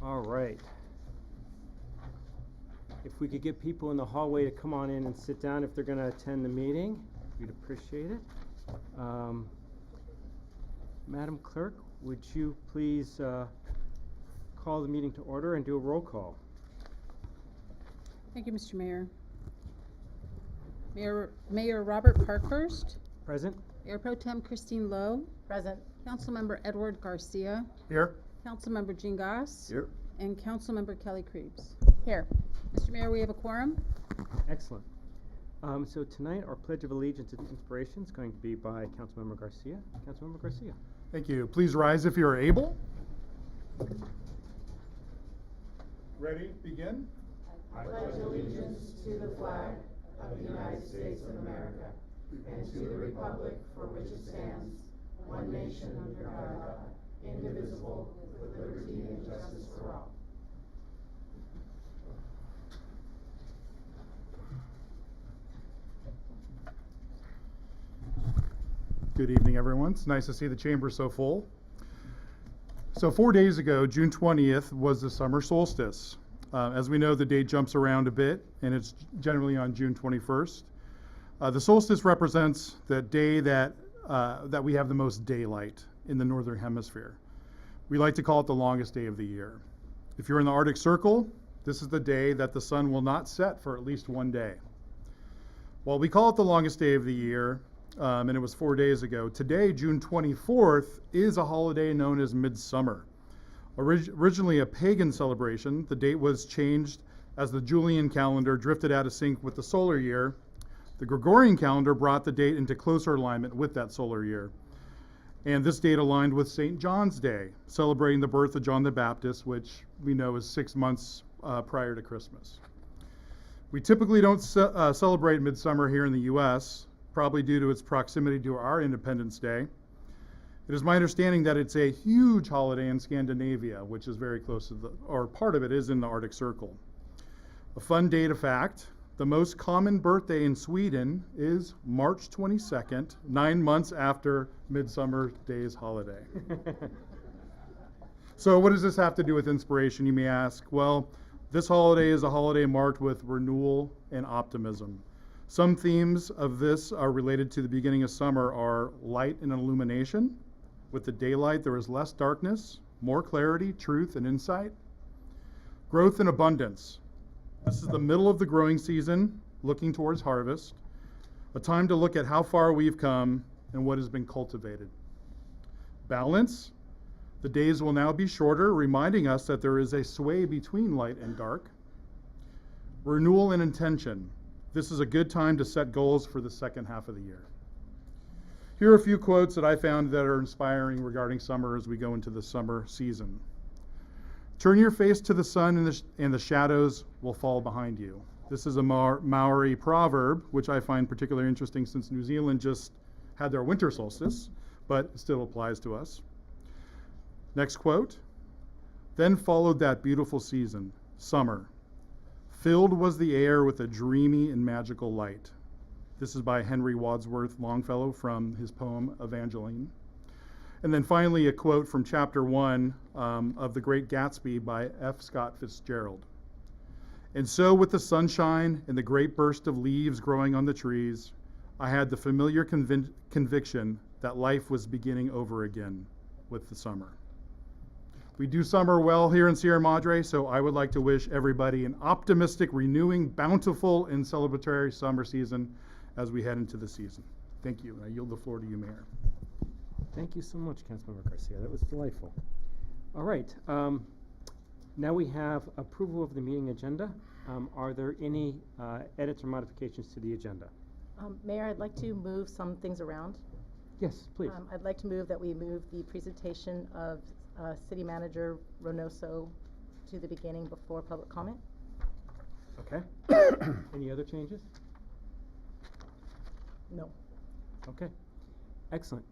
All right. If we could get people in the hallway to come on in and sit down if they're going to attend the meeting, we'd appreciate it. Madam Clerk, would you please call the meeting to order and do a roll call? Thank you, Mr. Mayor. Mayor Robert Parkhurst. Present? Mayor Pro Tem Christine Lowe. Present. Councilmember Edward Garcia. Here. Councilmember Jean Goss. Here. And Councilmember Kelly Krebs. Here. Mr. Mayor, we have a quorum. Excellent. So tonight our Pledge of Allegiance and Inspiration is going to be by Councilmember Garcia. Councilmember Garcia. Thank you. Please rise if you are able. Ready? Begin. I pledge allegiance to the flag of the United States of America and to the republic for which it stands, one nation under God, indivisible, with liberty and justice for all. Good evening, everyone. It's nice to see the chamber so full. So 4 days ago, June 20th, was the summer solstice. As we know, the date jumps around a bit, and it's generally on June 21st. The solstice represents the day that we have the most daylight in the northern hemisphere. We like to call it the longest day of the year. If you're in the Arctic Circle, this is the day that the sun will not set for at least one day. While we call it the longest day of the year, and it was 4 days ago, today, June 24th, is a holiday known as Midsummer. Originally a pagan celebration, the date was changed as the Julian calendar drifted out of sync with the solar year. The Gregorian calendar brought the date into closer alignment with that solar year. And this date aligned with St. John's Day, celebrating the birth of John the Baptist, which we know is 6 months prior to Christmas. We typically don't celebrate Midsummer here in the U.S., probably due to its proximity to our Independence Day. It is my understanding that it's a huge holiday in Scandinavia, which is very close to or part of it is in the Arctic Circle. A fun data fact, the most common birthday in Sweden is March 22nd, 9 months after Midsummer Day's holiday. So what does this have to do with inspiration, you may ask? Well, this holiday is a holiday marked with renewal and optimism. Some themes of this are related to the beginning of summer are light and illumination. With the daylight, there is less darkness, more clarity, truth, and insight. Growth and abundance. This is the middle of the growing season, looking towards harvest, a time to look at how far we've come and what has been cultivated. Balance. The days will now be shorter, reminding us that there is a sway between light and dark. Renewal and intention. This is a good time to set goals for the second half of the year. Here are a few quotes that I found that are inspiring regarding summer as we go into the summer season. Turn your face to the sun and the shadows will fall behind you. This is a Maori proverb, which I find particularly interesting since New Zealand just had their winter solstice, but it still applies to us. Next quote. Then followed that beautiful season, summer. Filled was the air with a dreamy and magical light. This is by Henry Wadsworth Longfellow from his poem Evangeline. And then finally, a quote from chapter 1 of The Great Gatsby by F. Scott Fitzgerald. And so with the sunshine and the great burst of leaves growing on the trees, I had the familiar conviction that life was beginning over again with the summer. We do summer well here in Sierra Madre, so I would like to wish everybody an optimistic, renewing, bountiful, and celebratory summer season as we head into the season. Thank you. I yield the floor to you, Mayor. Thank you so much, Councilmember Garcia. That was delightful. All right. Now we have approval of the meeting agenda. Are there any edits or modifications to the agenda? Mayor, I'd like to move some things around. Yes, please. I'd like to move that we move the presentation of City Manager Reynoso to the beginning before public comment. Okay. Any other changes? No. Okay. Excellent.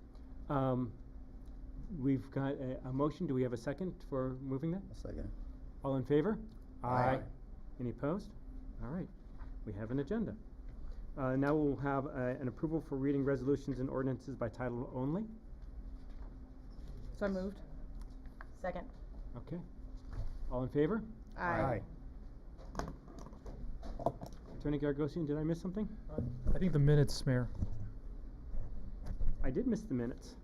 We've got a motion. Do we have a second for moving that? A second. All in favor? Aye. Any opposed? All right. We have an agenda. Now we'll have an approval for reading resolutions and ordinances by title only. So moved. Second. Okay. All in favor? Aye. Attorney Gargosian, did I miss something? I think the minutes, Mayor. I did miss the minutes,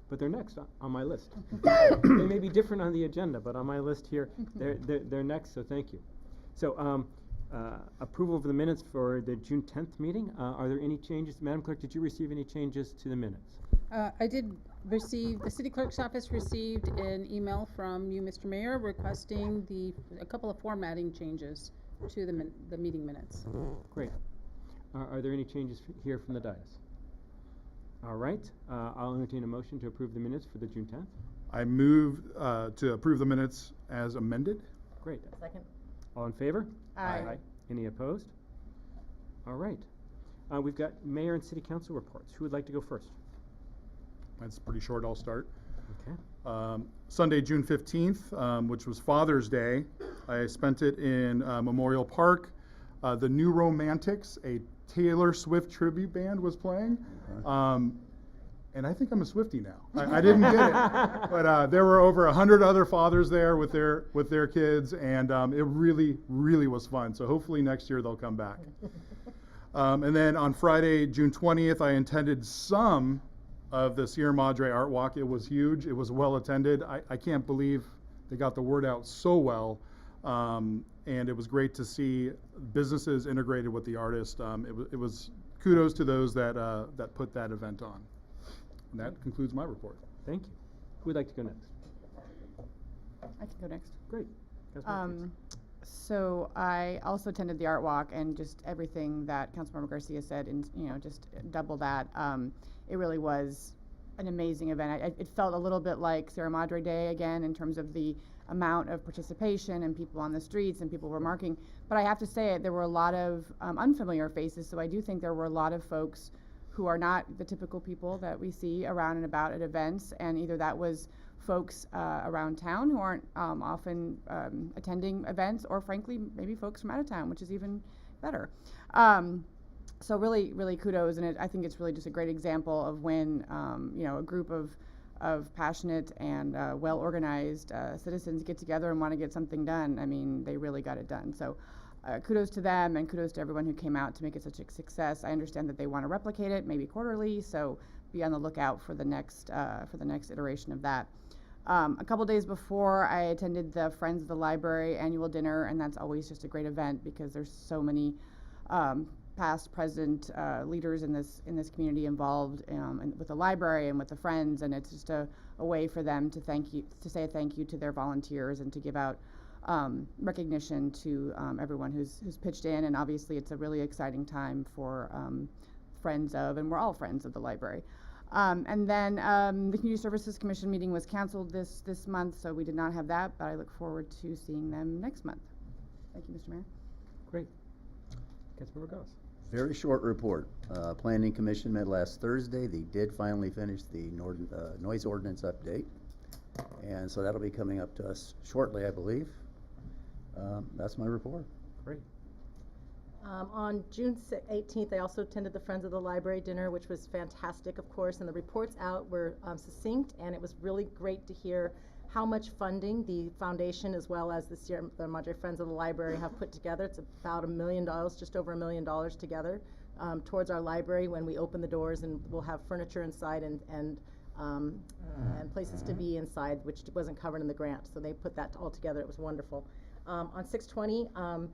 but they're next on my list. They may be different on the agenda, but on my list here, they're next, so thank you. So, approval of the minutes for the June 10th meeting. Are there any changes? Madam Clerk, did you receive any changes to the minutes? I did receive, the city clerk's office received an email from you, Mr. Mayor, requesting a couple of formatting changes to the meeting minutes. Great. Are there any changes here from the dais? All right, I'll entertain a motion to approve the minutes for the June 10th. I move to approve the minutes as amended. Great. Second? All in favor? Aye. Any opposed? All right. We've got mayor and city council reports. Who would like to go first? That's pretty short, I'll start. Okay. Sunday, June 15th, which was Father's Day, I spent it in Memorial Park. The New Romantics, a Taylor Swift tribute band, was playing. And I think I'm a Swiftie now. I didn't get it, but there were over 100 other fathers there with their kids, and it really, really was fun. So hopefully next year they'll come back. And then on Friday, June 20th, I attended some of the Sierra Madre Art Walk. It was huge. It was well attended. I can't believe they got the word out so well. And it was great to see businesses integrated with the artist. It was kudos to those that put that event on. And that concludes my report. Thank you. Who would like to go next? I can go next. Great. Councilmember Fritz. So I also attended the art walk, and just everything that Councilmember Garcia said, and just double that. It really was an amazing event. It felt a little bit like Sierra Madre Day again in terms of the amount of participation and people on the streets and people remarking. But I have to say, there were a lot of unfamiliar faces, so I do think there were a lot of folks who are not the typical people that we see around and about at events, and either that was folks around town who aren't often attending events, or frankly, maybe folks from out of town, which is even better. So really, really kudos, and I think it's really just a great example of when a group of passionate and well-organized citizens get together and want to get something done. I mean, they really got it done. So kudos to them, and kudos to everyone who came out to make it such a success. I understand that they want to replicate it, maybe quarterly, so be on the lookout for the next iteration of that. A couple days before, I attended the Friends of the Library annual dinner, and that's always just a great event because there's so many past, present leaders in this community involved with the library and with the Friends, and it's just a way for them to say thank you to their volunteers and to give out recognition to everyone who's pitched in. And obviously it's a really exciting time for friends of, and we're all friends of the library. And then the Community Services Commission meeting was canceled this month, so we did not have that, but I look forward to seeing them next month. Thank you, Mr. Mayor. Great. Councilmember Goss. Very short report. Planning Commission met last Thursday. They did finally finish the noise ordinance update. And so that'll be coming up to us shortly, I believe. That's my report. Great. On June 18th, I also attended the Friends of the Library dinner, which was fantastic, of course, and the reports out were succinct, and it was really great to hear how much funding the foundation as well as the Sierra Madre Friends of the Library have put together. It's about $1 million, just over $1 million together towards our library when we open the doors, and we'll have furniture inside and places to be inside, which wasn't covered in the grant. So they put that all together. It was wonderful. On 6/20,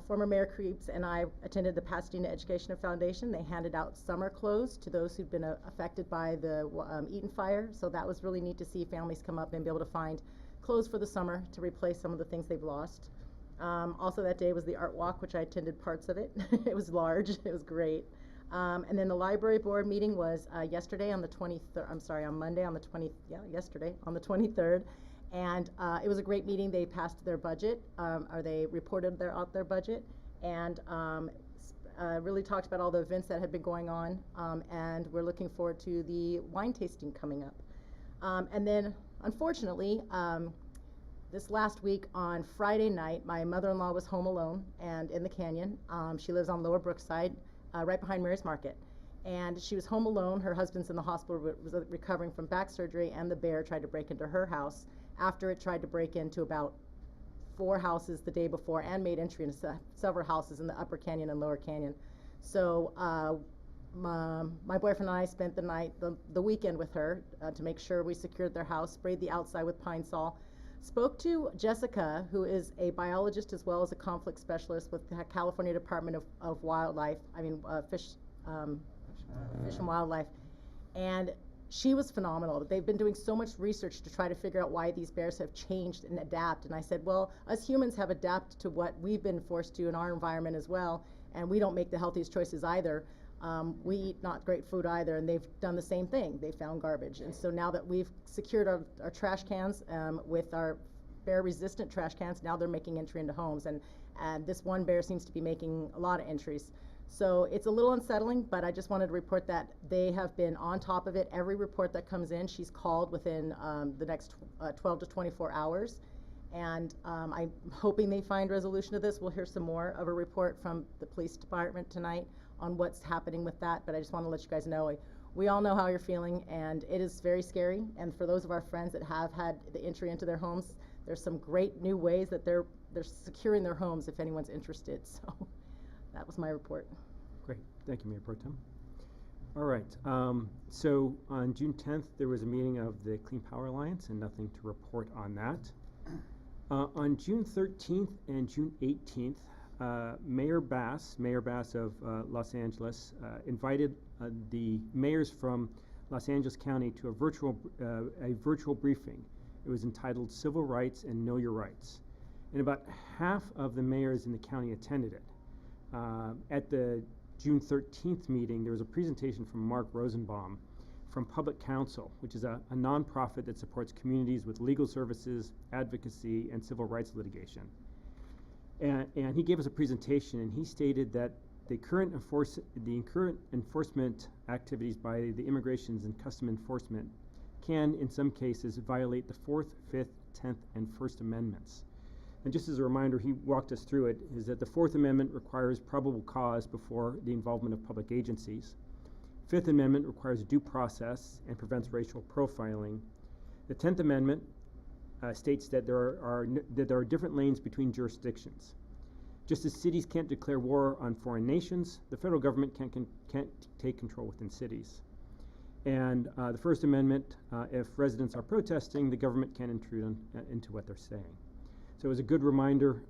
former Mayor Creeps and I attended the Pasadena Educational Foundation. They handed out summer clothes to those who'd been affected by the Eaton fire. So that was really neat to see families come up and be able to find clothes for the summer to replace some of the things they've lost. Also that day was the art walk, which I attended parts of it. It was large. It was great. And then the library board meeting was yesterday on the 23rd. I'm sorry, on Monday on the 20th. Yeah, yesterday on the 23rd. And it was a great meeting. They passed their budget, or they reported out their budget, and really talked about all the events that had been going on, and we're looking forward to the wine tasting coming up. And then, unfortunately, this last week on Friday night, my mother-in-law was home alone and in the canyon. She lives on Lower Brookside, right behind Mary's Market. And she was home alone. Her husband's in the hospital, was recovering from back surgery, and the bear tried to break into her house after it tried to break into about 4 houses the day before and made entry into several houses in the Upper Canyon and Lower Canyon. So my boyfriend and I spent the night, the weekend with her to make sure we secured their house, sprayed the outside with Pine Sol. Spoke to Jessica, who is a biologist as well as a conflict specialist with the California Department of Wildlife, Fish and Wildlife. And she was phenomenal. They've been doing so much research to try to figure out why these bears have changed and adapt. And I said, well, us humans have adapted to what we've been forced to in our environment as well, and we don't make the healthiest choices either. We eat not great food either, and they've done the same thing. They found garbage. And so now that we've secured our trash cans with our bear-resistant trash cans, now they're making entry into homes. And this one bear seems to be making a lot of entries. So it's a little unsettling, but I just wanted to report that they have been on top of it. Every report that comes in, she's called within the next 12 to 24 hours. And I'm hoping they find resolution to this. We'll hear some more of a report from the police department tonight on what's happening with that, but I just want to let you guys know, we all know how you're feeling, and it is very scary. And for those of our friends that have had the entry into their homes, there's some great new ways that they're securing their homes if anyone's interested. So that was my report. Great. Thank you, Mayor Pro Tem. All right. So on June 10th, there was a meeting of the Clean Power Alliance, and nothing to report on that. On June 13th and June 18th, Mayor Bass of Los Angeles invited the mayors from Los Angeles County to a virtual briefing. It was entitled Civil Rights and Know Your Rights. And about half of the mayors in the county attended it. At the June 13th meeting, there was a presentation from Mark Rosenbaum from Public Counsel, which is a nonprofit that supports communities with legal services, advocacy, and civil rights litigation. And he gave us a presentation, and he stated that the current enforcement activities by the Immigrations and Custom Enforcement can, in some cases, violate the 4th, 5th, 10th, and 1st Amendments. And just as a reminder, he walked us through it, is that the 4th Amendment requires probable cause before the involvement of public agencies. 5th Amendment requires due process and prevents racial profiling. The 10th Amendment states that there are different lanes between jurisdictions. Just as cities can't declare war on foreign nations, the federal government can't take control within cities. And the First Amendment, if residents are protesting, the government can't intrude into what they're saying. So it was a good reminder.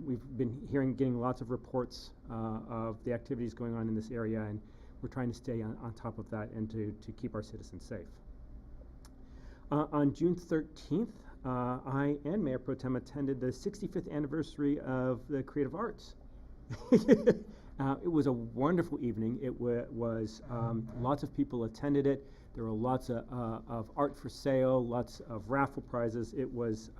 We've been getting lots of reports of the activities going on in this area, and we're trying to stay on top of that and to keep our citizens safe. On June 13th, I and Mayor Pro Tem attended the 65th anniversary of the Creative Arts. It was a wonderful evening. It was lots of people attended it. There were lots of art for sale, lots of raffle prizes. It was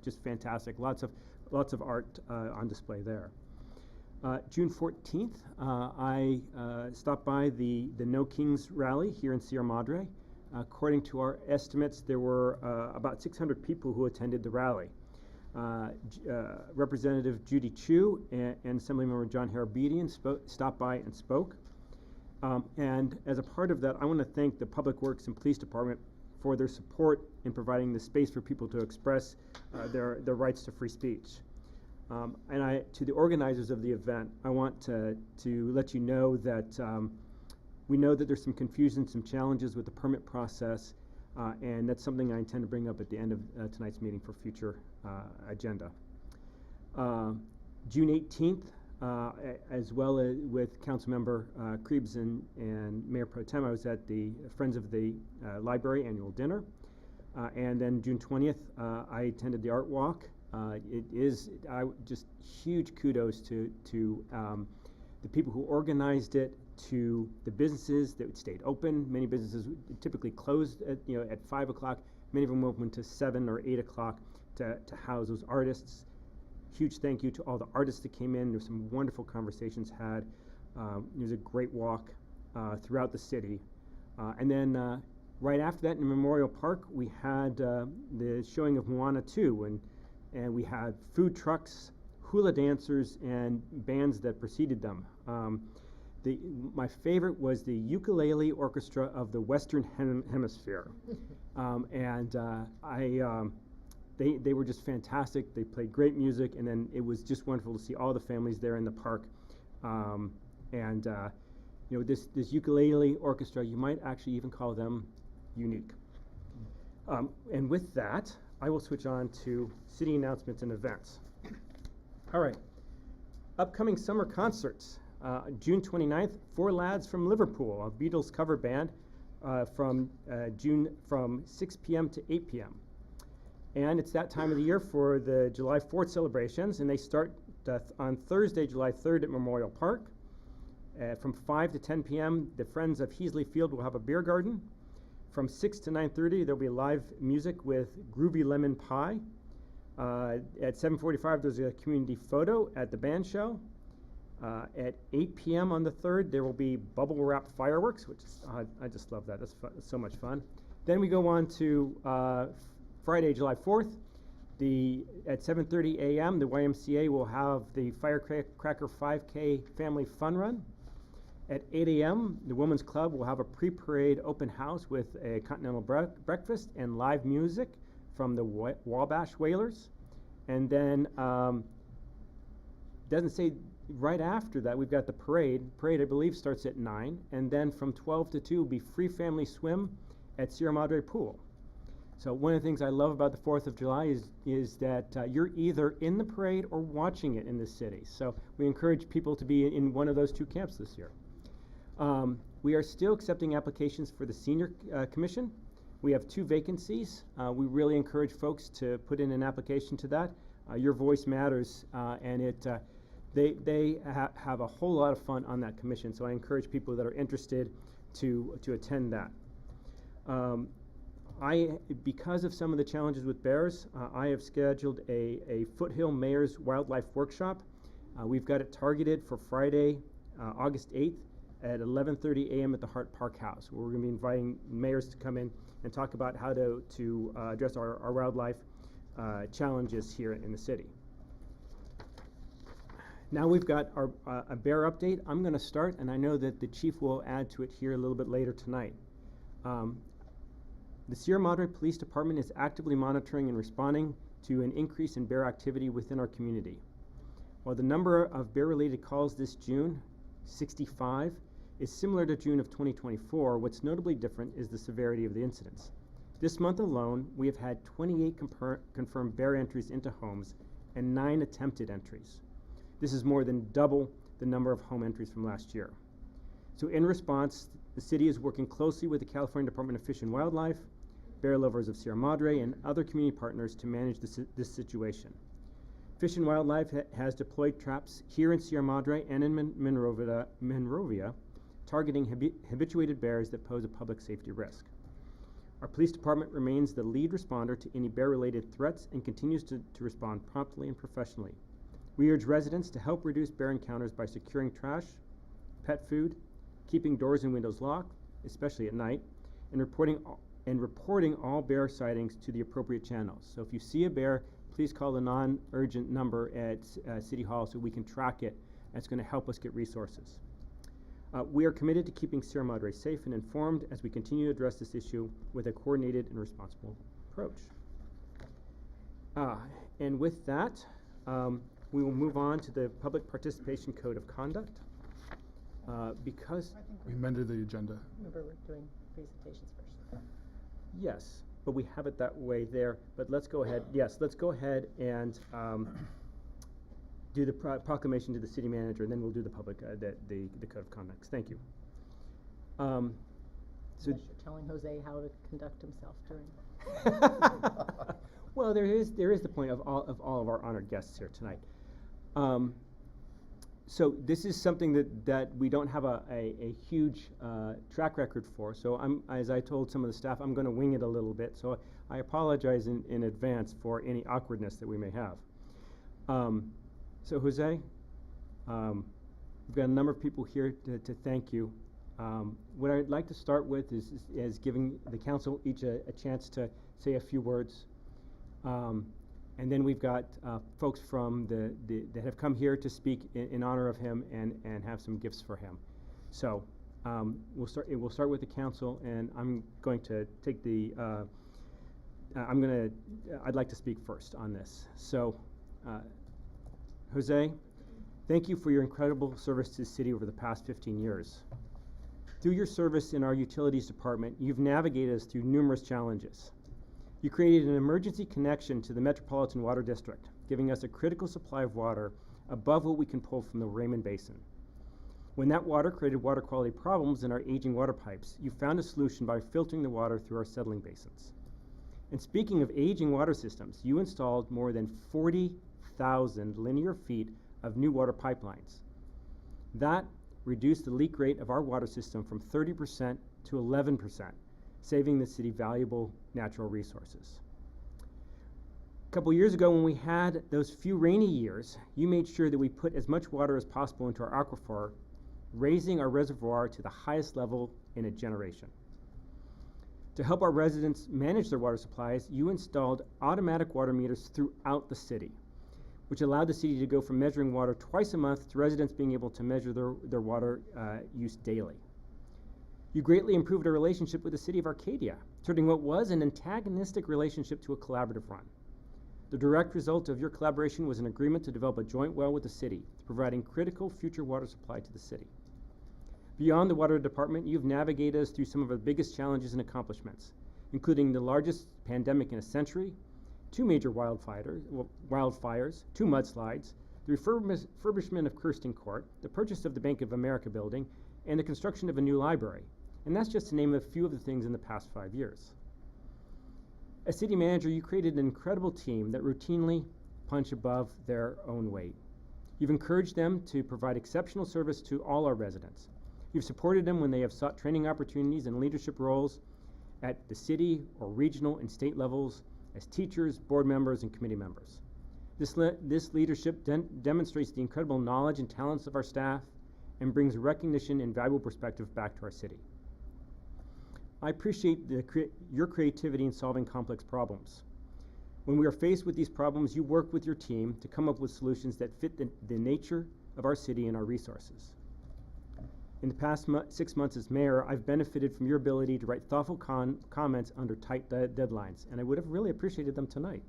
just fantastic. Lots of art on display there. June 14th, I stopped by the No Kings rally here in Sierra Madre. According to our estimates, there were about 600 people who attended the rally. Representative Judy Chu and Assemblymember John Harabedian stopped by and spoke. And as a part of that, I want to thank the Public Works and Police Department for their support in providing the space for people to express their rights to free speech. And to the organizers of the event, I want to let you know that we know that there's some confusion, some challenges with the permit process, and that's something I intend to bring up at the end of tonight's meeting for future agenda. June 18th, as well as with Councilmember Krebs and Mayor Pro Tem, I was at the Friends of the Library annual dinner. And then June 20th, I attended the Art Walk. It is just huge kudos to the people who organized it, to the businesses that stayed open. Many businesses typically closed at 5 o'clock. Many of them open to 7 or 8 o'clock to house those artists. Huge thank you to all the artists that came in. There were some wonderful conversations had. It was a great walk throughout the city. And then right after that in Memorial Park, we had the showing of Moana 2, and we had food trucks, hula dancers, and bands that preceded them. My favorite was the Ukulele Orchestra of the Western Hemisphere. And they were just fantastic. They played great music, and then it was just wonderful to see all the families there in the park. You know, this ukulele orchestra, you might actually even call them unique. And with that, I will switch on to city announcements and events. All right. Upcoming summer concerts. June 29th, Four Lads from Liverpool, a Beatles cover band, from 6 p.m. to 8 p.m. And it's that time of the year for the July 4th celebrations, and they start on Thursday, July 3rd at Memorial Park. From 5 to 10 p.m., the Friends of Heasley Field will have a beer garden. From 6 to 9:30, there'll be live music with Groovy Lemon Pie. At 7:45, there's a community photo at the band show. At 8 p.m. on the 3rd, there will be bubble wrap fireworks, which is, I just love that. That's so much fun. Then we go on to Friday, July 4th. At 7:30 a.m., the YMCA will have the Firecracker 5K Family Fun Run. At 8 a.m., the Women's Club will have a pre-parade open house with a continental breakfast and live music from the Wabash Whalers. And then, doesn't say right after that, we've got the parade. Parade, I believe, starts at 9. And then from 12 to 2 will be free family swim at Sierra Madre Pool. So one of the things I love about the 4th of July is that you're either in the parade or watching it in the city. So we encourage people to be in one of those two camps this year. We are still accepting applications for the Senior Commission. We have 2 vacancies. We really encourage folks to put in an application to that. Your voice matters, and they have a whole lot of fun on that commission. So I encourage people that are interested to attend that. Because of some of the challenges with bears, I have scheduled a Foothill Mayor's Wildlife Workshop. We've got it targeted for Friday, August 8th at 11:30 a.m. at the Hart Park House. We're going to be inviting mayors to come in and talk about how to address our wildlife challenges here in the city. Now we've got a bear update. I'm going to start, and I know that the chief will add to it here a little bit later tonight. The Sierra Madre Police Department is actively monitoring and responding to an increase in bear activity within our community. While the number of bear-related calls this June, 65, is similar to June of 2024, what's notably different is the severity of the incidents. This month alone, we have had 28 confirmed bear entries into homes and 9 attempted entries. This is more than double the number of home entries from last year. So in response, the city is working closely with the California Department of Fish and Wildlife, Bear Lovers of Sierra Madre, and other community partners to manage this situation. Fish and Wildlife has deployed traps here in Sierra Madre and in Monrovia, targeting habituated bears that pose a public safety risk. Our police department remains the lead responder to any bear-related threats and continues to respond promptly and professionally. We urge residents to help reduce bear encounters by securing trash, pet food, keeping doors and windows locked, especially at night, and reporting all bear sightings to the appropriate channels. So if you see a bear, please call the non-urgent number at City Hall so we can track it. That's going to help us get resources. We are committed to keeping Sierra Madre safe and informed as we continue to address this issue with a coordinated and responsible approach. And with that, we will move on to the Public Participation Code of Conduct. Because We amended the agenda. Remember, we're doing presentations first. yes, but we have it that way there. But let's go ahead. Yes, let's go ahead and do the proclamation to the city manager, and then we'll do the public the code of conduct. Thank you. So Unless you're telling Jose how to conduct himself during. well, there is the point of all of our honored guests here tonight. So this is something that we don't have a huge track record for. So as I told some of the staff, I'm going to wing it a little bit. So I apologize in advance for any awkwardness that we may have. So Jose, we've got a number of people here to thank you. What I'd like to start with is giving the council each a chance to say a few words. And then we've got folks from that have come here to speak in honor of him and have some gifts for him. So we'll start with the council, and I'm going to take the I'd like to speak first on this. So, Jose, thank you for your incredible service to the city over the past 15 years. Through your service in our utilities department, you've navigated us through numerous challenges. You created an emergency connection to the Metropolitan Water District, giving us a critical supply of water above what we can pull from the Raymond Basin. When that water created water quality problems in our aging water pipes, you found a solution by filtering the water through our settling basins. And speaking of aging water systems, you installed more than 40,000 linear feet of new water pipelines. That reduced the leak rate of our water system from 30% to 11%, saving the city valuable natural resources. A couple years ago, when we had those few rainy years, you made sure that we put as much water as possible into our aquifer, raising our reservoir to the highest level in a generation. To help our residents manage their water supplies, you installed automatic water meters throughout the city, which allowed the city to go from measuring water twice a month to residents being able to measure their water use daily. You greatly improved our relationship with the city of Arcadia, turning what was an antagonistic relationship to a collaborative one. The direct result of your collaboration was an agreement to develop a joint well with the city, providing critical future water supply to the city. Beyond the water department, you've navigated us through some of our biggest challenges and accomplishments, including the largest pandemic in a century, 2 major wildfires, 2 mudslides, the refurbishment of Kirsten Court, the purchase of the Bank of America building, and the construction of a new library. And that's just to name a few of the things in the past 5 years. As city manager, you created an incredible team that routinely punch above their own weight. You've encouraged them to provide exceptional service to all our residents. You've supported them when they have sought training opportunities and leadership roles at the city or regional and state levels as teachers, board members, and committee members. This leadership demonstrates the incredible knowledge and talents of our staff and brings recognition and valuable perspective back to our city. I appreciate your creativity in solving complex problems. When we are faced with these problems, you work with your team to come up with solutions that fit the nature of our city and our resources. In the past 6 months as mayor, I've benefited from your ability to write thoughtful comments under tight deadlines, and I would have really appreciated them tonight.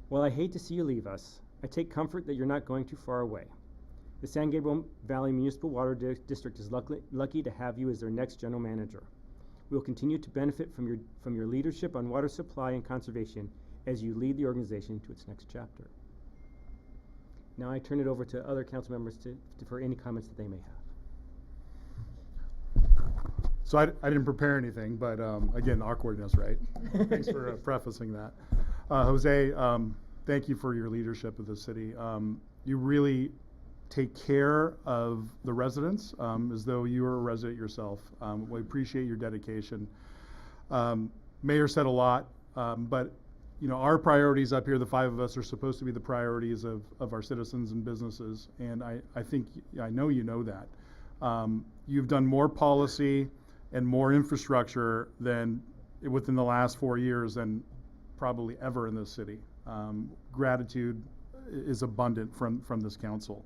While I hate to see you leave us, I take comfort that you're not going too far away. The San Gabriel Valley Municipal Water District is lucky to have you as their next general manager. We will continue to benefit from your leadership on water supply and conservation as you lead the organization to its next chapter. Now I turn it over to other council members for any comments that they may have. So I didn't prepare anything, but again, awkwardness, right? Thanks for prefacing that. Jose, thank you for your leadership of the city. You really take care of the residents as though you were a resident yourself. We appreciate your dedication. Mayor said a lot, but you know, our priorities up here, the 5 of us, are supposed to be the priorities of our citizens and businesses, and I know you know that. You've done more policy and more infrastructure than within the last 4 years than probably ever in this city. Gratitude is abundant from this council.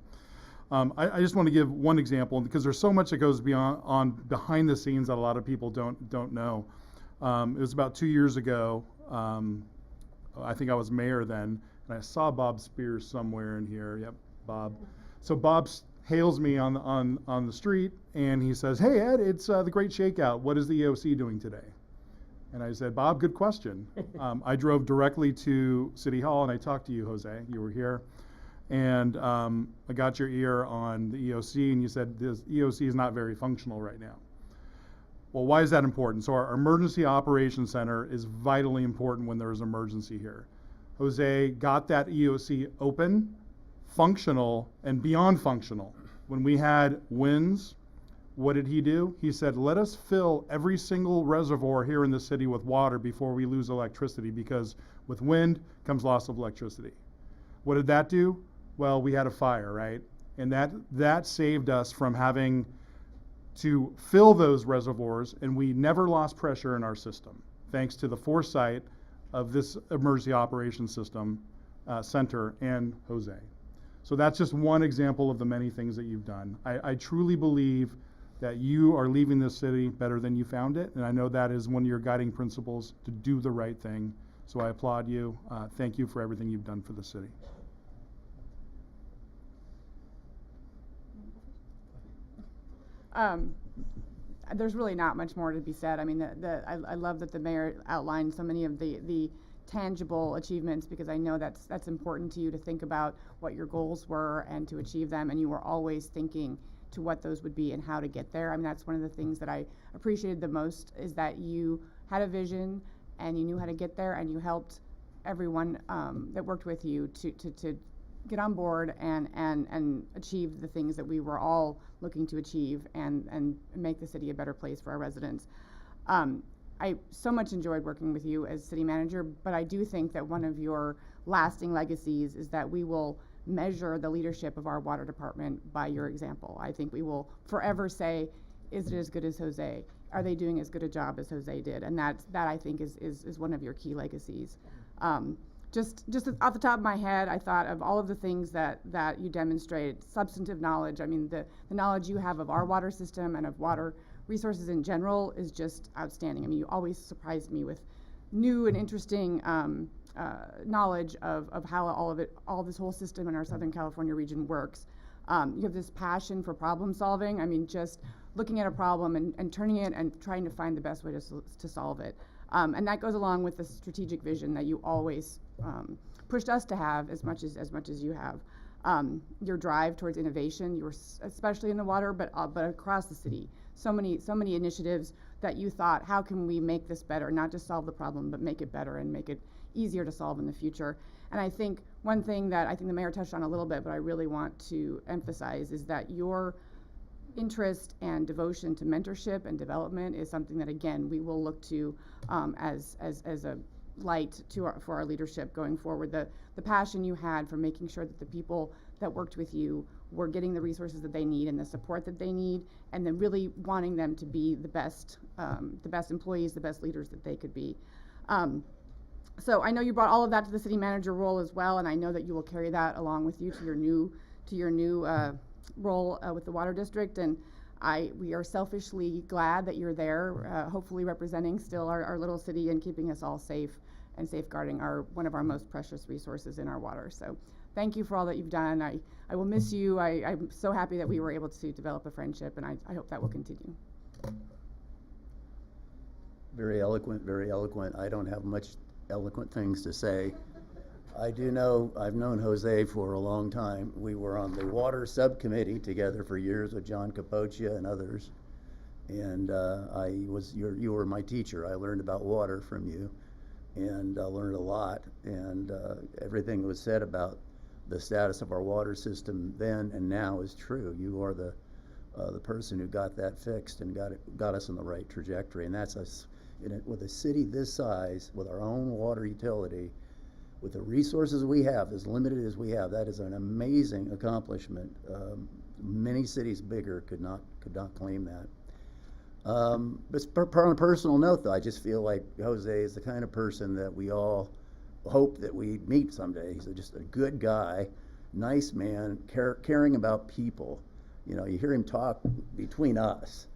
I just want to give one example, because there's so much that goes behind the scenes that a lot of people don't know. It was about 2 years ago. I think I was mayor then, and I saw Bob Spears somewhere in here. Yep, Bob. So Bob hails me on the street, and he says, "Hey Ed, it's the Great Shakeout. What is the EOC doing today?" And I said, "Bob, good question." I drove directly to City Hall, and I talked to you, Jose. You were here, and I got your ear on the EOC, and you said this EOC is not very functional right now. Well, why is that important? So our Emergency Operations Center is vitally important when there's an emergency here. Jose got that EOC open, functional, and beyond functional. When we had winds, what did he do? He said, let us fill every single reservoir here in the city with water before we lose electricity, because with wind comes loss of electricity. What did that do? Well, we had a fire, right? And that saved us from having to fill those reservoirs, and we never lost pressure in our system, thanks to the foresight of this emergency operations system center and Jose. So that's just one example of the many things that you've done. I truly believe that you are leaving this city better than you found it, and I know that is one of your guiding principles, to do the right thing. So I applaud you. Thank you for everything you've done for the city. There's really not much more to be said. I mean, I love that the mayor outlined so many of the tangible achievements, because I know that's important to you to think about what your goals were and to achieve them, and you were always thinking to what those would be and how to get there. I mean, that's one of the things that I appreciated the most, is that you had a vision and you knew how to get there, and you helped everyone that worked with you to get on board and achieve the things that we were all looking to achieve, and make the city a better place for our residents. I so much enjoyed working with you as city manager, but I do think that one of your lasting legacies is that we will measure the leadership of our water department by your example. I think we will forever say, is it as good as Jose? Are they doing as good a job as Jose did? And that I think is one of your key legacies. Just off the top of my head, I thought of all of the things that you demonstrated. Substantive knowledge. I mean, the knowledge you have of our water system and of water resources in general is just outstanding. I mean, you always surprise me with new and interesting knowledge of how all this whole system in our Southern California region works. You have this passion for problem solving. I mean, just looking at a problem and turning it and trying to find the best way to solve it. And that goes along with the strategic vision that you always pushed us to have as much as you have. Your drive towards innovation, you were especially in the water, but across the city. So many initiatives that you thought, how can we make this better? Not just solve the problem, but make it better and make it easier to solve in the future. And I think one thing that I think the mayor touched on a little bit, but I really want to emphasize, is that your interest and devotion to mentorship and development is something that, again, we will look to as a light for our leadership going forward. The passion you had for making sure that the people that worked with you were getting the resources that they need and the support that they need, and then really wanting them to be the best employees, the best leaders that they could be. So I know you brought all of that to the city manager role as well, and I know that you will carry that along with you to your new role with the water district. And we are selfishly glad that you're there, hopefully representing still our little city and keeping us all safe and safeguarding one of our most precious resources in our water. So thank you for all that you've done. I will miss you. I'm so happy that we were able to develop a friendship, and I hope that will continue. Very eloquent, very eloquent. I don't have much eloquent things to say. I do know, I've known Jose for a long time. We were on the water subcommittee together for years with John Capoccia and others. And you were my teacher. I learned about water from you, and I learned a lot. And everything that was said about the status of our water system then and now is true. You are the person who got that fixed and got us on the right trajectory. And that's us. With a city this size, with our own water utility, with the resources we have, as limited as we have, that is an amazing accomplishment. Many cities bigger could not claim that. But on a personal note, though, I just feel like Jose is the kind of person that we all hope that we meet someday. He's just a good guy, nice man, caring about people. You know, you hear him talk between us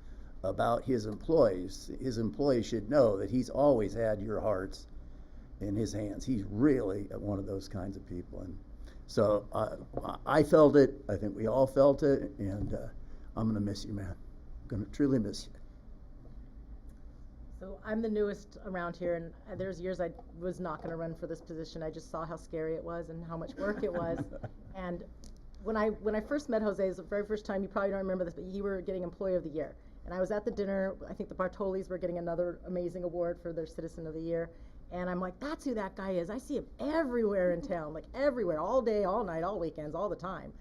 about his employees. His employees should know that he's always had your hearts in his hands. He's really one of those kinds of people. And so I felt it. I think we all felt it. And I'm going to miss you, man. I'm going to truly miss you. So I'm the newest around here, and there's years I was not going to run for this position. I just saw how scary it was and how much work it was. And when I first met Jose, it was the very first time, you probably don't remember this, but you were getting Employee of the Year. And I was at the dinner. I think the Bartolis were getting another amazing award for their Citizen of the Year. And I'm like, that's who that guy is. I see him everywhere in town, like everywhere, all day, all night, all weekends, all the time.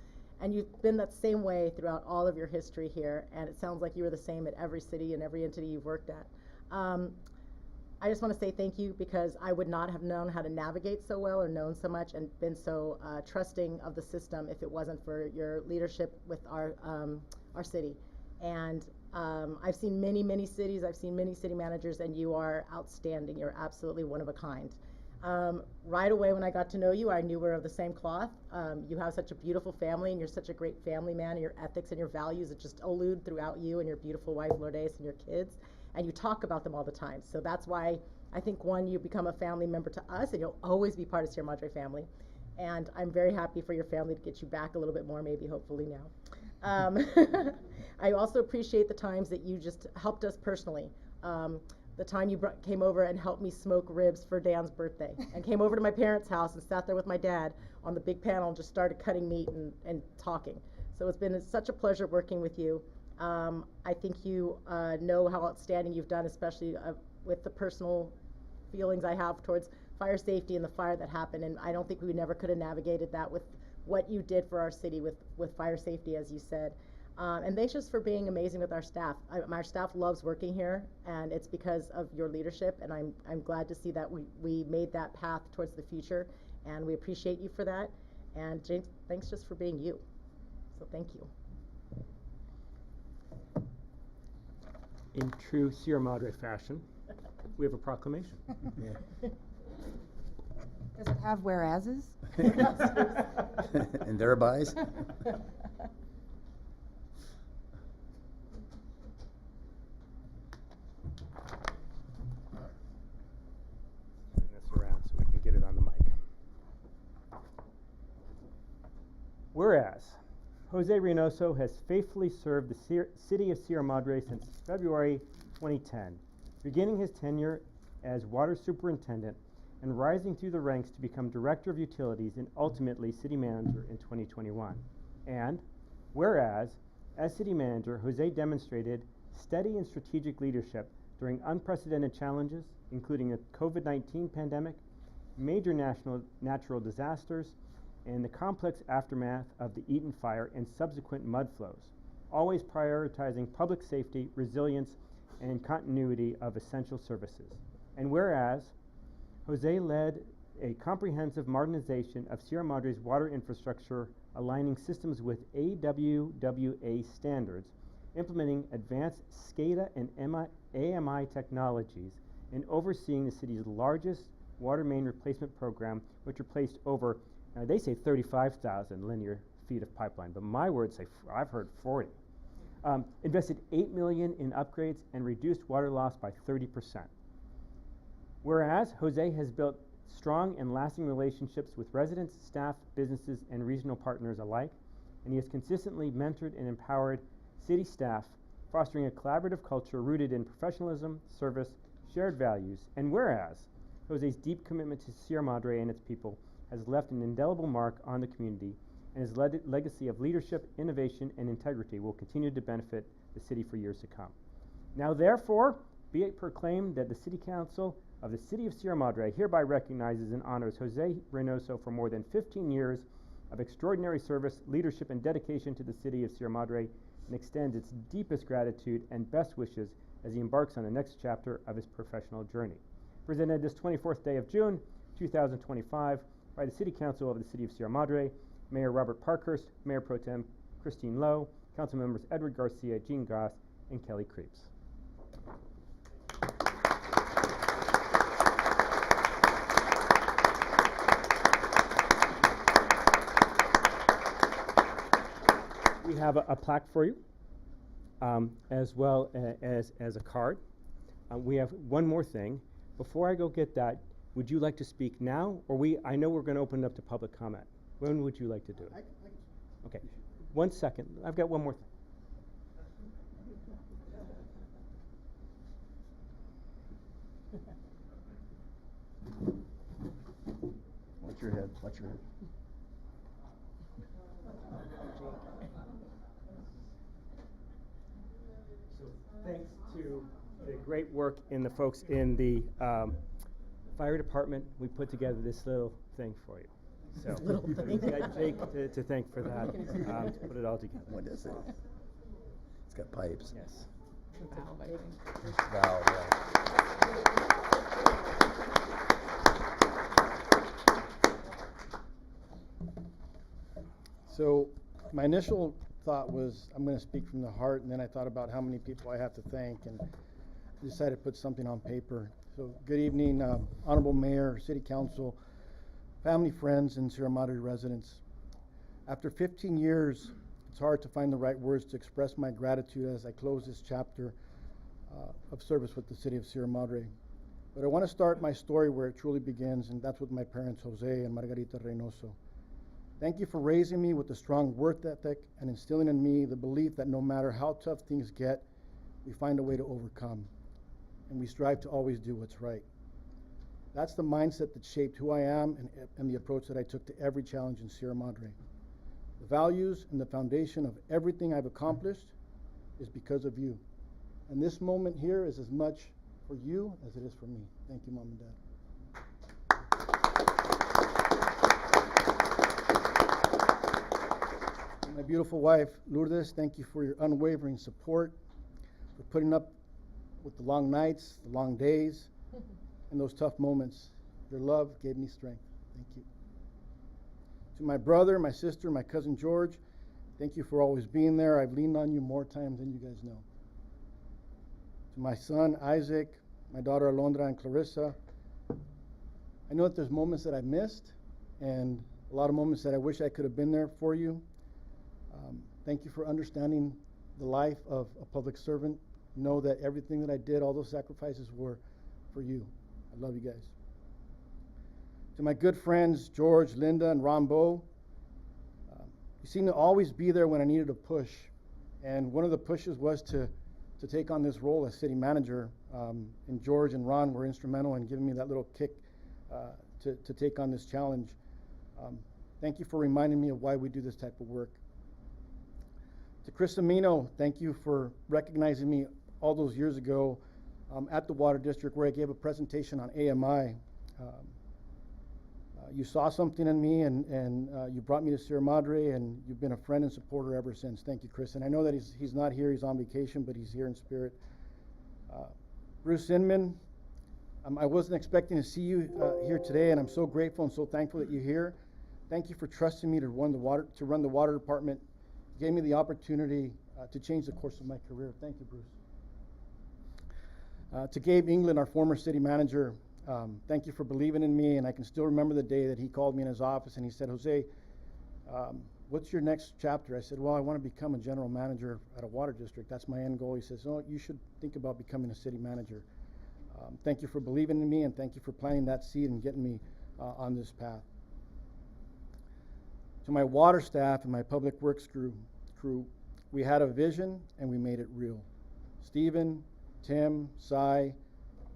And you've been that same way throughout all of your history here. And it sounds like you were the same at every city and every entity you've worked at. I just want to say thank you, because I would not have known how to navigate so well or known so much and been so trusting of the system if it wasn't for your leadership with our city. And I've seen many cities, I've seen many city managers, and you are outstanding. You're absolutely one of a kind. Right away when I got to know you, I knew we were of the same cloth. You have such a beautiful family, and you're such a great family man, and your ethics and your values that just elude throughout you and your beautiful wife, Lourdes, and your kids, and you talk about them all the time. So that's why I think, one, you become a family member to us, and you'll always be part of Sierra Madre family. And I'm very happy for your family to get you back a little bit more, maybe, hopefully now. I also appreciate the times that you just helped us personally. The time you came over and helped me smoke ribs for Dan's birthday, and came over to my parents' house and sat there with my dad on the big panel and just started cutting meat and talking. So it's been such a pleasure working with you. I think you know how outstanding you've done, especially with the personal feelings I have towards fire safety and the fire that happened, and I don't think we never could have navigated that with what you did for our city with fire safety, as you said. And thanks just for being amazing with our staff. Our staff loves working here, and it's because of your leadership, and I'm glad to see that we made that path towards the future, and we appreciate you for that. And James, thanks just for being you. So thank you. In true Sierra Madre fashion, we have a proclamation. Does it have whereases? And thereby. Turn this around so we can get it on the mic. Whereas Jose Reynoso has faithfully served the city of Sierra Madre since February 2010, beginning his tenure as water superintendent and rising through the ranks to become director of utilities and ultimately city manager in 2021. And whereas, as city manager, Jose demonstrated steady and strategic leadership during unprecedented challenges, including a COVID-19 pandemic, major natural disasters, and the complex aftermath of the Eaton fire and subsequent mud flows, always prioritizing public safety, resilience, and continuity of essential services. And whereas, Jose led a comprehensive modernization of Sierra Madre's water infrastructure, aligning systems with AWWA standards, implementing advanced SCADA and AMI technologies, and overseeing the city's largest water main replacement program, which replaced over, they say 35,000 linear feet of pipeline, but my words say, I've heard 40. Invested $8 million in upgrades and reduced water loss by 30%. Whereas, Jose has built strong and lasting relationships with residents, staff, businesses, and regional partners alike, and he has consistently mentored and empowered city staff, fostering a collaborative culture rooted in professionalism, service, shared values. And whereas, Jose's deep commitment to Sierra Madre and its people has left an indelible mark on the community, and his legacy of leadership, innovation, and integrity will continue to benefit the city for years to come. Now therefore, be it proclaimed that the City Council of the City of Sierra Madre hereby recognizes and honors Jose Reynoso for more than 15 years of extraordinary service, leadership, and dedication to the City of Sierra Madre, and extends its deepest gratitude and best wishes as he embarks on the next chapter of his professional journey. Presented this 24th day of June, 2025, by the City Council of the City of Sierra Madre, Mayor Robert Parkhurst, Mayor Pro Tem Christine Lowe, Council Members Edward Garcia, Jean Goss, and Kelly Creeps. We have a plaque for you, as well as a card. We have one more thing. Before I go get that, would you like to speak now, or I know we're going to open it up to public comment. When would you like to do it? Okay, 1 second. I've got one more thing. Watch your head, watch your head. So thanks to the great work in the folks in the fire department, we put together this little thing for you. So Little thing. we've got Jake to thank for that, to put it all together. What is it? It's got pipes. Yes. Valve, yeah. So my initial thought was I'm going to speak from the heart, and then I thought about how many people I have to thank, and decided to put something on paper. So, good evening, Honorable Mayor, City Council, family, friends, and Sierra Madre residents. After 15 years, it's hard to find the right words to express my gratitude as I close this chapter of service with the City of Sierra Madre. But I want to start my story where it truly begins, and that's with my parents, Jose and Margarita Reynoso. Thank you for raising me with a strong work ethic and instilling in me the belief that no matter how tough things get, we find a way to overcome, and we strive to always do what's right. That's the mindset that shaped who I am and the approach that I took to every challenge in Sierra Madre. The values and the foundation of everything I've accomplished is because of you. And this moment here is as much for you as it is for me. Thank you, Mom and Dad. My beautiful wife, Lourdes, thank you for your unwavering support, for putting up with the long nights, the long days, and those tough moments. Your love gave me strength. Thank you. To my brother, my sister, my cousin George, thank you for always being there. I've leaned on you more times than you guys know. To my son, Isaac, my daughter, Alondra and Clarissa, I know that there's moments that I missed and a lot of moments that I wish I could have been there for you. Thank you for understanding the life of a public servant. Know that everything that I did, all those sacrifices were for you. I love you guys. To my good friends, George, Linda, and Rambo, you seem to always be there when I needed a push. And one of the pushes was to take on this role as city manager. And George and Ron were instrumental in giving me that little kick to take on this challenge. Thank you for reminding me of why we do this type of work. To Chris Amino, thank you for recognizing me all those years ago at the Water District where I gave a presentation on AMI. You saw something in me and you brought me to Sierra Madre, and you've been a friend and supporter ever since. Thank you, Chris. And I know that he's not here, he's on vacation, but he's here in spirit. Bruce Inman, I wasn't expecting to see you here today, and I'm so grateful and so thankful that you're here. Thank you for trusting me to run the water department. You gave me the opportunity to change the course of my career. Thank you, Bruce. To Gabe England, our former city manager, thank you for believing in me, and I can still remember the day that he called me in his office and he said, Jose, what's your next chapter? I said, well, I want to become a general manager at a water district. That's my end goal. He says, oh, you should think about becoming a city manager. Thank you for believing in me, and thank you for planting that seed and getting me on this path. To my water staff and my public works crew, we had a vision and we made it real. Stephen, Tim, Cy,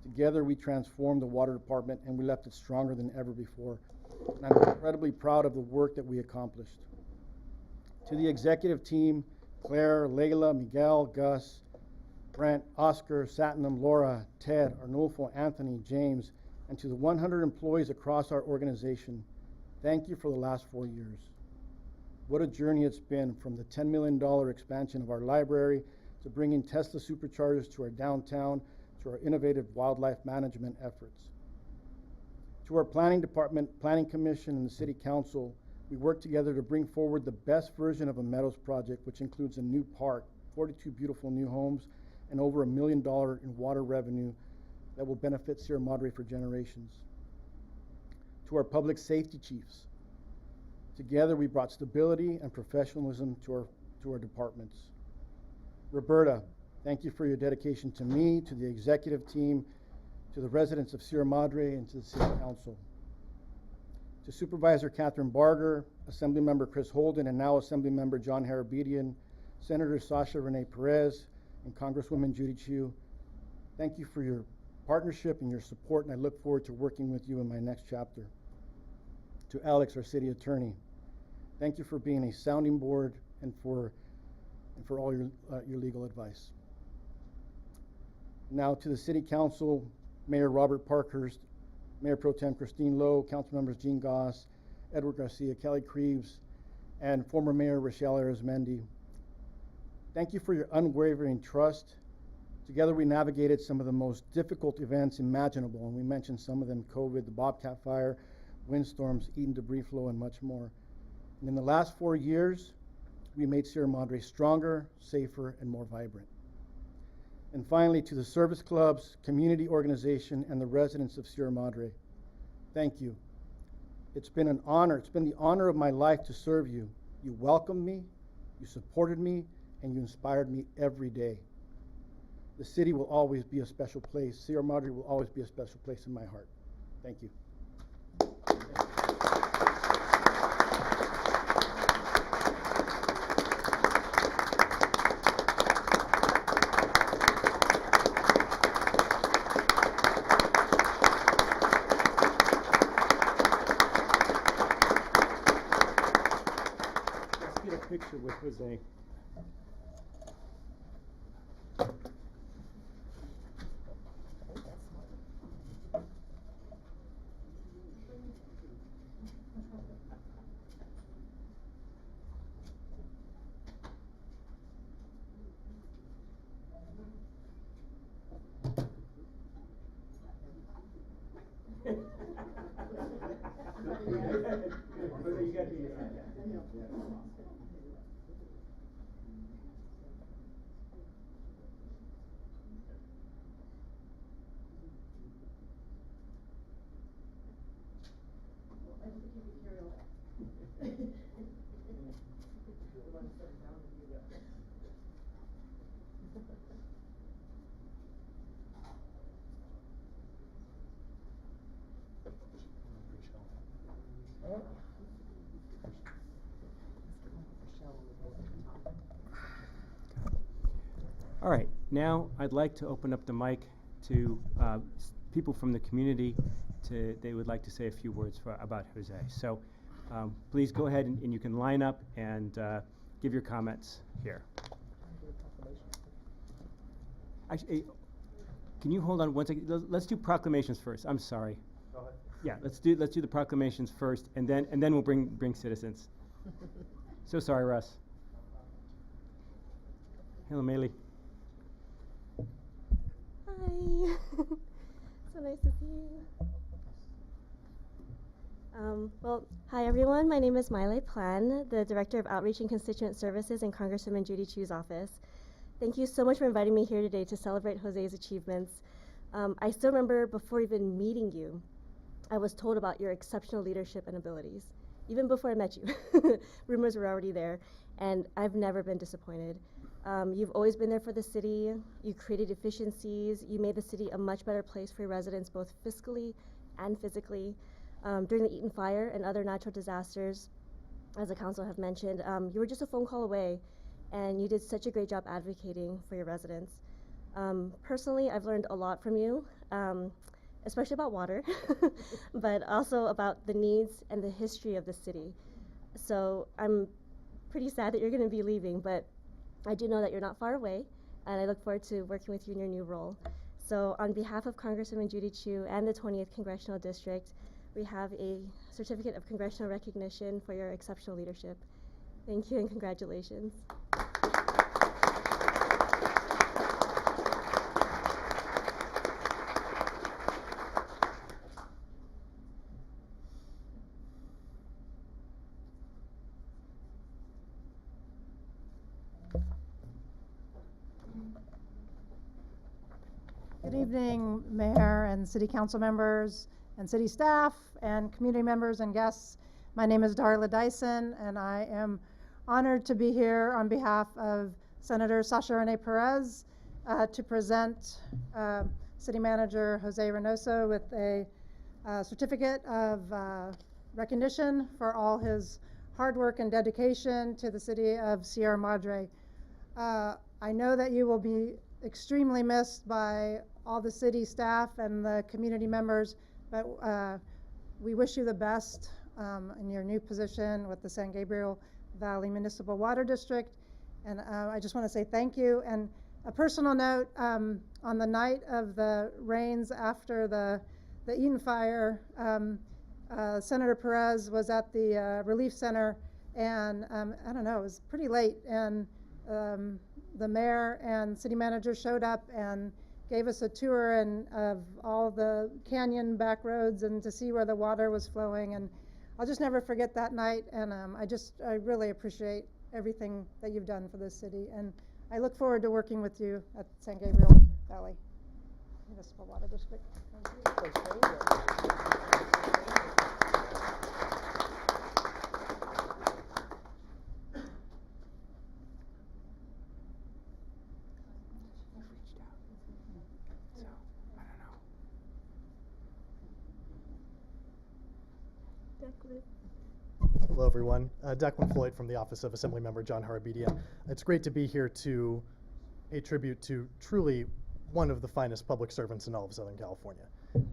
together we transformed the water department and we left it stronger than ever before. And I'm incredibly proud of the work that we accomplished. To the executive team, Claire, Layla, Miguel, Gus, Brent, Oscar, Satnam, Laura, Ted, Arnulfo, Anthony, James, and to the 100 employees across our organization, thank you for the last 4 years. What a journey it's been, from the $10 million expansion of our library to bringing Tesla superchargers to our downtown, to our innovative wildlife management efforts. To our planning department, planning commission, and the city council, we work together to bring forward the best version of a Meadows project, which includes a new park, 42 beautiful new homes, and over $1 million in water revenue that will benefit Sierra Madre for generations. To our public safety chiefs, together we brought stability and professionalism to our departments. Roberta, thank you for your dedication to me, to the executive team, to the residents of Sierra Madre, and to the city council. To Supervisor Catherine Barger, Assemblymember Chris Holden, and now Assemblymember John Harabedian, Senator Sasha Renee Perez, and Congresswoman Judy Chu, thank you for your partnership and your support, and I look forward to working with you in my next chapter. To Alex, our city attorney, thank you for being a sounding board and for all your legal advice. Now to the city council, Mayor Robert Parkhurst, Mayor Pro Tem Christine Lowe, council members Jean Goss, Edward Garcia, Kelly Creeves, and former Mayor Rochelle Arizmendi. Thank you for your unwavering trust. Together we navigated some of the most difficult events imaginable, and we mentioned some of them: COVID, the Bobcat Fire, windstorms, Eden debris flow, and much more. And in the last 4 years, we made Sierra Madre stronger, safer, and more vibrant. And finally, to the service clubs, community organization, and the residents of Sierra Madre, thank you. It's been an honor. It's been the honor of my life to serve you. You welcomed me, you supported me, and you inspired me every day. The city will always be a special place. Sierra Madre will always be a special place in my heart. Thank you. Let's get a picture with Jose. All right, now I'd like to open up the mic to people from the community. They would like to say a few words about Jose. So please go ahead and you can line up and give your comments here. Actually, can you hold on one second? Let's do proclamations first. I'm sorry. Go ahead. Yeah, let's do the proclamations first, and then we'll bring citizens. So sorry, Russ. Hello, Maylee. Hi. So nice to see you. Well, hi everyone. My name is Maile Plan, the Director of Outreach and Constituent Services in Congresswoman Judy Chu's office. Thank you so much for inviting me here today to celebrate Jose's achievements. I still remember before even meeting you, I was told about your exceptional leadership and abilities. Even before I met you, rumors were already there, and I've never been disappointed. You've always been there for the city. You created efficiencies. You made the city a much better place for your residents, both fiscally and physically. During the Eaton fire and other natural disasters, as the council have mentioned, you were just a phone call away, and you did such a great job advocating for your residents. Personally, I've learned a lot from you, especially about water, but also about the needs and the history of the city. So I'm pretty sad that you're going to be leaving, but I do know that you're not far away, and I look forward to working with you in your new role. So on behalf of Congresswoman Judy Chu and the 20th Congressional District, we have a certificate of congressional recognition for your exceptional leadership. Thank you and congratulations. Good evening, Mayor and City Council members and city staff and community members and guests. My name is Darla Dyson, and I am honored to be here on behalf of Senator Sasha Renee Perez to present City Manager Jose Reynoso with a certificate of recognition for all his hard work and dedication to the city of Sierra Madre. I know that you will be extremely missed by all the city staff and the community members, but we wish you the best in your new position with the San Gabriel Valley Municipal Water District. And I just want to say thank you. And a personal note, on the night of the rains after the Eaton fire, Senator Perez was at the Relief Center, and I don't know, it was pretty late, and the mayor and city manager showed up and gave us a tour of all the canyon back roads and to see where the water was flowing. And I'll just never forget that night. And I really appreciate everything that you've done for this city. And I look forward to working with you at San Gabriel Valley Municipal Water District. Thank you. Hello, everyone. Declan Floyd from the Office of Assemblymember John Harabedian. It's great to be here to pay tribute to truly one of the finest public servants in all of Southern California.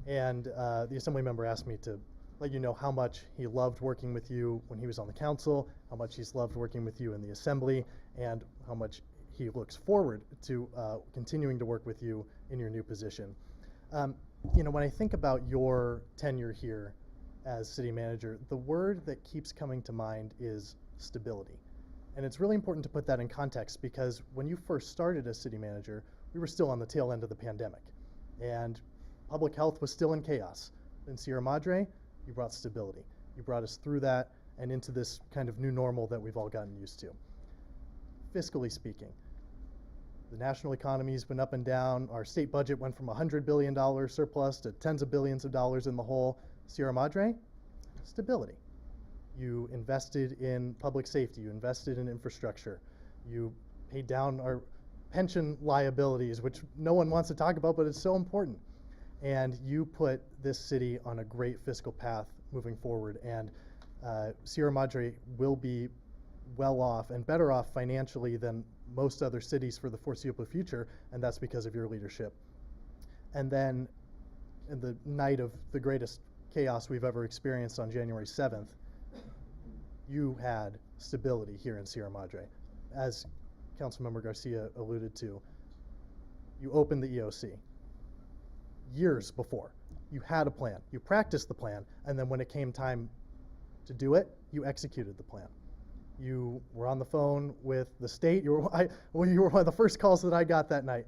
And the Assemblymember asked me to let you know how much he loved working with you when he was on the council, how much he's loved working with you in the Assembly, and how much he looks forward to continuing to work with you in your new position. You know, when I think about your tenure here as city manager, the word that keeps coming to mind is stability. And it's really important to put that in context because when you first started as city manager, we were still on the tail end of the pandemic. And public health was still in chaos. In Sierra Madre, you brought stability. You brought us through that and into this kind of new normal that we've all gotten used to. Fiscally speaking, the national economy's been up and down. Our state budget went from $100 billion surplus to tens of billions of dollars in the hole. Sierra Madre, stability. You invested in public safety. You invested in infrastructure. You paid down our pension liabilities, which no one wants to talk about, but it's so important. And you put this city on a great fiscal path moving forward. And Sierra Madre will be well off and better off financially than most other cities for the foreseeable future, and that's because of your leadership. And then in the night of the greatest chaos we've ever experienced on January 7th, you had stability here in Sierra Madre. As Councilmember Garcia alluded to, you opened the EOC years before. You had a plan, you practiced the plan, and then when it came time to do it, you executed the plan. You were on the phone with the state. You were one of the first calls that I got that night.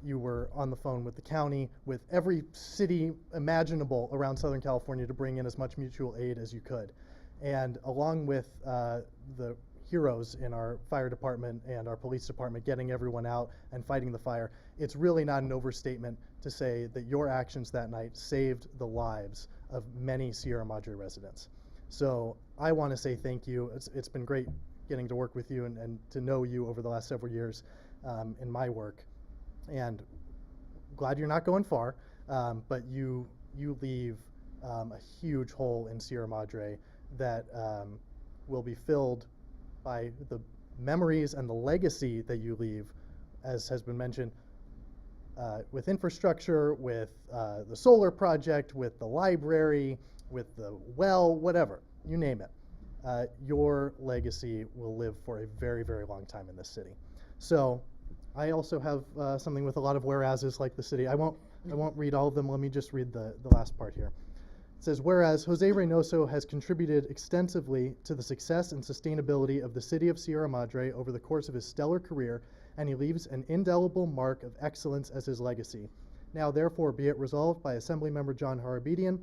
You were on the phone with the county, with every city imaginable around Southern California to bring in as much mutual aid as you could. And along with the heroes in our fire department and our police department getting everyone out and fighting the fire, it's really not an overstatement to say that your actions that night saved the lives of many Sierra Madre residents. So I want to say thank you. It's been great getting to work with you and to know you over the last several years in my work. And glad you're not going far, but you leave a huge hole in Sierra Madre that will be filled by the memories and the legacy that you leave, as has been mentioned, with infrastructure, with the solar project, with the library, with the well, whatever, you name it. Your legacy will live for a very, very long time in this city. So I also have something with a lot of whereases like the city. I won't read all of them. Let me just read the last part here. It says, whereas Jose Reynoso has contributed extensively to the success and sustainability of the city of Sierra Madre over the course of his stellar career, and he leaves an indelible mark of excellence as his legacy. Now, therefore, be it resolved by Assemblymember John Harabedian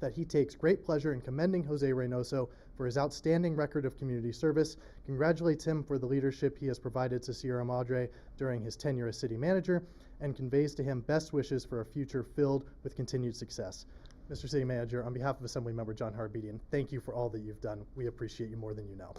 that he takes great pleasure in commending Jose Reynoso for his outstanding record of community service, congratulates him for the leadership he has provided to Sierra Madre during his tenure as city manager, and conveys to him best wishes for a future filled with continued success. Mr. City Manager, on behalf of Assemblymember John Harabedian, thank you for all that you've done. We appreciate you more than you know.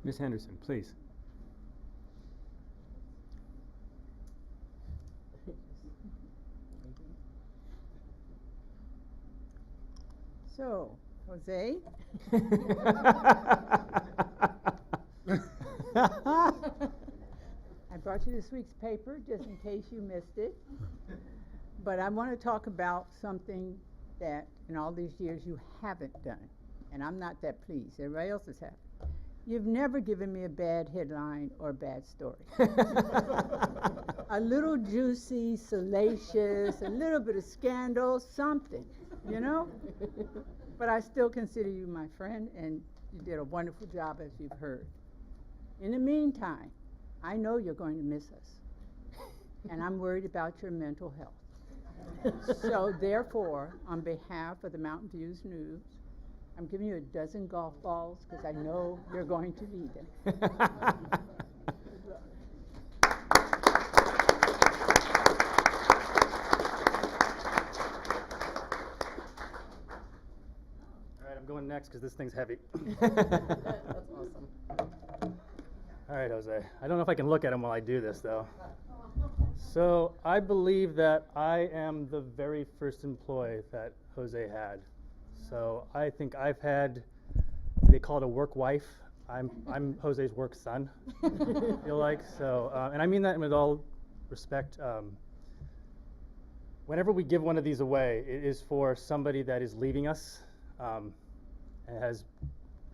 Ms. Henderson, please. So, Jose? I brought you this week's paper just in case you missed it. But I want to talk about something that in all these years you haven't done. And I'm not that pleased. Everybody else is happy. You've never given me a bad headline or a bad story. A little juicy, salacious, a little bit of scandal, something, you know? But I still consider you my friend, and you did a wonderful job, as you've heard. In the meantime, I know you're going to miss us, and I'm worried about your mental health. So therefore, on behalf of the Mountain Views News, I'm giving you a dozen golf balls because I know you're going to need them. All right, I'm going next because this thing's heavy. That's awesome. All right, Jose. I don't know if I can look at him while I do this, though. So I believe that I am the very first employee that Jose had. So I think I've had, they call it a work wife. I'm Jose's work son, I feel like. So, and I mean that with all respect. Whenever we give one of these away, it is for somebody that is leaving us and has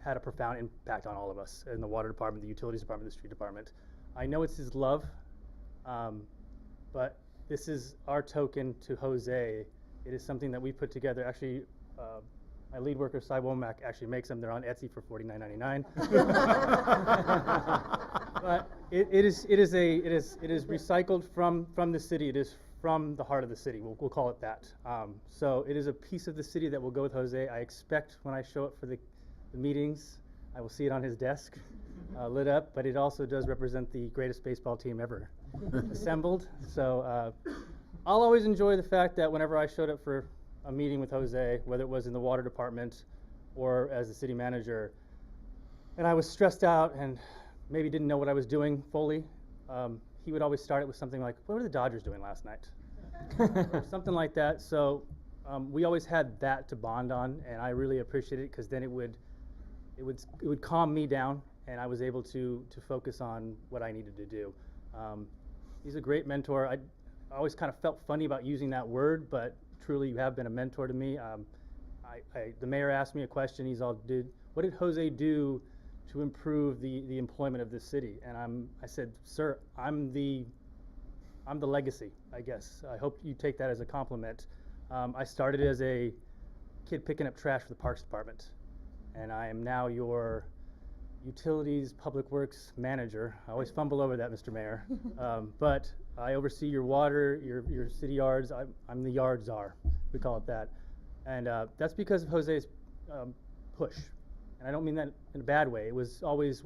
had a profound impact on all of us in the water department, the utilities department, the street department. I know it's his love, but this is our token to Jose. It is something that we put together. Actually, my lead worker, Cy Womack, actually makes them. They're on Etsy for $49.99. But it is recycled from the city. It is from the heart of the city. We'll call it that. So it is a piece of the city that will go with Jose. I expect when I show up for the meetings, I will see it on his desk, lit up. But it also does represent the greatest baseball team ever assembled. So I'll always enjoy the fact that whenever I showed up for a meeting with Jose, whether it was in the water department or as the city manager, and I was stressed out and maybe didn't know what I was doing fully, he would always start it with something like, "What were the Dodgers doing last night?" or something like that. So we always had that to bond on, and I really appreciate it because then it would calm me down, and I was able to focus on what I needed to do. He's a great mentor. I always kind of felt funny about using that word, but truly you have been a mentor to me. The mayor asked me a question. What did Jose do to improve the employment of this city? And I said, "Sir, I'm the legacy, I guess. I hope you take that as a compliment." I started as a kid picking up trash for the Parks Department, and I am now your Utilities Public Works Manager. I always fumble over that, Mr. Mayor. But I oversee your water, your city yards. I'm the yard czar, we call it that. And that's because of Jose's push. And I don't mean that in a bad way. It was always,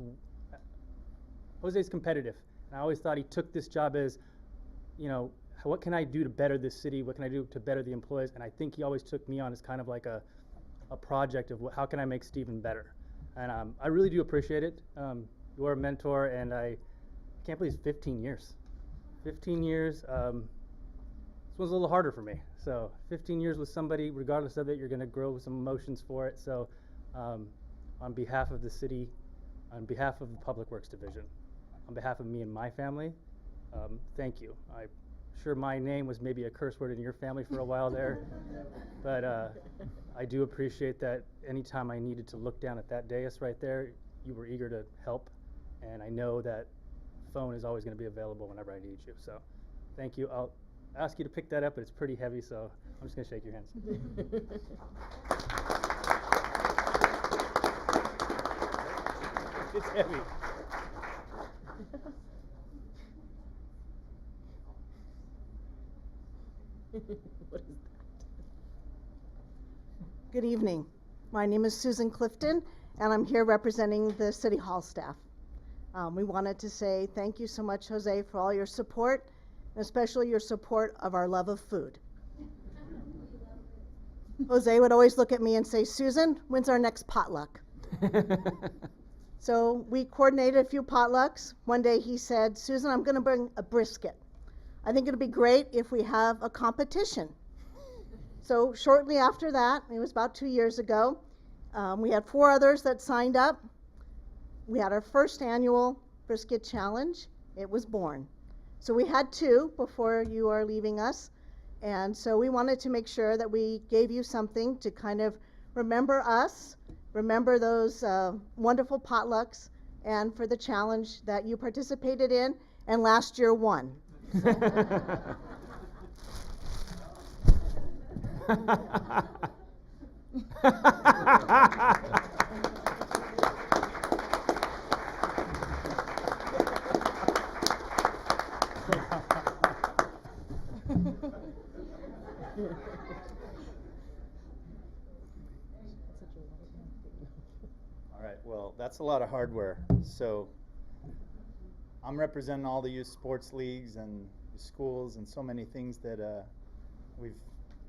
Jose's competitive. And I always thought he took this job as, what can I do to better this city? What can I do to better the employees? And I think he always took me on as kind of like a project of how can I make Stephen better? And I really do appreciate it. You are a mentor, and I can't believe it's 15 years. 15 years. This one's a little harder for me. So 15 years with somebody, regardless of it, you're going to grow some emotions for it. So on behalf of the city, on behalf of the Public Works Division, on behalf of me and my family, thank you. I'm sure my name was maybe a curse word in your family for a while there, but I do appreciate that anytime I needed to look down at that dais right there, you were eager to help, and I know that phone is always going to be available whenever I need you. So thank you. I'll ask you to pick that up, but it's pretty heavy, so I'm just going to shake your hands. It's heavy. What is that? Good evening. My name is Susan Clifton, and I'm here representing the City Hall staff. We wanted to say thank you so much, Jose, for all your support, and especially your support of our love of food. Jose would always look at me and say, "Susan, when's our next potluck?" So we coordinated a few potlucks. One day he said, "Susan, I'm going to bring a brisket. I think it'd be great if we have a competition." So shortly after that, it was about 2 years ago, we had 4 others that signed up. We had our first annual brisket challenge. It was born. So we had 2 before you are leaving us. And so we wanted to make sure that we gave you something to kind of remember us, remember those wonderful potlucks, and for the challenge that you participated in and last year won. All right, well, that's a lot of hardware. So I'm representing all the youth sports leagues and schools and so many things that we've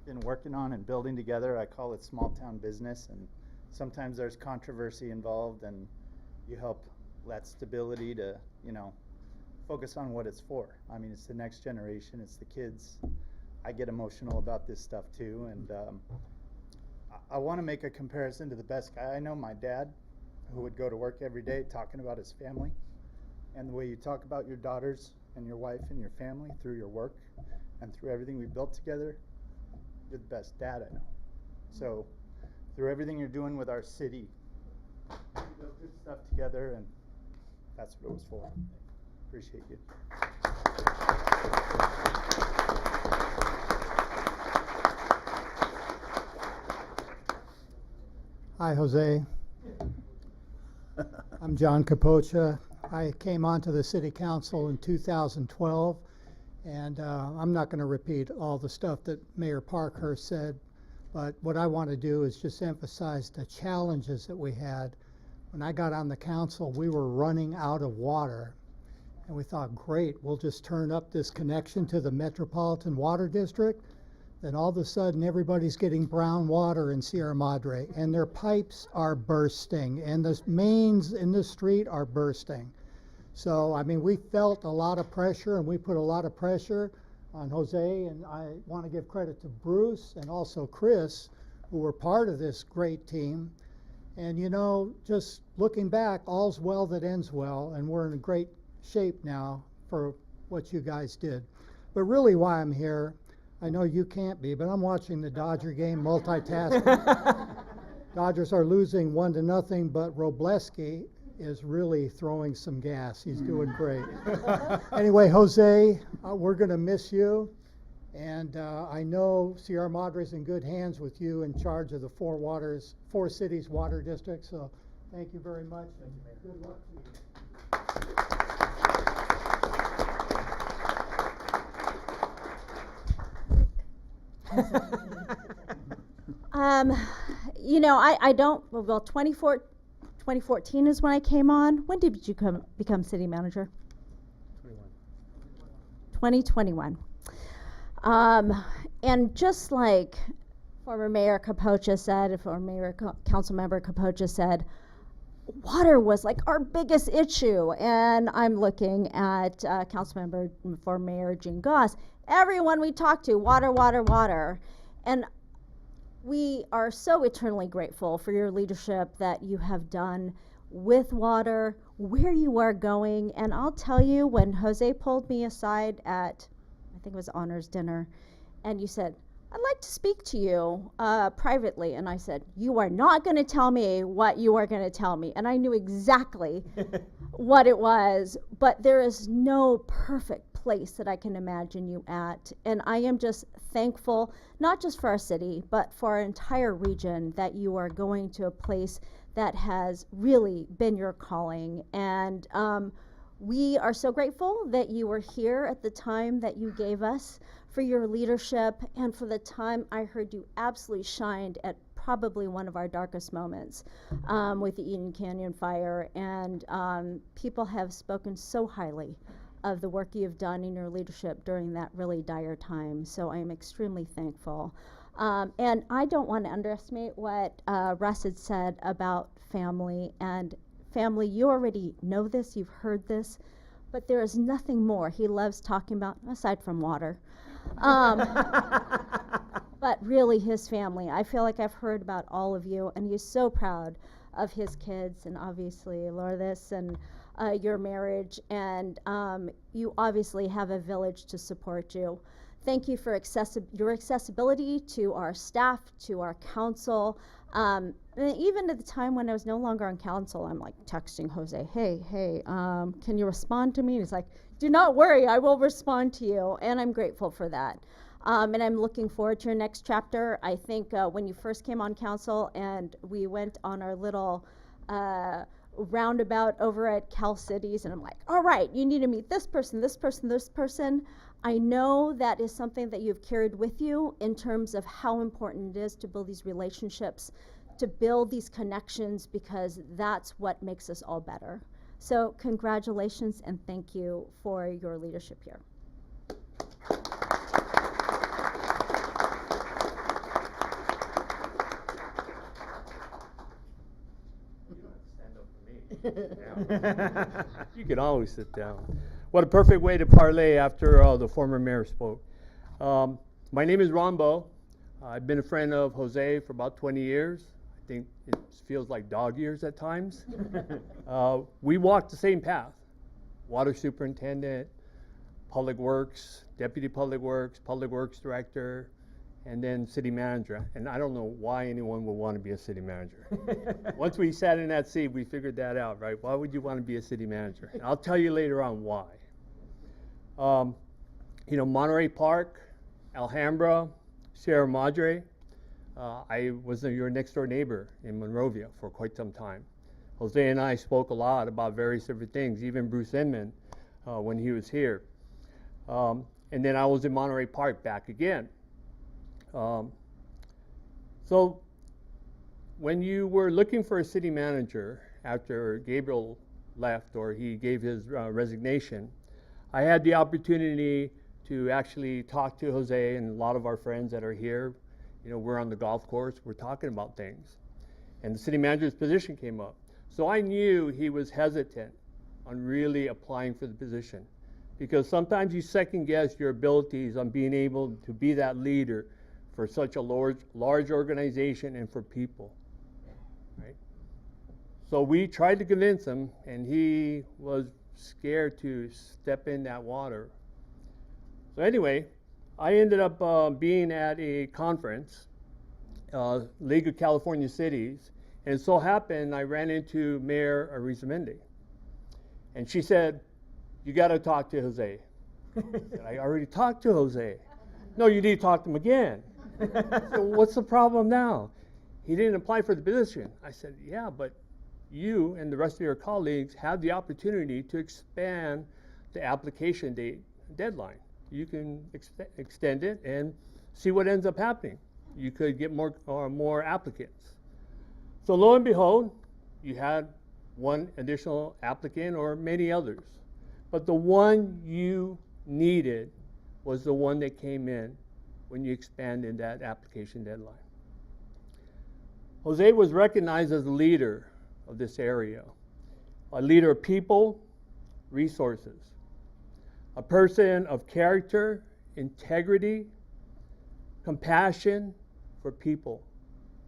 been working on and building together. I call it small town business, and sometimes there's controversy involved, and you help that stability to, focus on what it's for. I mean, it's the next generation, it's the kids. I get emotional about this stuff too, and I want to make a comparison to the best guy I know, my dad, who would go to work every day talking about his family, and the way you talk about your daughters and your wife and your family through your work and through everything we built together. You're the best dad I know. So through everything you're doing with our city, we built good stuff together, and that's what it was for. Appreciate you. Hi, Jose. I'm John Capocha. I came onto the City Council in 2012, and I'm not going to repeat all the stuff that Mayor Parkhurst said, but what I want to do is just emphasize the challenges that we had. When I got on the council, we were running out of water, and we thought, great, we'll just turn up this connection to the Metropolitan Water District. Then all of a sudden, everybody's getting brown water in Sierra Madre, and their pipes are bursting, and the mains in the street are bursting. So, I mean, we felt a lot of pressure, and we put a lot of pressure on Jose, and I want to give credit to Bruce and also Chris, who were part of this great team. And, just looking back, all's well that ends well, and we're in a great shape now for what you guys did. But really why I'm here, I know you can't be, but I'm watching the Dodger game, multitasking. Dodgers are losing 1-0, but Robleski is really throwing some gas. He's doing great. Anyway, Jose, we're going to miss you. And I know Sierra Madre's in good hands with you in charge of the four cities water districts. So thank you very much. Thank you, Mayor. Good luck to you. I don't, 2014 is when I came on. When did you become city manager? 2021. And just like former Mayor Capocha said, former Mayor Council Member Capocha said, water was like our biggest issue. And I'm looking at Councilmember for Mayor Jean Goss. Everyone we talked to, water, water, water. And we are so eternally grateful for your leadership that you have done with water, where you are going. And I'll tell you, when Jose pulled me aside at, I think it was honors dinner, and you said, I'd like to speak to you privately. And I said, you are not going to tell me what you are going to tell me. And I knew exactly what it was, but there is no perfect place that I can imagine you at. And I am just thankful, not just for our city, but for our entire region, that you are going to a place that has really been your calling. And we are so grateful that you were here at the time that you gave us, for your leadership, and for the time I heard you absolutely shined at probably one of our darkest moments with the Eden Canyon fire. And people have spoken so highly of the work you've done in your leadership during that really dire time. So I am extremely thankful. And I don't want to underestimate what Russ had said about family. And family, you already know this, you've heard this, but there is nothing more he loves talking about, aside from water. But really his family. I feel like I've heard about all of you, and he's so proud of his kids, and obviously Lourdes and your marriage, and you obviously have a village to support you. Thank you for your accessibility to our staff, to our council. And even at the time when I was no longer on council, I'm like texting Jose, hey, can you respond to me? And he's like, do not worry, I will respond to you. And I'm grateful for that. And I'm looking forward to your next chapter. I think when you first came on council and we went on our little roundabout over at Cal Cities, and I'm like, all right, you need to meet this person, this person, this person. I know that is something that you've carried with you in terms of how important it is to build these relationships, to build these connections, because that's what makes us all better. So congratulations and thank you for your leadership here. You can always sit down. What a perfect way to parlay after the former mayor spoke. My name is Ron Bowe. I've been a friend of Jose for about 20 years. I think it feels like dog years at times. We walked the same path. Water superintendent, public works, deputy public works director, and then city manager. And I don't know why anyone would want to be a city manager. Once we sat in that seat, we figured that out, right? Why would you want to be a city manager? And I'll tell you later on why. You know, Monterey Park, Alhambra, Sierra Madre. I was your next door neighbor in Monrovia for quite some time. Jose and I spoke a lot about various different things, even Bruce Inman when he was here. And then I was in Monterey Park back again. So when you were looking for a city manager after Gabriel left or he gave his resignation, I had the opportunity to actually talk to Jose and a lot of our friends that are here. You know, we're on the golf course, we're talking about things. And the city manager's position came up. So I knew he was hesitant on really applying for the position, because sometimes you second guess your abilities on being able to be that leader for such a large organization and for people, right? So we tried to convince him, and he was scared to step in that water. So anyway, I ended up being at a conference, League of California Cities, and it so happened I ran into Mayor Arizmendi. And she said, "You got to talk to Jose." I said, "I already talked to Jose." "No, you need to talk to him again." So what's the problem now? "He didn't apply for the position." I said, "Yeah, but you and the rest of your colleagues have the opportunity to expand the application deadline. You can extend it and see what ends up happening. You could get more applicants." So lo and behold, you had one additional applicant or many others. But the one you needed was the one that came in when you expanded that application deadline. Jose was recognized as a leader of this area, a leader of people, resources, a person of character, integrity, compassion for people,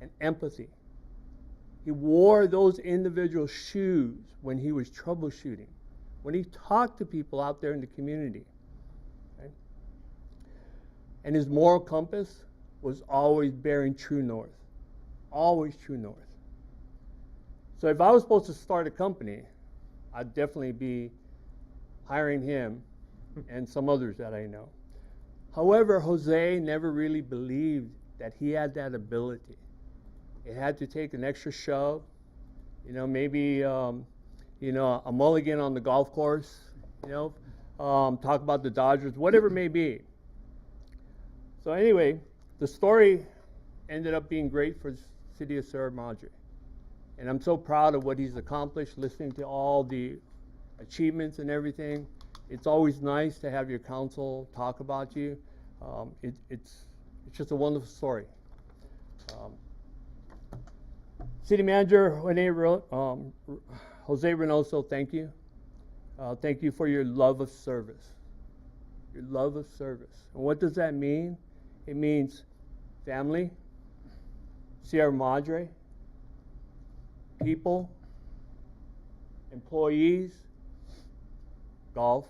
and empathy. He wore those individual shoes when he was troubleshooting, when he talked to people out there in the community. Right? And his moral compass was always bearing true north, always true north. So if I was supposed to start a company, I'd definitely be hiring him and some others that I know. However, Jose never really believed that he had that ability. It had to take an extra shove, you know, maybe a mulligan on the golf course, you know, talk about the Dodgers, whatever it may be. So anyway, the story ended up being great for the city of Sierra Madre. And I'm so proud of what he's accomplished, listening to all the achievements and everything. It's always nice to have your council talk about you. It's just a wonderful story. City Manager Jose Reynoso, thank you. Thank you for your love of service. Your love of service. And what does that mean? It means family, Sierra Madre, people, employees, golf,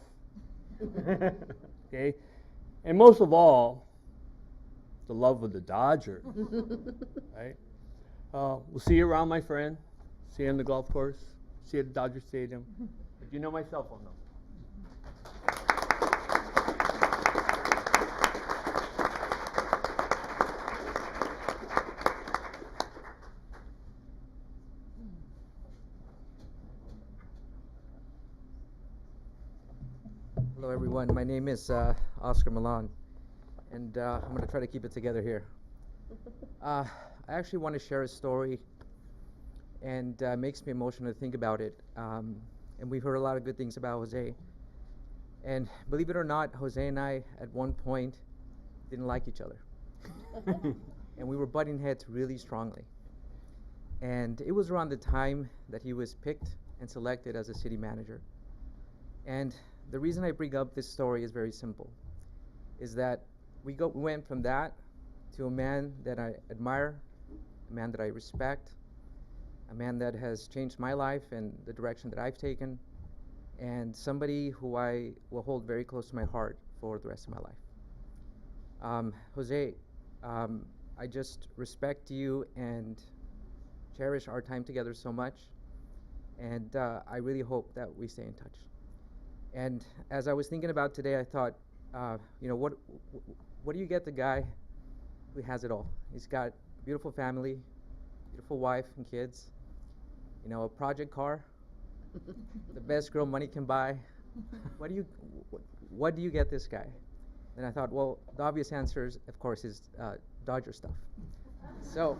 okay? And most of all, the love of the Dodgers, right? We'll see you around, my friend. See you on the golf course. See you at the Dodger Stadium. But you know my cell phone number. everyone. My name is Oscar Milan, and I'm going to try to keep it together here. I actually want to share a story, and it makes me emotional to think about it. And we've heard a lot of good things about Jose. And believe it or not, Jose and I, at one point, didn't like each other. And we were butting heads really strongly. And it was around the time that he was picked and selected as a city manager. And the reason I bring up this story is very simple, is that we went from that to a man that I admire, a man that I respect, a man that has changed my life and the direction that I've taken, and somebody who I will hold very close to my heart for the rest of my life. Jose, I just respect you and cherish our time together so much, and I really hope that we stay in touch. And as I was thinking about today, I thought, what do you get the guy who has it all? He's got a beautiful family, beautiful wife and kids, a project car, the best girl money can buy. What do you get this guy? And I thought, well, the obvious answer, of course, is Dodger stuff. So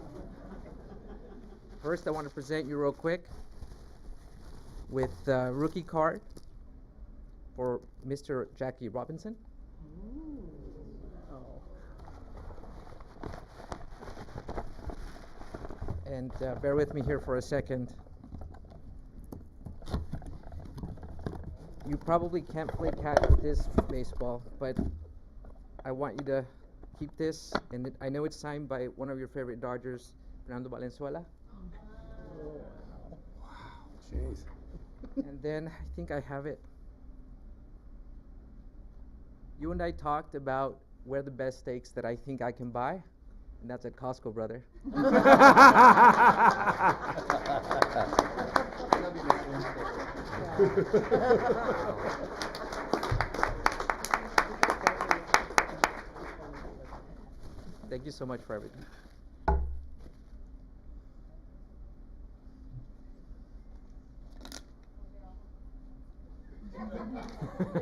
first, I want to present you real quick with a rookie card for Mr. Jackie Robinson. And bear with me here for a second. You probably can't play catch with this baseball, but I want you to keep this. And I know it's signed by one of your favorite Dodgers, Fernando Valenzuela. Wow, jeez. And then I think I have it. You and I talked about where the best steaks that I think I can buy, and that's at Costco, brother. Thank you so much for everything.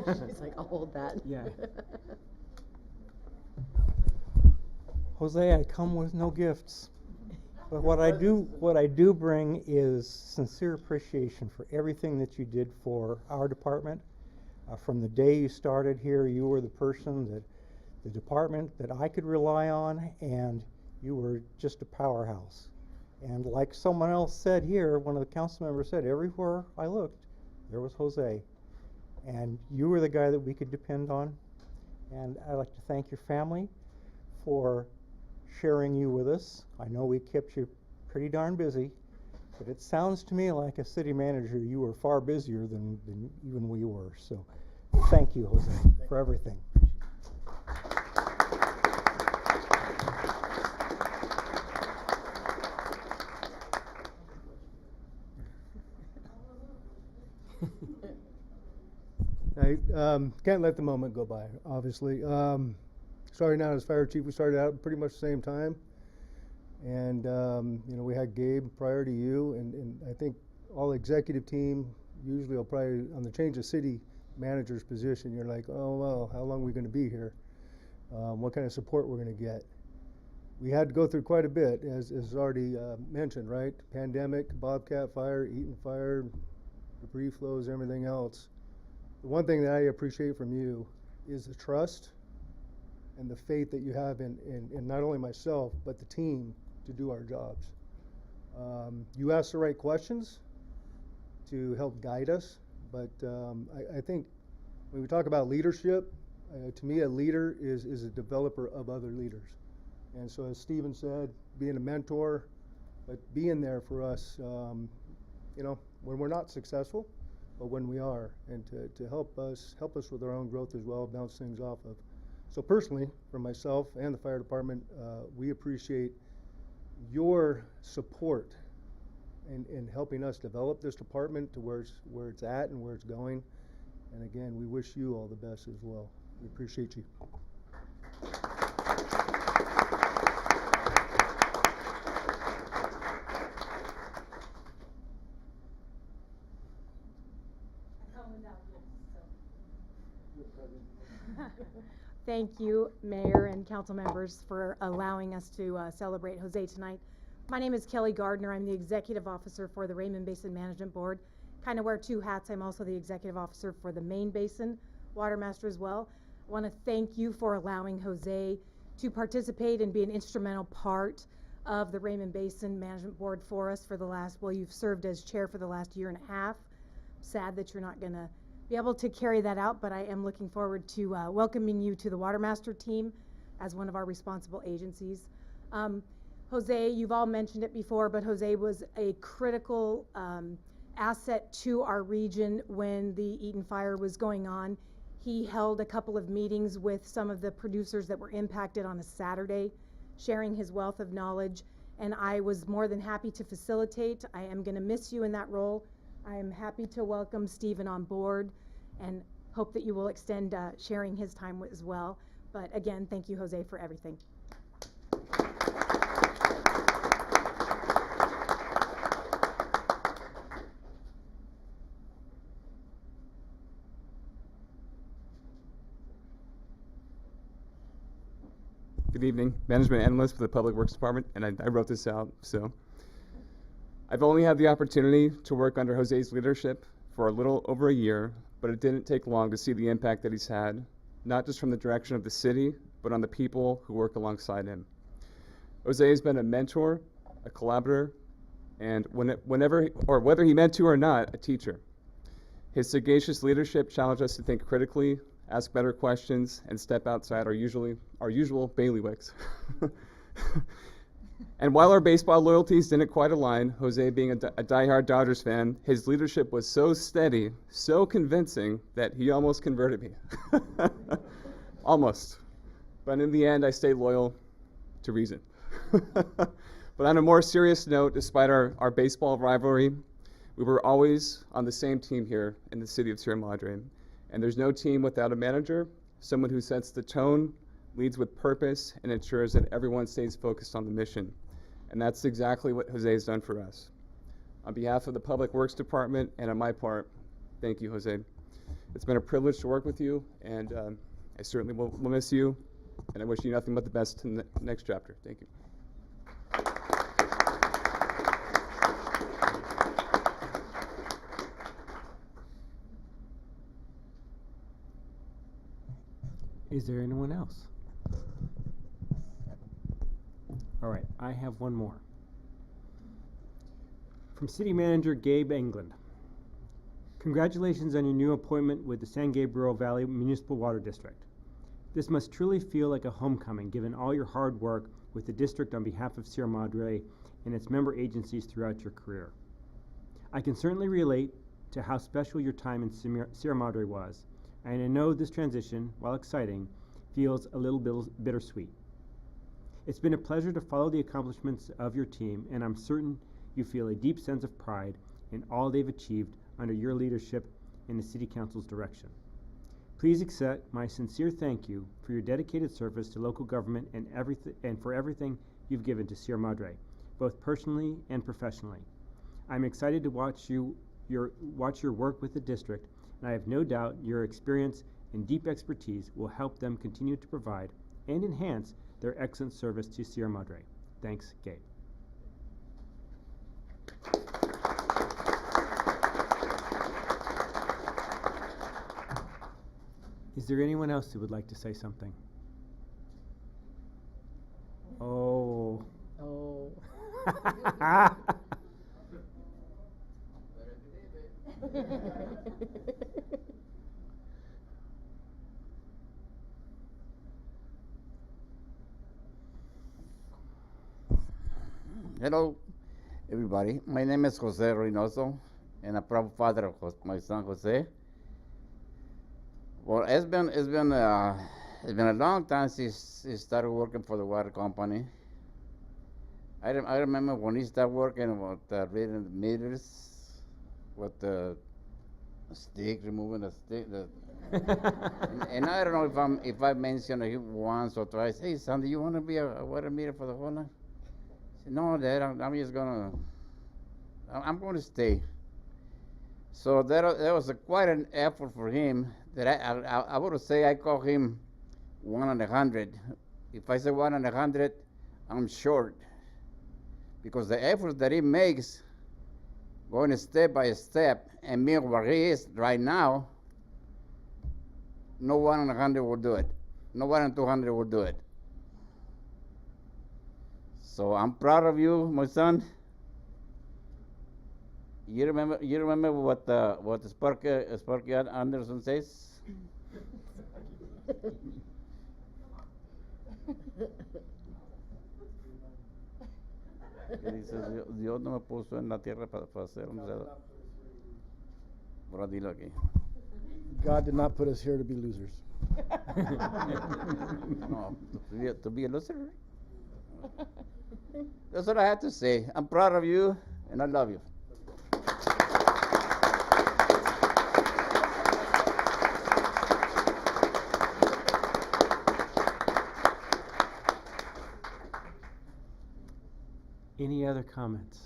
She's like, I'll hold that. Yeah. Jose, I come with no gifts. But what I do bring is sincere appreciation for everything that you did for our department. From the day you started here, you were the person that the department that I could rely on, and you were just a powerhouse. And like someone else said here, one of the council members said, everywhere I looked, there was Jose. And you were the guy that we could depend on. And I'd like to thank your family for sharing you with us. I know we kept you pretty darn busy, but it sounds to me like a city manager, you were far busier than even we were. So thank you, Jose, for everything. I can't let the moment go by, obviously. Starting out as fire chief, we started out pretty much the same time. And, we had Gabe prior to you, and I think all the executive team usually will probably, on the change of city manager's position, you're like, oh, well, how long are we going to be here? What kind of support we're going to get? We had to go through quite a bit, as already mentioned, right? Pandemic, Bobcat fire, Eaton fire, debris flows, everything else. The one thing that I appreciate from you is the trust and the faith that you have in not only myself, but the team to do our jobs. You ask the right questions to help guide us, but I think when we talk about leadership, to me a leader is a developer of other leaders. And so as Stephen said, being a mentor, but being there for us, when we're not successful, but when we are, and to help us with our own growth as well, bounce things off of. So personally, for myself and the fire department, we appreciate your support in helping us develop this department to where it's at and where it's going. And again, we wish you all the best as well. We appreciate you. thank you, Mayor and council members, for allowing us to celebrate Jose tonight. My name is Kelly Gardner. I'm the Executive Officer for the Raymond Basin Management Board. Kind of wear two hats. I'm also the Executive Officer for the Main Basin Water Master as well. I want to thank you for allowing Jose to participate and be an instrumental part of the Raymond Basin Management Board for us for the last, well, you've served as chair for the last year and a half. Sad that you're not going to be able to carry that out, but I am looking forward to welcoming you to the Water Master team as one of our responsible agencies. Jose, you've all mentioned it before, but Jose was a critical asset to our region when the Eaton fire was going on. He held a couple of meetings with some of the producers that were impacted on a Saturday, sharing his wealth of knowledge, and I was more than happy to facilitate. I am going to miss you in that role. I am happy to welcome Stephen on board and hope that you will extend sharing his time as well. But again, thank you, Jose, for everything. Good evening, management analyst for the Public Works Department, and I wrote this out, so. I've only had the opportunity to work under Jose's leadership for a little over a year, but it didn't take long to see the impact that he's had, not just from the direction of the city, but on the people who work alongside him. Jose has been a mentor, a collaborator, and whether he meant to or not, a teacher. His sagacious leadership challenged us to think critically, ask better questions, and step outside our usual bailiwicks. And while our baseball loyalties didn't quite align, Jose being a diehard Dodgers fan, his leadership was so steady, so convincing, that he almost converted me. Almost. But in the end, I stayed loyal to reason. But on a more serious note, despite our baseball rivalry, we were always on the same team here in the city of Sierra Madre. And there's no team without a manager, someone who sets the tone, leads with purpose, and ensures that everyone stays focused on the mission. And that's exactly what Jose has done for us. On behalf of the Public Works Department and on my part, thank you, Jose. It's been a privilege to work with you, and I certainly will miss you, and I wish you nothing but the best in the next chapter. Thank you. Is there anyone else? All right, I have one more. From City Manager Gabe England. Congratulations on your new appointment with the San Gabriel Valley Municipal Water District. This must truly feel like a homecoming given all your hard work with the district on behalf of Sierra Madre and its member agencies throughout your career. I can certainly relate to how special your time in Sierra Madre was, and I know this transition, while exciting, feels a little bittersweet. It's been a pleasure to follow the accomplishments of your team, and I'm certain you feel a deep sense of pride in all they've achieved under your leadership and the City Council's direction. Please accept my sincere thank you for your dedicated service to local government and for everything you've given to Sierra Madre, both personally and professionally. I'm excited to watch your work with the district, and I have no doubt your experience and deep expertise will help them continue to provide and enhance their excellent service to Sierra Madre. Thanks, Gabe. Is there anyone else who would like to say something? Oh. Oh. Hello, everybody. My name is Jose Reynoso, and a proud father of my son Jose. Well, it's been a long time since he started working for the water company. I remember when he started working with reading the meters, with the stick, removing the stick. And I don't know if I mentioned him once or twice. Hey, son, do you want to be a water meter for the whole night? I said, no, Dad, I'm going to stay. So that was quite an effort for him. That I would say I call him 1 in 100. If I say 1 in 100, I'm short. Because the effort that he makes, going step by step, and being where he is right now, no 1 in 100 will do it. No 1 in 200 will do it. So I'm proud of you, my son. You remember what Sparky Anderson says? Que dice, Dios no me puso en la tierra para hacer un dedo. Ahora dilo aquí. God did not put us here to be losers. No, to be a loser. That's what I have to say. I'm proud of you, and I love you. Any other comments?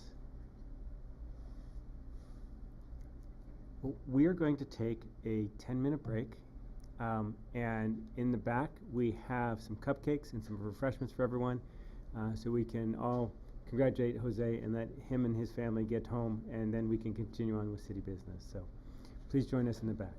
Well, we are going to take a 10-minute break. And in the back, we have some cupcakes and some refreshments for everyone, so we can all congratulate Jose and let him and his family get home, and then we can continue on with city business. So please join us in the back.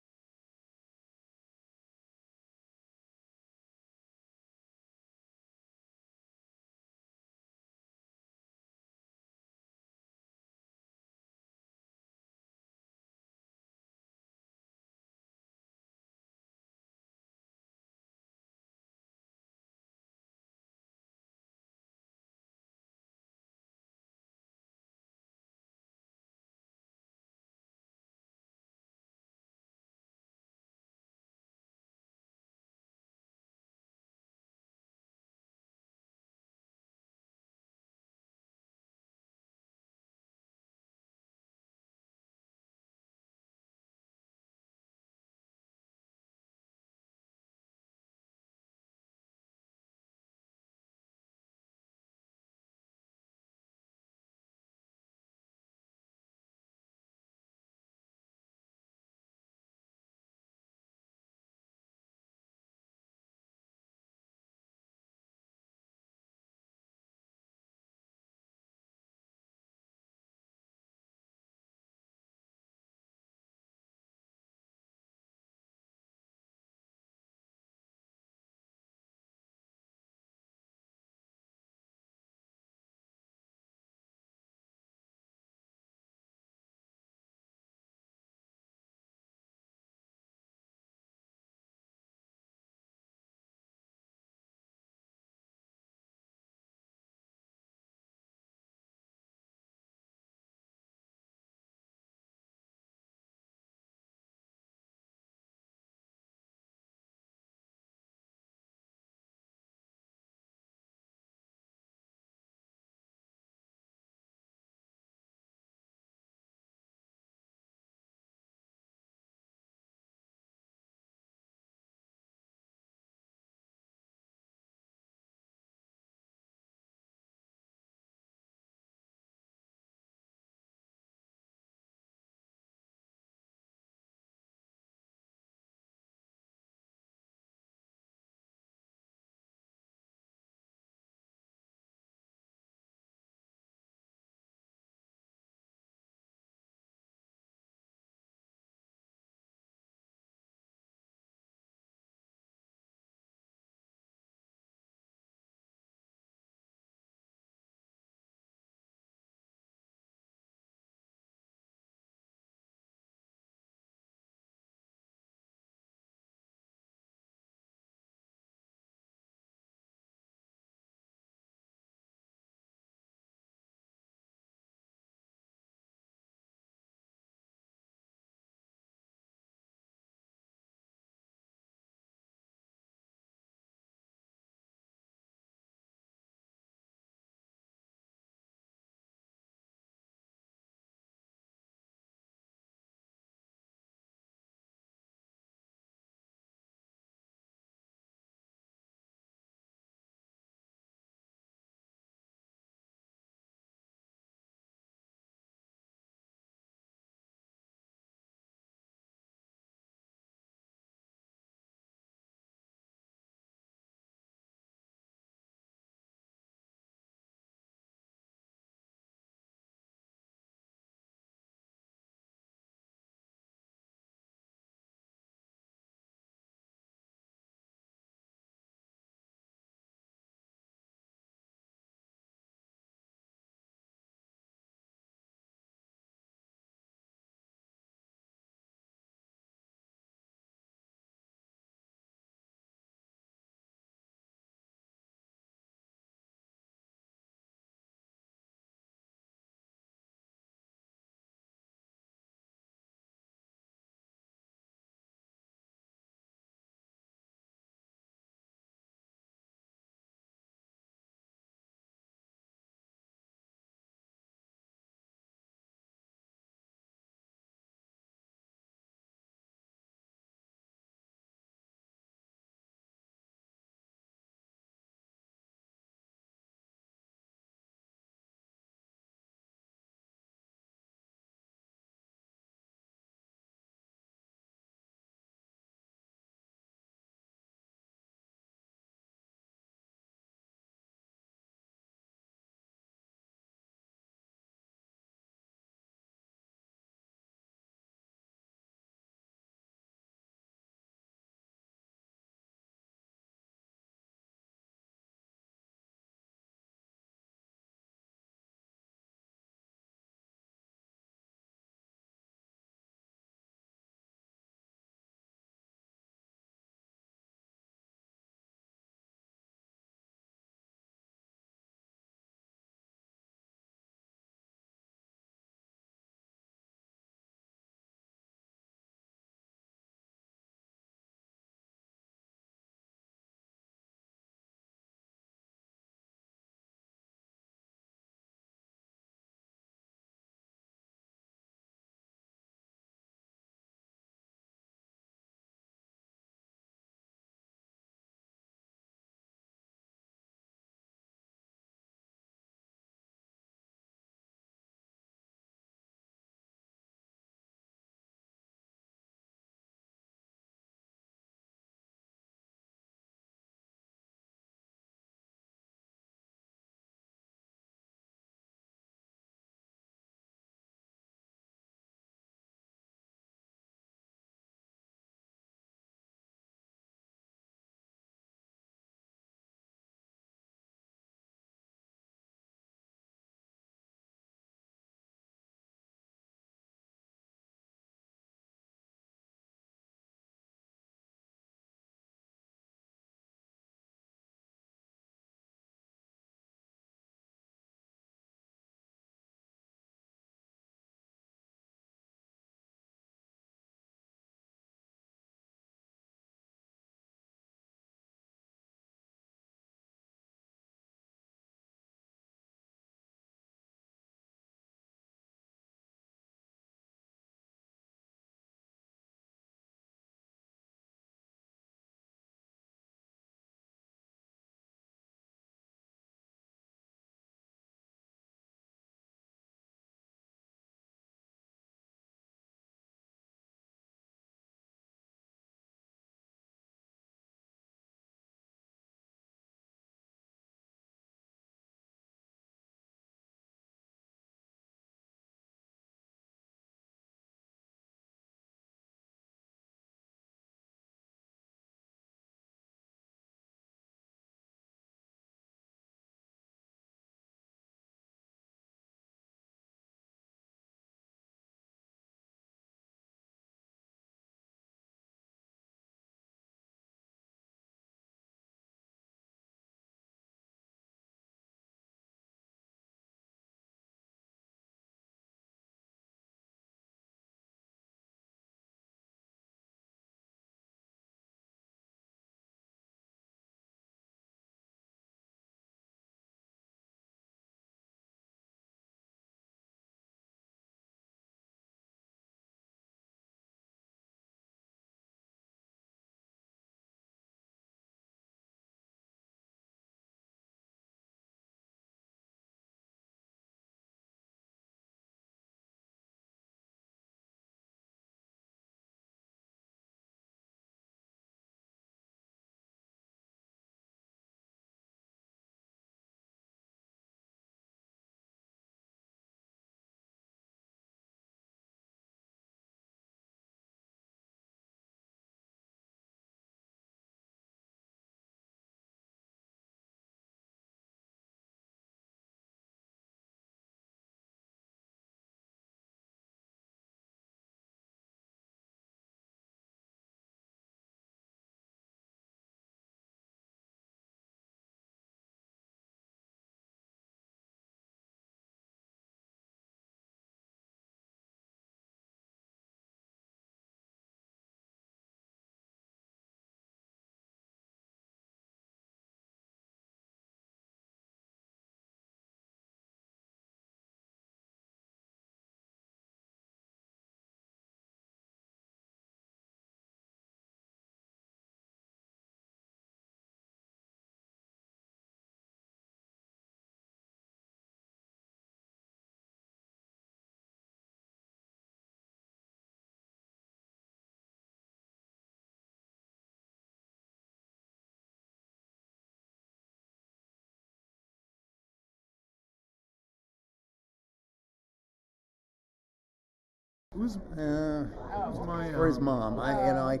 Who's my, for his mom? I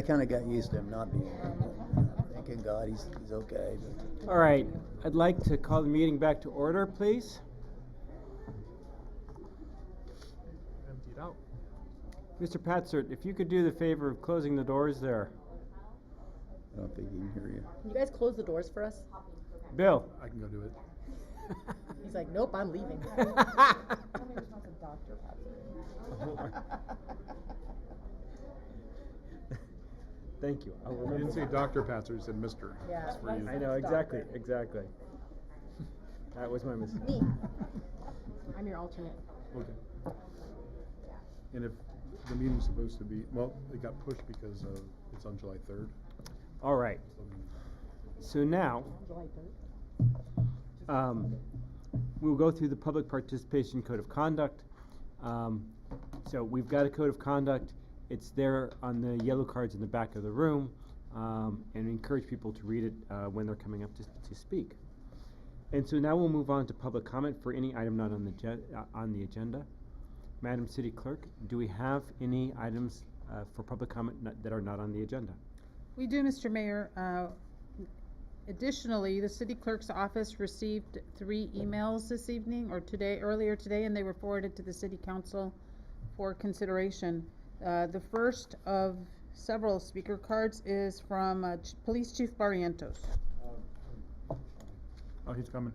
kind of got used to him not being here. Thanking God he's okay. But. All right, I'd like to call the meeting back to order, please. Emptied out. Mr. Patzert, if you could do the favor of closing the doors there. I don't think he can hear you. Can you guys close the doors for us? Bill. I can go do it. He's like, nope, I'm leaving. Thank you. I'll You remember. didn't say Dr. Patzer, you said Mr. Yeah, That's for you. I know, exactly, exactly. That was my mistake. Me. I'm your alternate. Okay. And if the meeting's supposed to be, well, it got pushed because it's on July 3rd. All right. So now, we'll go through the public participation code of conduct. So we've got a code of conduct. It's there on the yellow cards in the back of the room, and we encourage people to read it when they're coming up to speak. And so now we'll move on to public comment for any item not on the agenda. Madam City Clerk, do we have any items for public comment that are not on the agenda? We do, Mr. Mayor. Additionally, the city clerk's office received 3 emails this evening or earlier today, and they were forwarded to the city council for consideration. The first of several speaker cards is from Police Chief Barrientos. Oh, he's coming.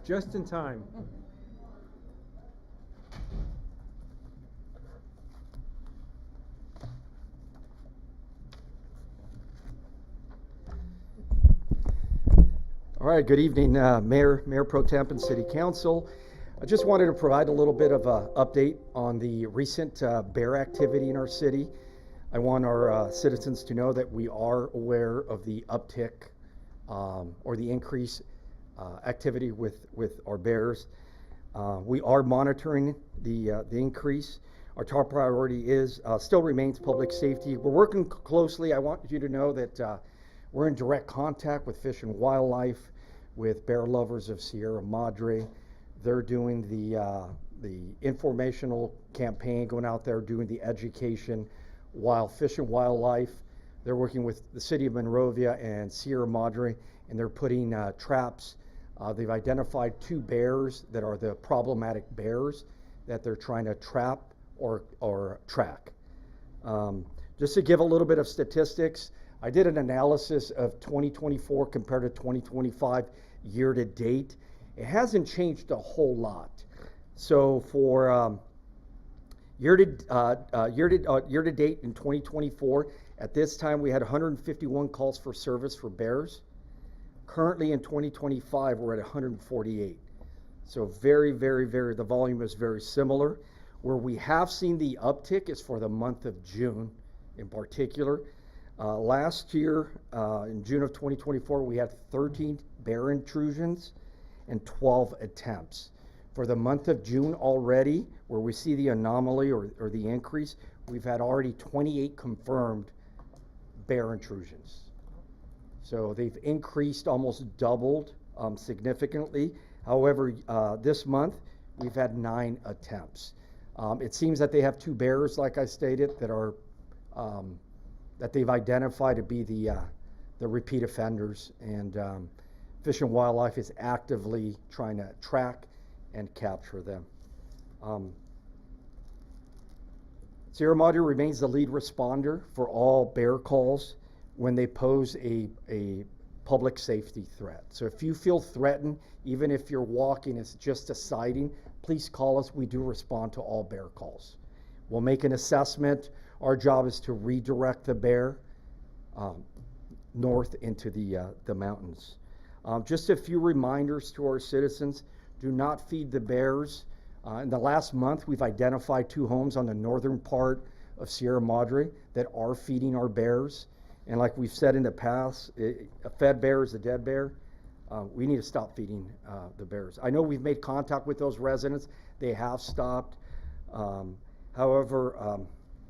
Just in time. All right, good evening, Mayor Pro Temp and City Council. I just wanted to provide a little bit of an update on the recent bear activity in our city. I want our citizens to know that we are aware of the uptick or the increase activity with our bears. We are monitoring the increase. Our top priority still remains public safety. We're working closely. I want you to know that we're in direct contact with Fish and Wildlife, with Bear Lovers of Sierra Madre. They're doing the informational campaign, going out there doing the education, while Fish and Wildlife, they're working with the city of Monrovia and Sierra Madre, and they're putting traps. They've identified 2 bears that are the problematic bears that they're trying to trap or track. Just to give a little bit of statistics, I did an analysis of 2024 compared to 2025 year to date. It hasn't changed a whole lot. So for year to date in 2024, at this time we had 151 calls for service for bears. Currently in 2025, we're at 148. So the volume is very similar. Where we have seen the uptick is for the month of June in particular. Last year, in June of 2024, we had 13 bear intrusions and 12 attempts. For the month of June already, where we see the anomaly or the increase, we've had already 28 confirmed bear intrusions. So they've increased, almost doubled significantly. However, this month, we've had 9 attempts. It seems that they have 2 bears, like I stated, that are that they've identified to be the repeat offenders, and Fish and Wildlife is actively trying to track and capture them. Sierra Madre remains the lead responder for all bear calls when they pose a public safety threat. So if you feel threatened, even if you're walking, it's just a sighting, please call us. We do respond to all bear calls. We'll make an assessment. Our job is to redirect the bear north into the mountains. Just a few reminders to our citizens: do not feed the bears. In the last month, we've identified 2 homes on the northern part of Sierra Madre that are feeding our bears. And like we've said in the past, a fed bear is a dead bear. We need to stop feeding the bears. I know we've made contact with those residents. They have stopped. However,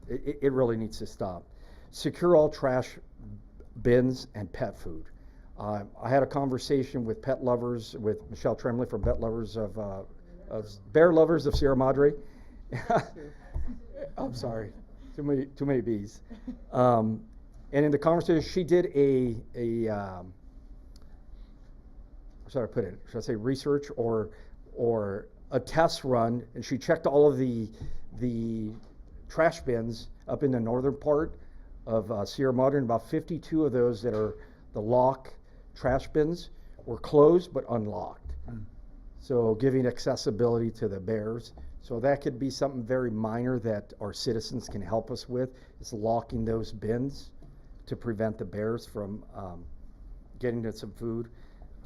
it really needs to stop. Secure all trash bins and pet food. I had a conversation with Pet Lovers, with Michelle Tremley from Pet Lovers of bear lovers of Sierra Madre. I'm sorry, too many B's. And in the conversation, she did should I put it? Should I say research or a test run? And she checked all of the trash bins up in the northern part of Sierra Madre, and about 52 of those that are the lock trash bins were closed but unlocked. So giving accessibility to the bears. So that could be something very minor that our citizens can help us with, is locking those bins to prevent the bears from getting to some food.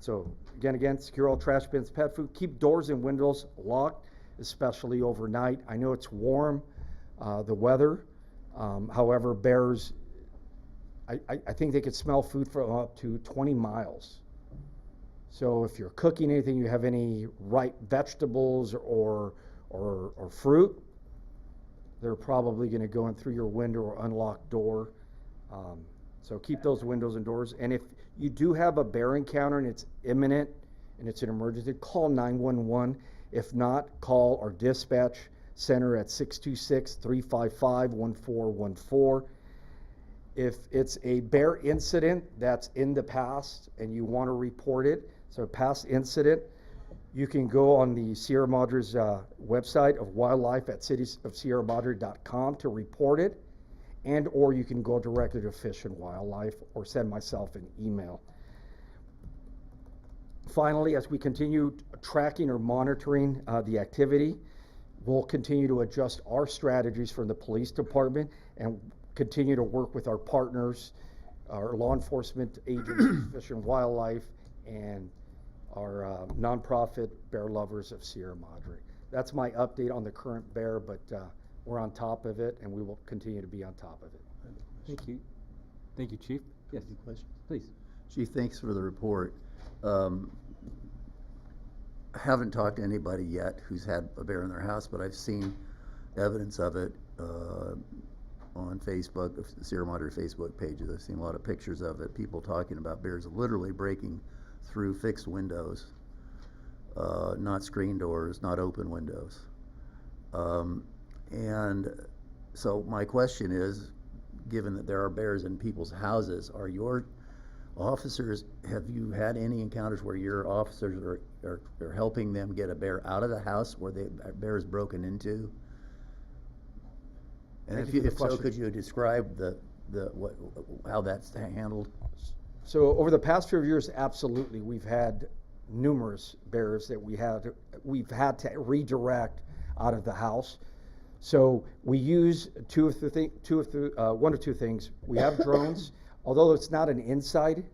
So again, secure all trash bins, pet food, keep doors and windows locked, especially overnight. I know it's warm, the weather. However, bears, I think they could smell food from up to 20 miles. So if you're cooking anything, you have any ripe vegetables or fruit, they're probably going to go in through your window or unlocked door. So keep those windows and doors. And if you do have a bear encounter and it's imminent and it's an emergency, call 911. If not, call our dispatch center at 626-355-1414. If it's a bear incident that's in the past and you want to report it, so past incident, you can go on the Sierra Madre's website of wildlife at cityofsierramadre.com to report it, and or you can go directly to Fish and Wildlife or send myself an email. Finally, as we continue tracking or monitoring the activity, we'll continue to adjust our strategies from the police department and continue to work with our partners, our law enforcement agencies, Fish and Wildlife, and our nonprofit Bear Lovers of Sierra Madre. That's my update on the current bear, but we're on top of it, and we will continue to be on top of it. Thank you. Thank you, Chief. Yes. Any questions? Please. Chief, thanks for the report. I haven't talked to anybody yet who's had a bear in their house, but I've seen evidence of it on Facebook, the Sierra Madre Facebook pages. I've seen a lot of pictures of it, people talking about bears literally breaking through fixed windows, not screen doors, not open windows. And so my question is, given that there are bears in people's houses, are your officers, have you had any encounters where your officers are helping them get a bear out of the house where the bear is broken into? And if so, could you describe how that's handled? So over the past few years, absolutely, we've had numerous bears that we've had to redirect out of the house. So we use one or two things. We have drones. Although it's not an inside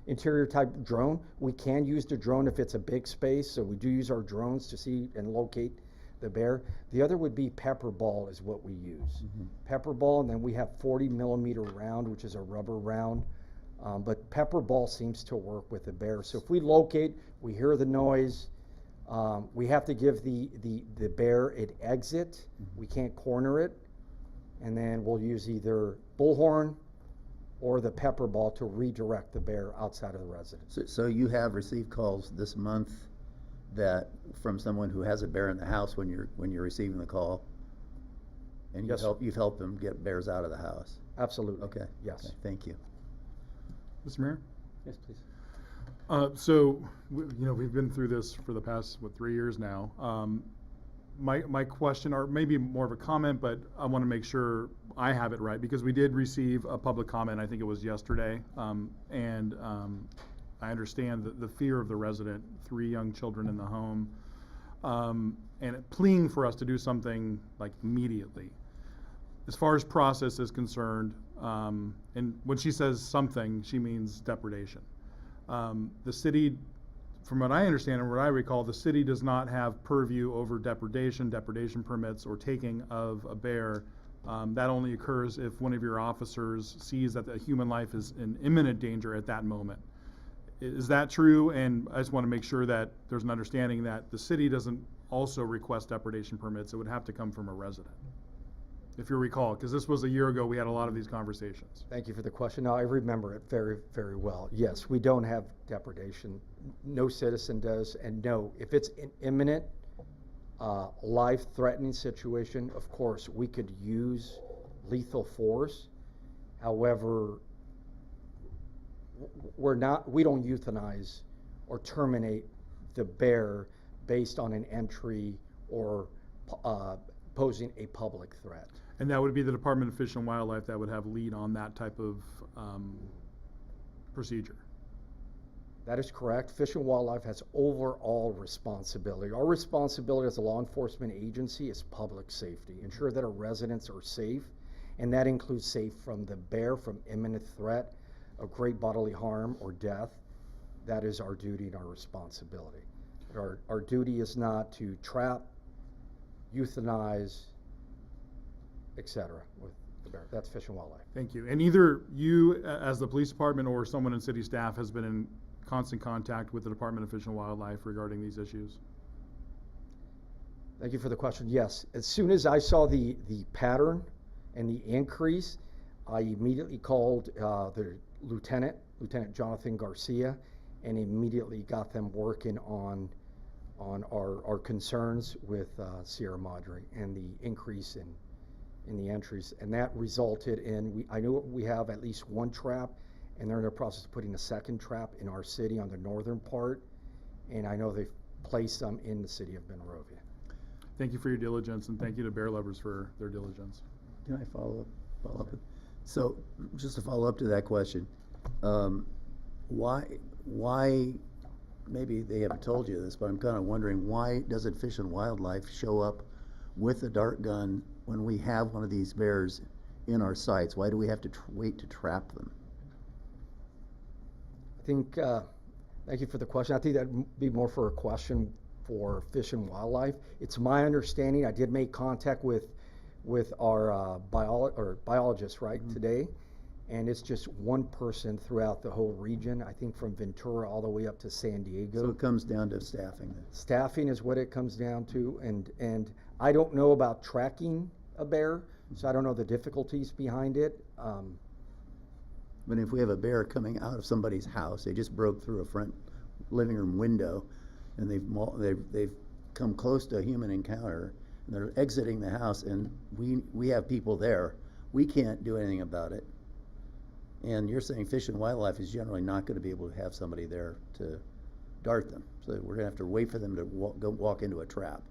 interior type drone, we can use the drone if it's a big space. So we do use our drones to see and locate the bear. The other would be pepper ball is what we use. Pepper ball, and then we have 40 millimeter round, which is a rubber round. But pepper ball seems to work with the bear. So if we locate, we hear the noise, we have to give the bear an exit. We can't corner it. And then we'll use either bullhorn or the pepper ball to redirect the bear outside of the residence. So you have received calls this month that from someone who has a bear in the house when you're receiving the call, and Yes. you've helped them get bears out of the house. Absolutely. Okay. Yes. Okay. Thank you. Mr. Mayor? Yes, please. So, we've been through this for the past, 3 years now. My question, or maybe more of a comment, but I want to make sure I have it right, because we did receive a public comment, I think it was yesterday, and I understand the fear of the resident, 3 young children in the home, and pleading for us to do something like immediately. As far as process is concerned, and when she says something, she means depredation. The city, from what I understand and what I recall, the city does not have purview over depredation permits, or taking of a bear. That only occurs if one of your officers sees that a human life is in imminent danger at that moment. Is that true? And I just want to make sure that there's an understanding that the city doesn't also request depredation permits. It would have to come from a resident, if you recall, because this was a year ago. We had a lot of these conversations. Thank you for the question. No, I remember it very, very well. Yes, we don't have depredation. No citizen does. And no, if it's imminent, life-threatening situation, of course, we could use lethal force. However, we don't euthanize or terminate the bear based on an entry or posing a public threat. And that would be the Department of Fish and Wildlife that would have lead on that type of procedure. That is correct. Fish and Wildlife has overall responsibility. Our responsibility as a law enforcement agency is public safety. Ensure that our residents are safe, and that includes safe from the bear, from imminent threat of great bodily harm or death. That is our duty and our responsibility. Our duty is not to trap, euthanize, etc. with the bear. That's Fish and Wildlife. Thank you. And either you, as the police department, or someone in city staff has been in constant contact with the Department of Fish and Wildlife regarding these issues? Thank you for the question. Yes. As soon as I saw the pattern and the increase, I immediately called the Lieutenant Jonathan Garcia, and immediately got them working on our concerns with Sierra Madre and the increase in the entries. And that resulted in, I knew we have at least one trap, and they're in the process of putting a second trap in our city on the northern part, and I know they've placed some in the city of Monrovia. Thank you for your diligence, and thank you to Bear Lovers for their diligence. Can I follow up? So, just to follow up to that question, why, maybe they haven't told you this, but I'm kind of wondering, why doesn't Fish and Wildlife show up with a dart gun when we have one of these bears in our sights? Why do we have to wait to trap them? I think, thank you for the question. I think that'd be more for a question for Fish and Wildlife. It's my understanding, I did make contact with our biologist, right, today, and it's just one person throughout the whole region, I think from Ventura all the way up to San Diego. So it comes down to staffing then? Staffing is what it comes down to, and I don't know about tracking a bear, so I don't know the difficulties behind it. But if we have a bear coming out of somebody's house, they just broke through a front living room window, and they've come close to a human encounter, and they're exiting the house, and we have people there. We can't do anything about it. And you're saying Fish and Wildlife is generally not going to be able to have somebody there to dart them. So we're going to have to wait for them to walk into a trap.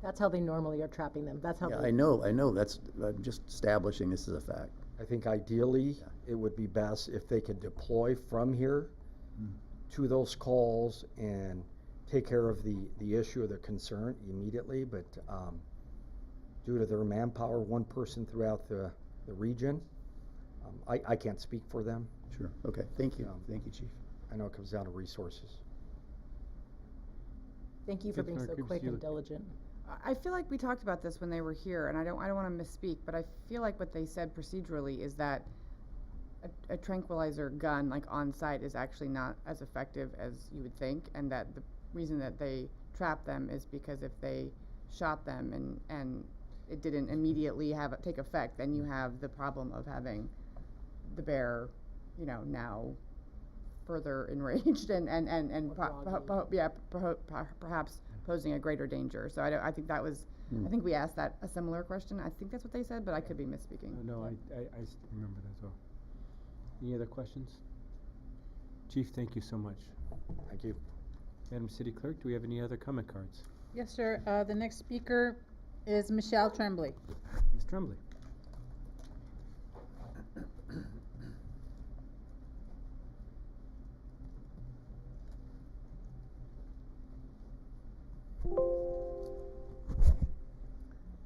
That's how they normally are trapping them. That's how. Yeah, they I know. I'm just establishing this as a fact. I think ideally it would be best if they could deploy from here to those calls and take care of the issue or the concern immediately, but due to their manpower, one person throughout the region, I can't speak for them. Sure. Okay. Thank you. Thank you, Chief. I know it comes down to resources. Thank you for being so quick and diligent. I feel like we talked about this when they were here, and I don't want to misspeak, but I feel like what they said procedurally is that a tranquilizer gun, like on site, is actually not as effective as you would think, and that the reason that they trapped them is because if they shot them and it didn't immediately take effect, then you have the problem of having the bear, now further enraged and perhaps posing a greater danger. So I think that was, I think we asked that a similar question. I think that's what they said, but I could be misspeaking. No, I remember that as well. Any other questions? Chief, thank you so much. Thank you. Madam City Clerk, do we have any other comment cards? Yes, sir. The next speaker is Michelle Tremblay. Ms. Tremblay.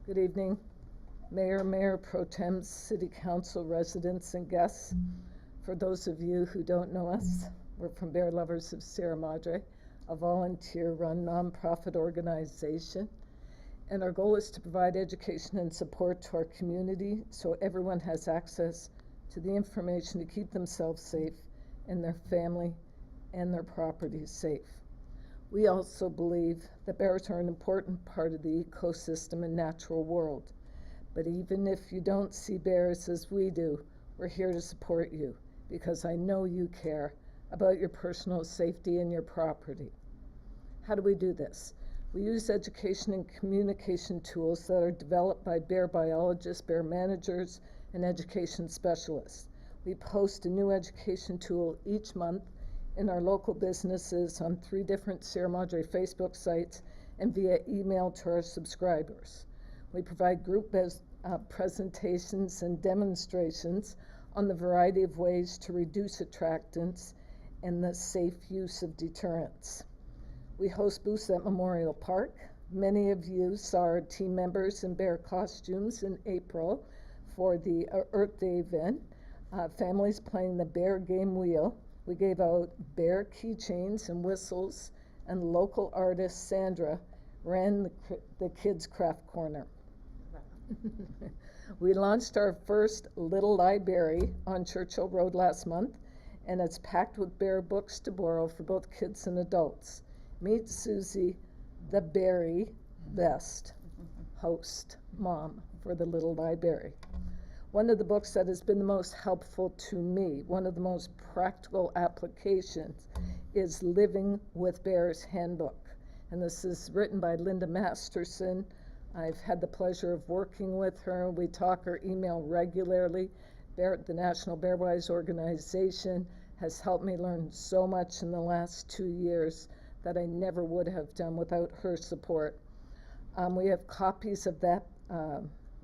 Good evening, Mayor, Mayor Pro Tem, City Council residents and guests. For those of you who don't know us, we're from Bear Lovers of Sierra Madre, a volunteer-run nonprofit organization. And our goal is to provide education and support to our community so everyone has access to the information to keep themselves safe and their family and their property safe. We also believe that bears are an important part of the ecosystem and natural world. But even if you don't see bears as we do, we're here to support you because I know you care about your personal safety and your property. How do we do this? We use education and communication tools that are developed by bear biologists, bear managers, and education specialists. We post a new education tool each month in our local businesses on 3 different Sierra Madre Facebook sites and via email to our subscribers. We provide group presentations and demonstrations on the variety of ways to reduce attractants and the safe use of deterrents. We host booths at Memorial Park. Many of you saw our team members in bear costumes in April for the Earth Day event. Families playing the bear game wheel. We gave out bear keychains and whistles, and local artist Sandra ran the kids' craft corner. We launched our first little library on Churchill Road last month, and it's packed with bear books to borrow for both kids and adults. Meet Susie, the Berry Best host mom for the little library. One of the books that has been the most helpful to me, one of the most practical applications, is Living with Bears Handbook. And this is written by Linda Masterson. I've had the pleasure of working with her. We talk or email regularly. The National Bearwise Organization has helped me learn so much in the last 2 years that I never would have done without her support. We have copies of that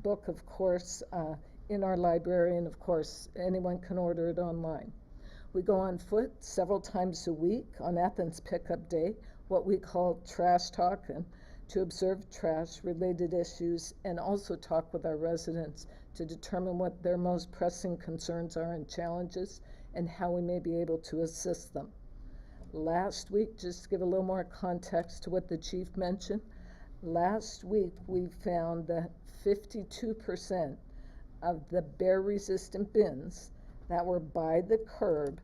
book, of course, in our library, and of course, anyone can order it online. We go on foot several times a week on Athens Pickup Day, what we call trash talk, and to observe trash-related issues and also talk with our residents to determine what their most pressing concerns are and challenges and how we may be able to assist them. Last week, just to give a little more context to what the chief mentioned, last week we found that 52% of the bear-resistant bins that were by the curb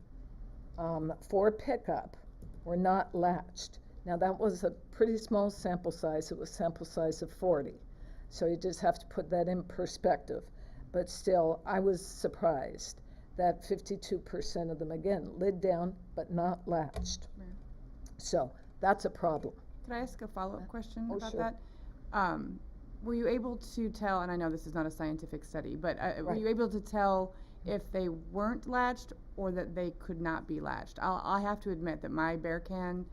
for pickup were not latched. Now that was a pretty small sample size. It was a sample size of 40. So you just have to put that in perspective. But still, I was surprised that 52% of them, again, lid down, but not latched. Right. So that's a problem. Could I ask a follow-up question Oh, about sure. that? Were you able to tell, and I know this is not a scientific study, but were Right. you able to tell if they weren't latched or that they could not be latched? I have to admit that my bear can,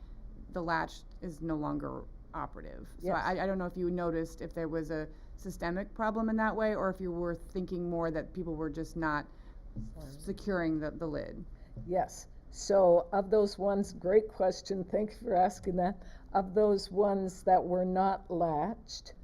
the latch is no longer operative. So Yes. I don't know if you noticed if there was a systemic problem in that way, or if you were thinking more that people were just not securing the lid. Yes. So of those ones, great question. Thank you for asking that. Of those ones that were not latched,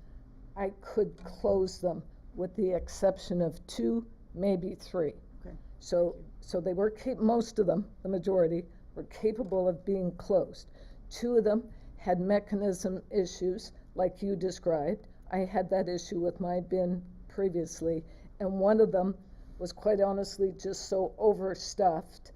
I could close them with the exception of 2, maybe 3. Okay. So they were most of them, the majority, were capable of being closed. 2 of them had mechanism issues like you described. I had that issue with my bin previously, and one of them was quite honestly just so overstuffed,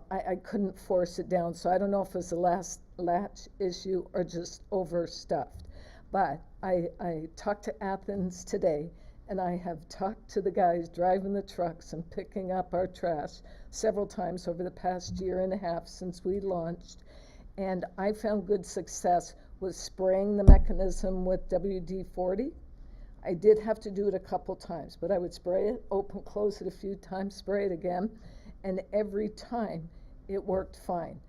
I couldn't force it down. So I don't know if it's a latch issue or just overstuffed. But I talked to Athens today, and I have talked to the guys driving the trucks and picking up our trash several times over the past year and a half since we launched. And I found good success with spraying the mechanism with WD-40. I did have to do it a couple times, but I would spray it, open, close it a few times, spray it again, and every time it worked fine.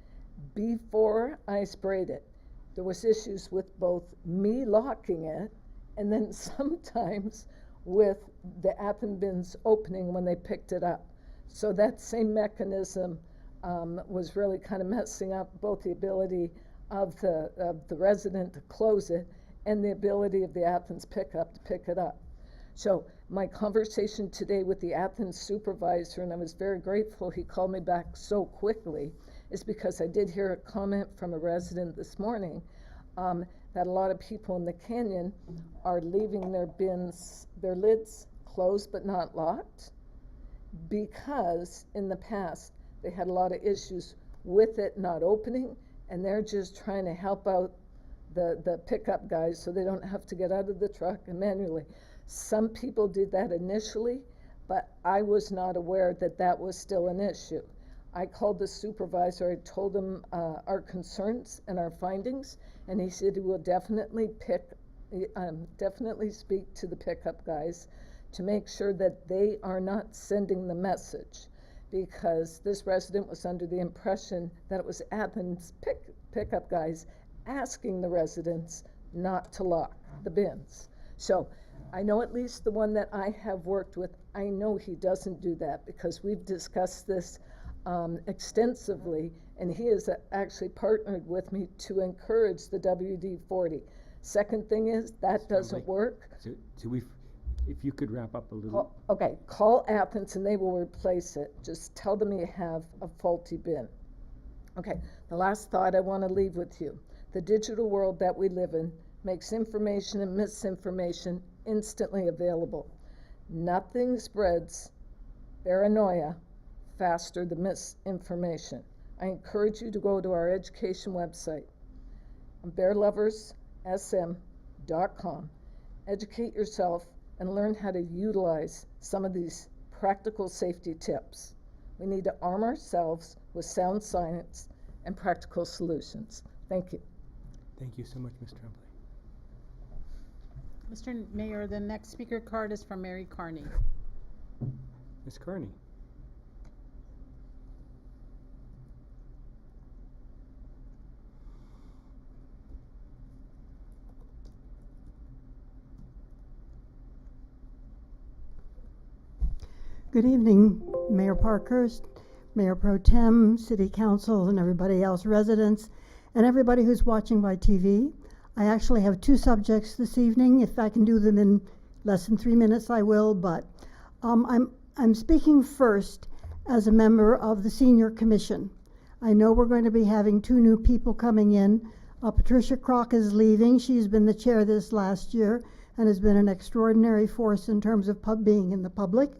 Before I sprayed it, there was issues with both me locking it and then sometimes with the Athens bins opening when they picked it up. So that same mechanism was really kind of messing up both the ability of the resident to close it and the ability of the Athens pickup to pick it up. So my conversation today with the Athens supervisor, and I was very grateful he called me back so quickly, is because I did hear a comment from a resident this morning that a lot of people in the canyon are leaving their bins, their lids closed but not locked, because in the past they had a lot of issues with it not opening, and they're just trying to help out the pickup guys so they don't have to get out of the truck and manually. Some people did that initially, but I was not aware that that was still an issue. I called the supervisor, I told him our concerns and our findings, and he said he will definitely speak to the pickup guys to make sure that they are not sending the message, because this resident was under the impression that it was Athens pickup guys asking the residents not to lock the bins. So I know at least the one that I have worked with, I know he doesn't do that, because we've discussed this extensively, and he has actually partnered with me to encourage the WD-40. Second thing is, that doesn't work. So if you could wrap up a little. Okay, call Athens and they will replace it. Just tell them you have a faulty bin. Okay, the last thought I want to leave with you. The digital world that we live in makes information and misinformation instantly available. Nothing spreads paranoia faster than misinformation. I encourage you to go to our education website, bearloverssm.com. Educate yourself and learn how to utilize some of these practical safety tips. We need to arm ourselves with sound science and practical solutions. Thank you. Thank you so much, Ms. Tremblay. Mr. Mayor, the next speaker card is from Mary Carney. Ms. Carney. Good evening, Mayor Parkhurst, Mayor Pro Tem, City Council, and everybody else, residents, and everybody who's watching by TV. I actually have two subjects this evening. If I can do them in less than 3 minutes, I will, but I'm speaking first as a member of the Senior Commission. I know we're going to be having two new people coming in. Patricia Kroc is leaving. She's been the chair this last year and has been an extraordinary force in terms of being in the public.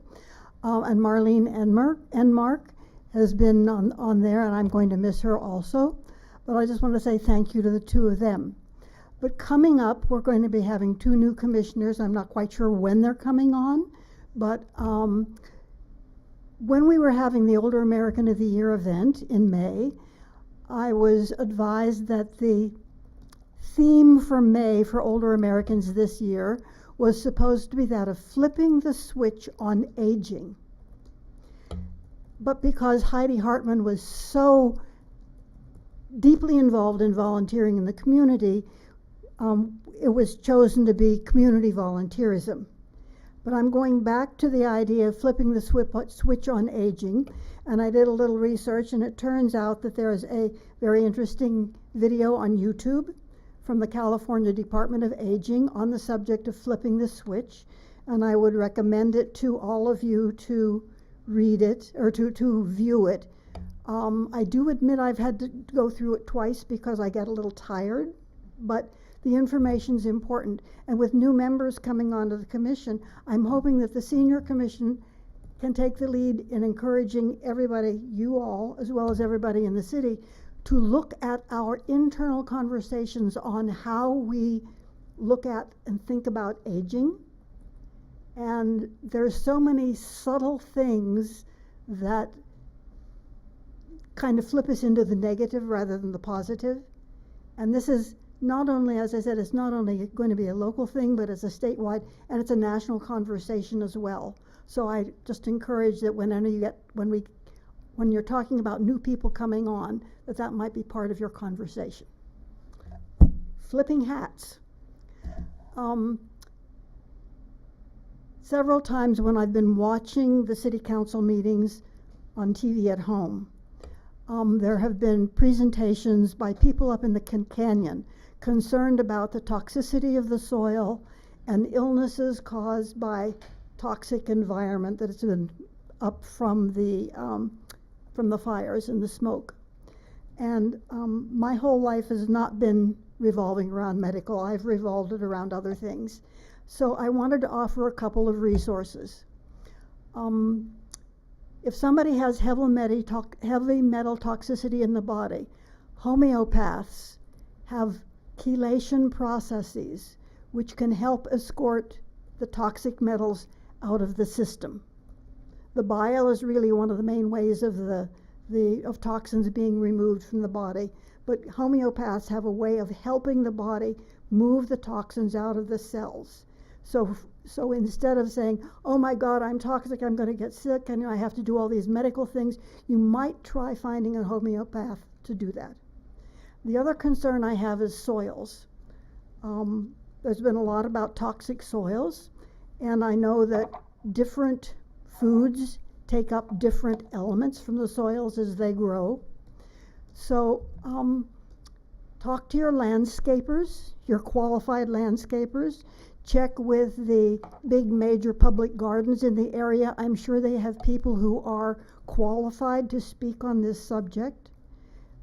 And Marlene Enmark has been on there, and I'm going to miss her also. But I just want to say thank you to the two of them. But coming up, we're going to be having two new commissioners. I'm not quite sure when they're coming on, but when we were having the Older American of the Year event in May, I was advised that the theme for May for Older Americans this year was supposed to be that of flipping the switch on aging. But because Heidi Hartman was so deeply involved in volunteering in the community, it was chosen to be community volunteerism. But I'm going back to the idea of flipping the switch on aging, and I did a little research, and it turns out that there is a very interesting video on YouTube from the California Department of Aging on the subject of flipping the switch, and I would recommend it to all of you to read it or to view it. I do admit I've had to go through it twice because I get a little tired, but the information's important. And with new members coming onto the commission, I'm hoping that the Senior Commission can take the lead in encouraging everybody, you all, as well as everybody in the city, to look at our internal conversations on how we look at and think about aging. And there's so many subtle things that kind of flip us into the negative rather than the positive. And this is not only, as I said, it's not only going to be a local thing, but it's a statewide, and it's a national conversation as well. So I just encourage that whenever you get, when you're talking about new people coming on, that might be part of your conversation. Flipping hats. Several times when I've been watching the city council meetings on TV at home, there have been presentations by people up in the canyon concerned about the toxicity of the soil and illnesses caused by toxic environment that has been up from the fires and the smoke. And my whole life has not been revolving around medical. I've revolved it around other things. So I wanted to offer a couple of resources. If somebody has heavy metal toxicity in the body, homeopaths have chelation processes which can help escort the toxic metals out of the system. The bile is really one of the main ways of the of toxins being removed from the body. But homeopaths have a way of helping the body move the toxins out of the cells. So instead of saying, oh my God, I'm toxic, I'm going to get sick, and I have to do all these medical things, you might try finding a homeopath to do that. The other concern I have is soils. There's been a lot about toxic soils, and I know that different foods take up different elements from the soils as they grow. So talk to your landscapers, your qualified landscapers. Check with the big major public gardens in the area. I'm sure they have people who are qualified to speak on this subject.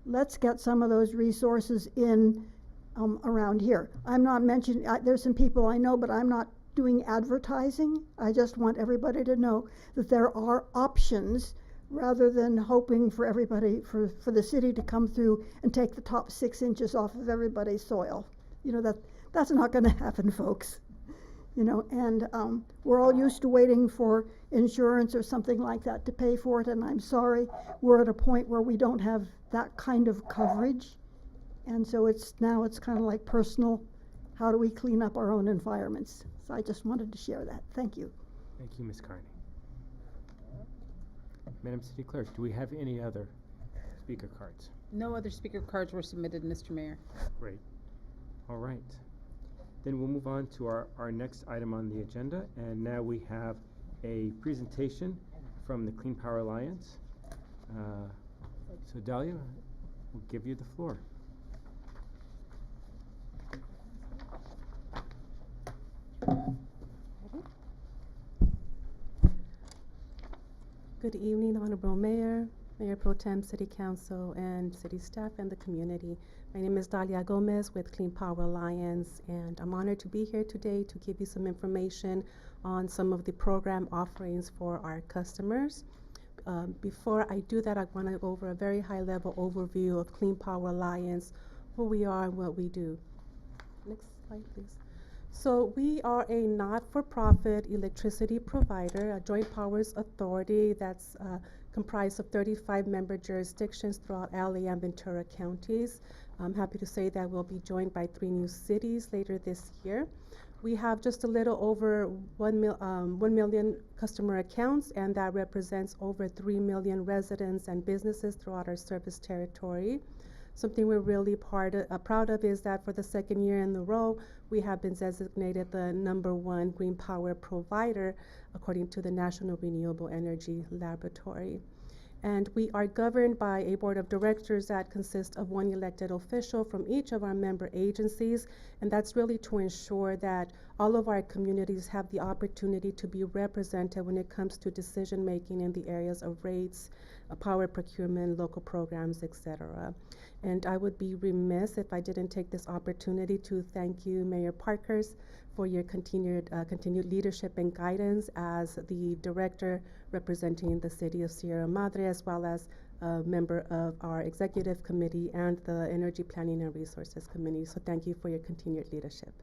Let's get some of those resources in around here. I'm not mentioning, there's some people I know, but I'm not doing advertising. I just want everybody to know that there are options rather than hoping for everybody, for the city to come through and take the top 6 inches off of everybody's soil. You know, that's not going to happen, folks. You know, and we're all used to waiting for insurance or something like that to pay for it, and I'm sorry, we're at a point where we don't have that kind of coverage, and so it's kind of like personal, how do we clean up our own environments? So I just wanted to share that. Thank you. Thank you, Ms. Carney. Madam City Clerk, do we have any other speaker cards? No other speaker cards were submitted, Mr. Mayor. Great. All right. Then we'll move on to our next item on the agenda, and now we have a presentation from the Clean Power Alliance. So Dahlia, we'll give you the floor. Good evening, Honorable Mayor, Mayor Pro Tem, City Council, and city staff and the community. My name is Dahlia Gomez with Clean Power Alliance, and I'm honored to be here today to give you some information on some of the program offerings for our customers. Before I do that, I want to go over a very high-level overview of Clean Power Alliance, who we are and what we do. Next slide, please. So we are a not-for-profit electricity provider, a joint powers authority that's comprised of 35 member jurisdictions throughout LA and Ventura counties. I'm happy to say that we'll be joined by 3 new cities later this year. We have just a little over 1 million customer accounts, and that represents over 3 million residents and businesses throughout our service territory. Something we're really proud of is that for the 2nd year in a row, we have been designated the #1 green power provider according to the National Renewable Energy Laboratory. And we are governed by a board of directors that consists of 1 elected official from each of our member agencies, and that's really to ensure that all of our communities have the opportunity to be represented when it comes to decision making in the areas of rates, power procurement, local programs, etc. And I would be remiss if I didn't take this opportunity to thank you, Mayor Parkhurst, for your continued leadership and guidance as the director representing the city of Sierra Madre, as well as a member of our executive committee and the Energy Planning and Resources Committee. So thank you for your continued leadership.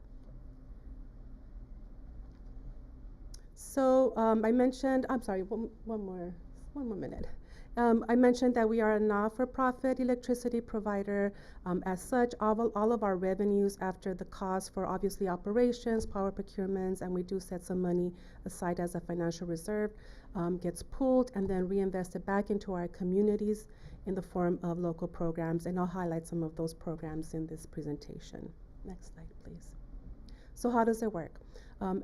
So I mentioned, I'm sorry, one more minute. I mentioned that we are a not-for-profit electricity provider. As such, all of our revenues after the cost for obviously operations, power procurements, and we do set some money aside as a financial reserve, gets pooled and then reinvested back into our communities in the form of local programs, and I'll highlight some of those programs in this presentation. Next slide, please. So how does it work?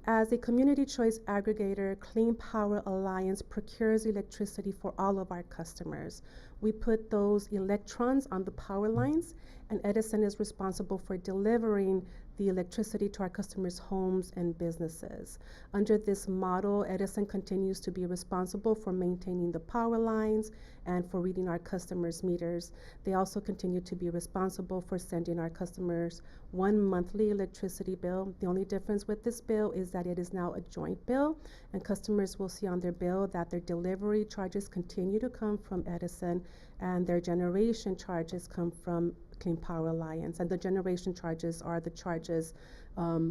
As a community choice aggregator, Clean Power Alliance procures electricity for all of our customers. We put those electrons on the power lines, and Edison is responsible for delivering the electricity to our customers' homes and businesses. Under this model, Edison continues to be responsible for maintaining the power lines and for reading our customers' meters. They also continue to be responsible for sending our customers 1 monthly electricity bill. The only difference with this bill is that it is now a joint bill, and customers will see on their bill that their delivery charges continue to come from Edison and their generation charges come from Clean Power Alliance, and the generation charges are the charges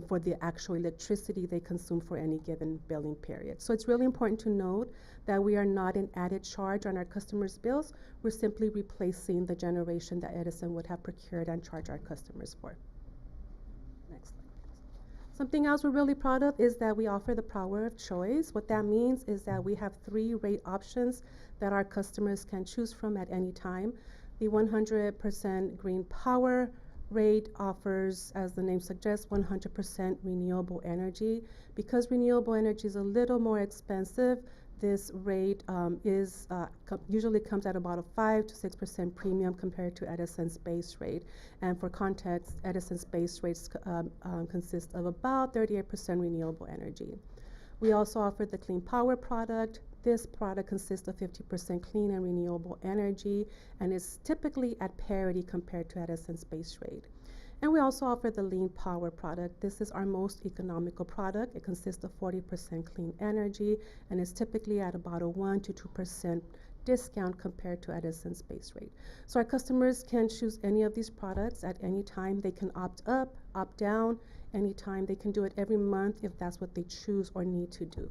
for the actual electricity they consume for any given billing period. So it's really important to note that we are not an added charge on our customers' bills. We're simply replacing the generation that Edison would have procured and charged our customers for. Next slide. Something else we're really proud of is that we offer the power of choice. What that means is that we have 3 rate options that our customers can choose from at any time. The 100% green power rate offers, as the name suggests, 100% renewable energy. Because renewable energy is a little more expensive, this rate usually comes at about a 5 to 6% premium compared to Edison's base rate. And for context, Edison's base rates consist of about 38% renewable energy. We also offer the Clean Power product. This product consists of 50% clean and renewable energy and is typically at parity compared to Edison's base rate. And we also offer the Lean Power product. This is our most economical product. It consists of 40% clean energy and is typically at about a 1 to 2% discount compared to Edison's base rate. So our customers can choose any of these products at any time. They can opt up, opt down anytime. They can do it every month if that's what they choose or need to do.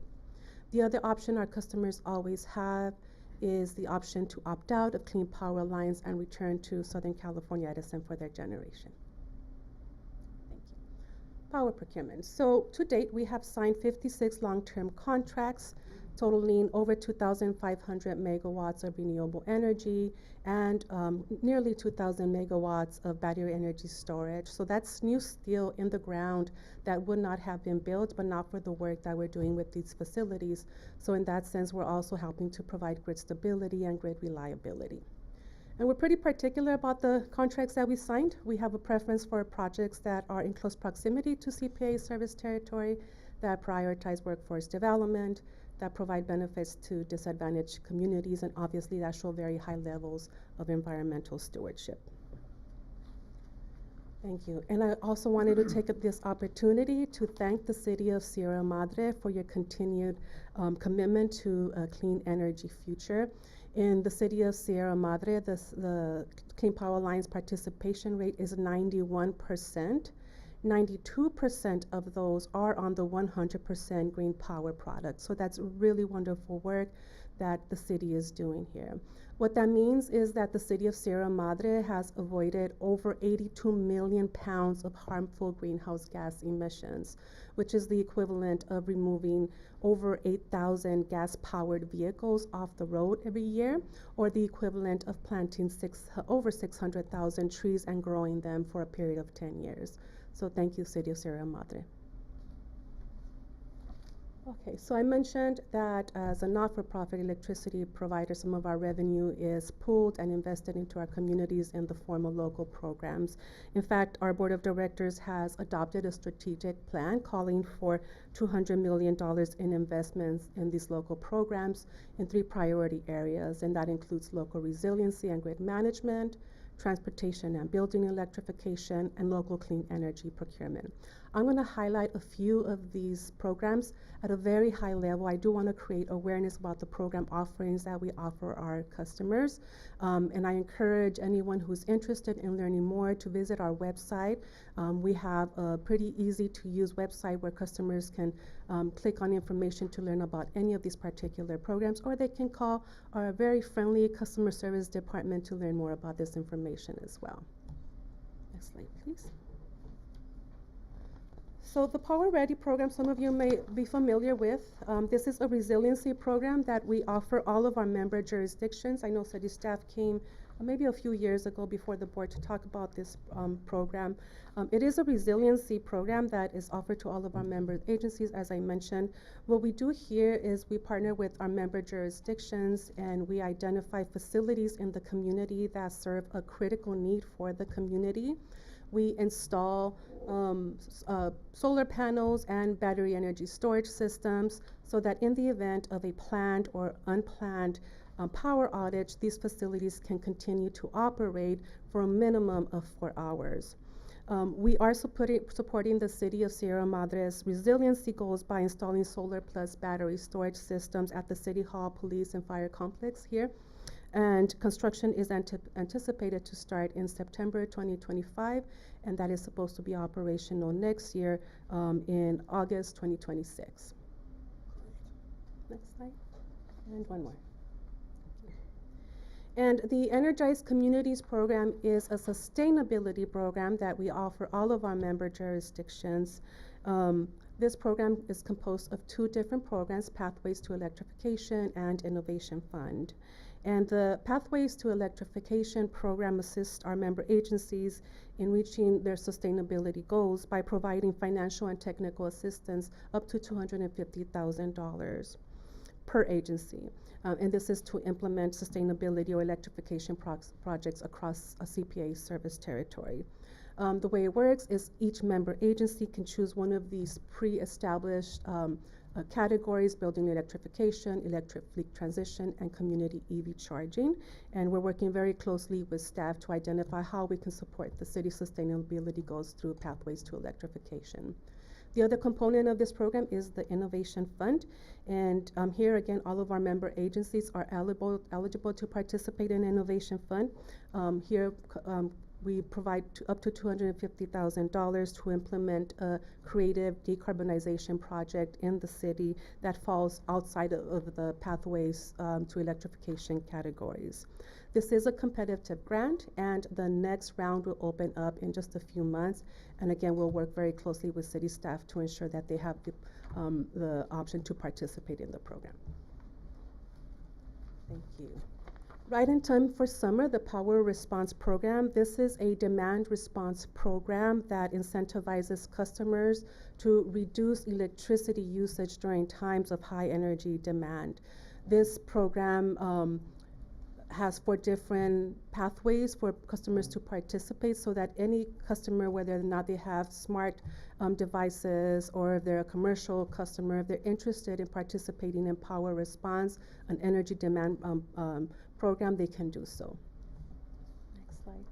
The other option our customers always have is the option to opt out of Clean Power Alliance and return to Southern California Edison for their generation. Thank you. Power procurement. So to date, we have signed 56 long-term contracts totaling over 2,500 megawatts of renewable energy and nearly 2,000 megawatts of battery energy storage. So that's new steel in the ground that would not have been built, but not for the work that we're doing with these facilities. So in that sense, we're also helping to provide grid stability and grid reliability. And we're pretty particular about the contracts that we signed. We have a preference for projects that are in close proximity to CPA service territory, that prioritize workforce development, that provide benefits to disadvantaged communities, and obviously that show very high levels of environmental stewardship. Thank you. And I also wanted to take this opportunity to thank the City of Sierra Madre for your continued commitment to a clean energy future. In the City of Sierra Madre, the Clean Power Alliance participation rate is 91%. 92% of those are on the 100% green power product. So that's really wonderful work that the city is doing here. What that means is that the City of Sierra Madre has avoided over 82 million pounds of harmful greenhouse gas emissions, which is the equivalent of removing over 8,000 gas-powered vehicles off the road every year, or the equivalent of planting over 600,000 trees and growing them for a period of 10 years. So thank you, City of Sierra Madre. Okay, so I mentioned that as a not-for-profit electricity provider, some of our revenue is pooled and invested into our communities in the form of local programs. In fact, our board of directors has adopted a strategic plan calling for $200 million in investments in these local programs in 3 priority areas, and that includes local resiliency and grid management, transportation and building electrification, and local clean energy procurement. I'm going to highlight a few of these programs at a very high level. I do want to create awareness about the program offerings that we offer our customers, and I encourage anyone who's interested in learning more to visit our website. We have a pretty easy to use website where customers can click on information to learn about any of these particular programs, or they can call our very friendly customer service department to learn more about this information as well. Next slide, please. So the Power Ready program, some of you may be familiar with. This is a resiliency program that we offer all of our member jurisdictions. I know city staff came maybe a few years ago before the board to talk about this program. It is a resiliency program that is offered to all of our member agencies, as I mentioned. What we do here is we partner with our member jurisdictions and we identify facilities in the community that serve a critical need for the community. We install solar panels and battery energy storage systems so that in the event of a planned or unplanned power outage, these facilities can continue to operate for a minimum of 4 hours. We are supporting the City of Sierra Madre's resiliency goals by installing solar plus battery storage systems at the City Hall, Police, and Fire Complex here. And construction is anticipated to start in September 2025, and that is supposed to be operational next year in August 2026. Next slide. And one more. And the Energized Communities program is a sustainability program that we offer all of our member jurisdictions. This program is composed of two different programs, Pathways to Electrification and Innovation Fund. And the Pathways to Electrification program assists our member agencies in reaching their sustainability goals by providing financial and technical assistance up to $250,000 per agency. And this is to implement sustainability or electrification projects across a CPA service territory. The way it works is each member agency can choose one of these pre-established categories: building electrification, electric fleet transition, and community EV charging. And we're working very closely with staff to identify how we can support the city's sustainability goals through Pathways to Electrification. The other component of this program is the Innovation Fund. And here again, all of our member agencies are eligible to participate in Innovation Fund. Here we provide up to $250,000 to implement a creative decarbonization project in the city that falls outside of the Pathways to Electrification categories. This is a competitive grant, and the next round will open up in just a few months. And again, we'll work very closely with city staff to ensure that they have the option to participate in the program. Thank you. Right in time for summer, the Power Response Program. This is a demand response program that incentivizes customers to reduce electricity usage during times of high energy demand. This program has 4 different pathways for customers to participate, so that any customer, whether or not they have smart devices or if they're a commercial customer, if they're interested in participating in Power Response, an energy demand program, they can do so. Next slide.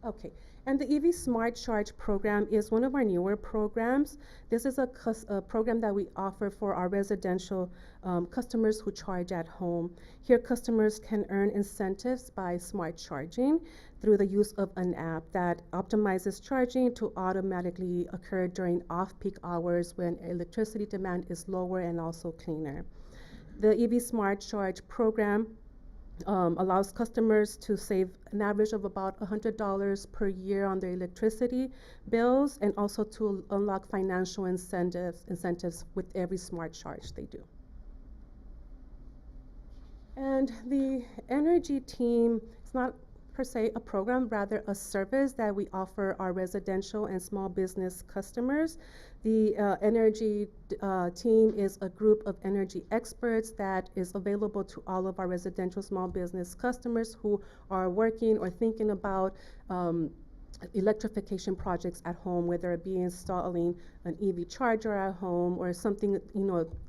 Okay. And the EV Smart Charge program is one of our newer programs. This is a program that we offer for our residential customers who charge at home. Here, customers can earn incentives by smart charging through the use of an app that optimizes charging to automatically occur during off-peak hours when electricity demand is lower and also cleaner. The EV Smart Charge program allows customers to save an average of about $100 per year on their electricity bills, and also to unlock financial incentives with every smart charge they do. And the energy team is not per se a program, rather a service that we offer our residential and small business customers. The energy team is a group of energy experts that is available to all of our residential small business customers who are working or thinking about electrification projects at home, whether it be installing an EV charger at home or something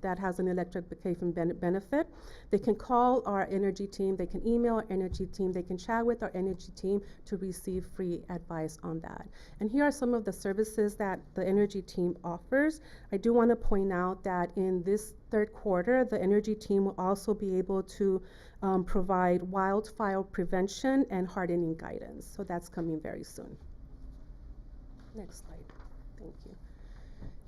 that has an electrification benefit. They can call our energy team, they can email our energy team, they can chat with our energy team to receive free advice on that. And here are some of the services that the energy team offers. I do want to point out that in this third quarter, the energy team will also be able to provide wildfire prevention and hardening guidance. So that's coming very soon. Next slide. Thank you.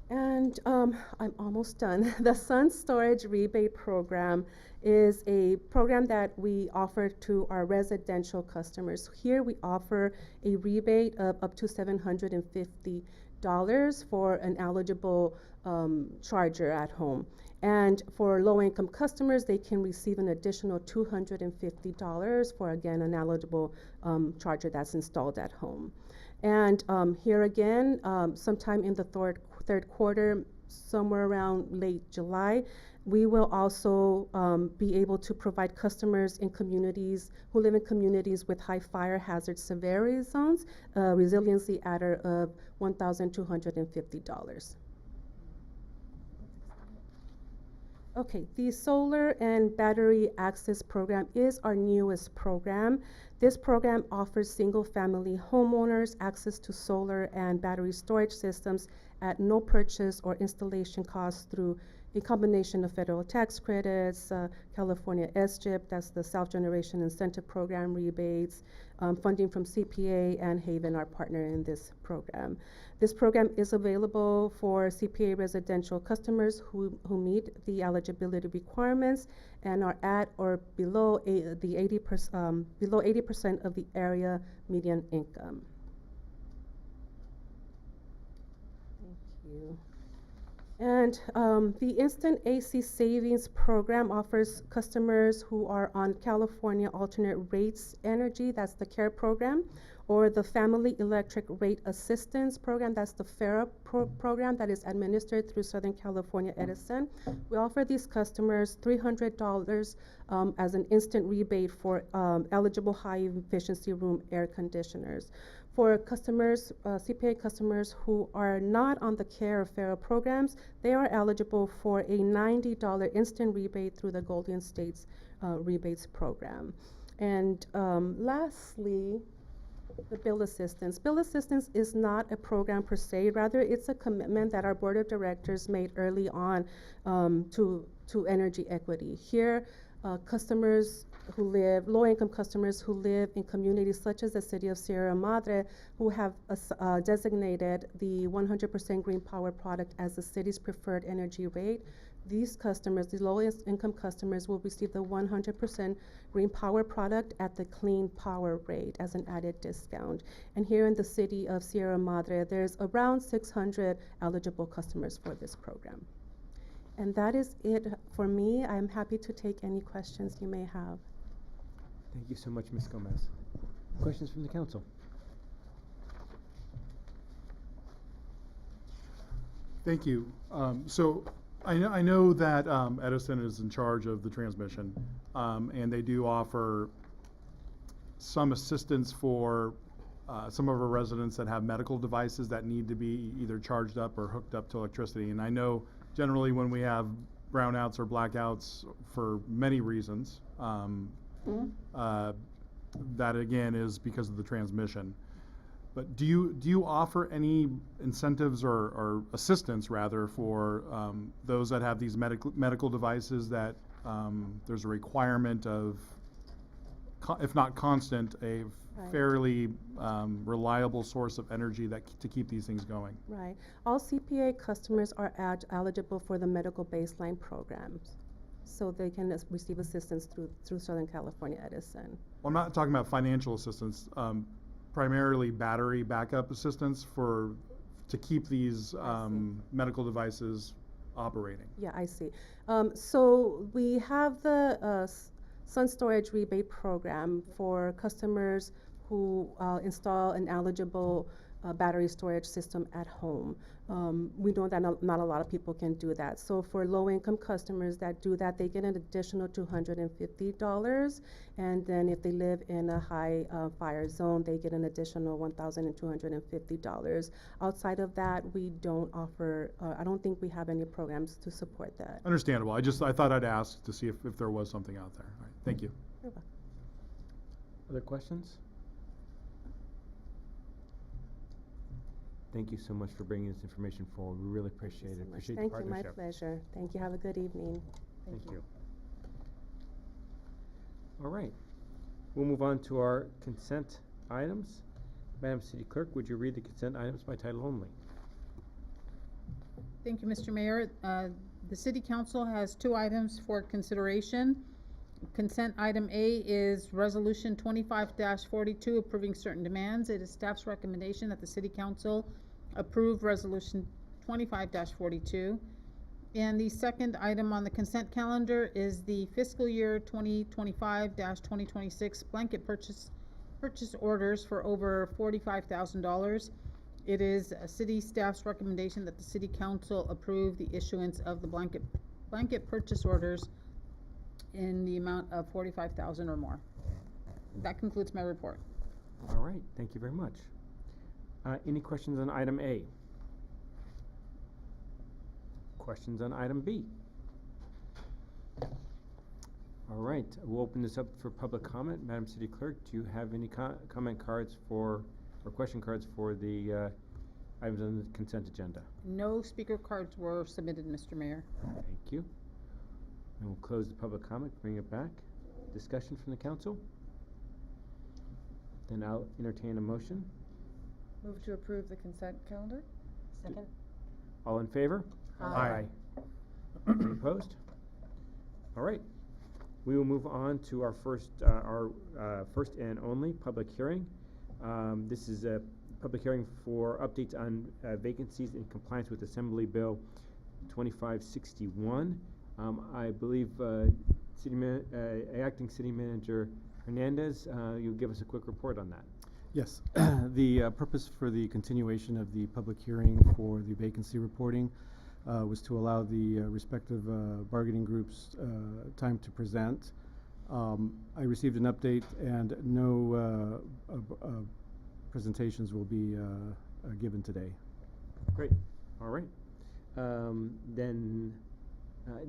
And I'm almost done. The Sun Storage Rebate Program is a program that we offer to our residential customers. Here we offer a rebate of up to $750 for an eligible charger at home. And for low-income customers, they can receive an additional $250 for, again, an eligible charger that's installed at home. And here again, sometime in the third quarter, somewhere around late July, we will also be able to provide customers in communities who live in communities with high fire hazard severity zones a resiliency adder of $1,250. Okay, the Solar and Battery Access Program is our newest program. This program offers single-family homeowners access to solar and battery storage systems at no purchase or installation costs through a combination of federal tax credits, California SCHIP, that's the South Generation Incentive Program rebates, funding from CPA and Haven, our partner in this program. This program is available for CPA residential customers who meet the eligibility requirements and are at or below the 80% of the area median income. Thank you. And the Instant AC Savings Program offers customers who are on California Alternate Rates Energy, that's the CARE program, or the Family Electric Rate Assistance Program, that's the FARA program that is administered through Southern California Edison. We offer these customers $300 as an instant rebate for eligible high-efficiency room air conditioners. For customers, CPA customers who are not on the CARE or FARA programs, they are eligible for a $90 instant rebate through the Golden States Rebates Program. And lastly, the bill assistance. Bill assistance is not a program per se, rather it's a commitment that our board of directors made early on to energy equity. Here, customers who live, low-income customers who live in communities such as the city of Sierra Madre, who have designated the 100% green power product as the city's preferred energy rate. These customers, the lowest income customers, will receive the 100% green power product at the clean power rate as an added discount. And here in the city of Sierra Madre, there's around 600 eligible customers for this program. And that is it for me. I'm happy to take any questions you may have. Thank you so much, Ms. Gomez. Questions from the council? Thank you. So I know that Edison is in charge of the transmission, and they do offer some assistance for some of our residents that have medical devices that need to be either charged up or hooked up to electricity. And I know generally when we have brownouts or blackouts for many reasons, that again is because of the transmission. But do you offer any incentives or assistance rather for those that have these medical devices that there's a requirement of, if not constant, a fairly reliable source of energy to keep these things going? Right. All CPA customers are eligible for the medical baseline programs, so they can receive assistance through Southern California Edison. Well, I'm not talking about financial assistance. Primarily battery backup assistance to keep these medical devices operating. Yeah, I see. So we have the Sun Storage Rebate Program for customers who install an eligible battery storage system at home. We know that not a lot of people can do that. So for low-income customers that do that, they get an additional $250. And then if they live in a high fire zone, they get an additional $1,250. Outside of that, we don't offer, I don't think we have any programs to support that. Understandable. I thought I'd ask to see if there was something out there. All right. Thank you. You're welcome. Other questions? Thank you so much for bringing this information forward. We really appreciate it. Appreciate the Thank you, partnership. my pleasure. Thank you. Have a good evening. Thank you. All right. We'll move on to our consent items. Madam City Clerk, would you read the consent items by title only? Thank you, Mr. Mayor. The City Council has 2 items for consideration. Consent item A is Resolution 25-42 approving certain demands. It is staff's recommendation that the City Council approve Resolution 25-42. And the second item on the consent calendar is the fiscal year 2025-2026 blanket purchase orders for over $45,000. It is city staff's recommendation that the City Council approve the issuance of the blanket purchase orders in the amount of $45,000 or more. That concludes my report. All right. Thank you very much. Any questions on item A? Questions on item B? All right. We'll open this up for public comment. Madam City Clerk, do you have any comment cards or question cards for the items on the consent agenda? No speaker cards were submitted, Mr. Mayor. Thank you. And we'll close the public comment, bring it back. Discussion from the council? Then I'll entertain a motion. Move to approve the consent calendar? Second? All in favor? Aye. Any opposed? All right. We will move on to our first and only public hearing. This is a public hearing for updates on vacancies in compliance with Assembly Bill 2561. I believe Acting City Manager Hernandez, you'll give us a quick report on that. Yes. The purpose for the continuation of the public hearing for the vacancy reporting was to allow the respective bargaining groups time to present. I received an update and no presentations will be given today. Great. All right. Then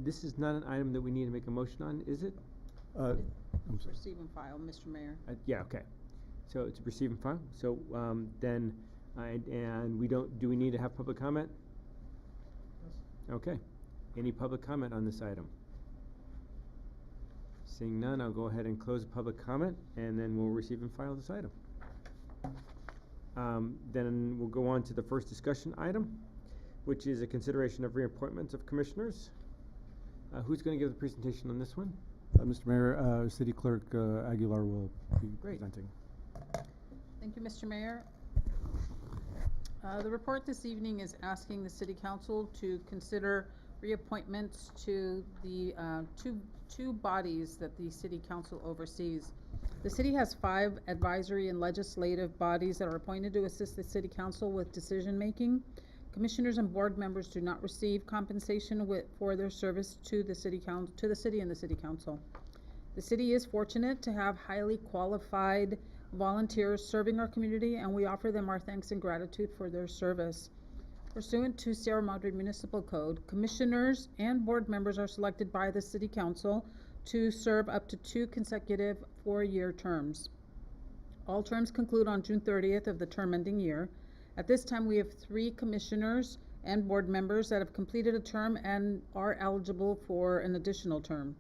this is not an item that we need to make a motion on, is it? I'm sorry. Receive and file, Mr. Mayor. Yeah, okay. So it's a receive and file. So then, and we don't, do we need to have public comment? Okay. Any public comment on this item? Seeing none, I'll go ahead and close public comment, and then we'll receive and file this item. Then we'll go on to the first discussion item, which is a consideration of reappointments of commissioners. Who's going to give the presentation on this one? Mr. Mayor, City Clerk Aguilar will be presenting. Thank you, Mr. Mayor. The report this evening is asking the City Council to consider reappointments to the two bodies that the City Council oversees. The city has 5 advisory and legislative bodies that are appointed to assist the City Council with decision-making. Commissioners and board members do not receive compensation for their service to the city and the City Council. The city is fortunate to have highly qualified volunteers serving our community, and we offer them our thanks and gratitude for their service. Pursuant to Sierra Madre Municipal Code, commissioners and board members are selected by the City Council to serve up to 2 consecutive 4-year terms. All terms conclude on June 30th of the term ending year. At this time, we have 3 commissioners and board members that have completed a term and are eligible for an additional term.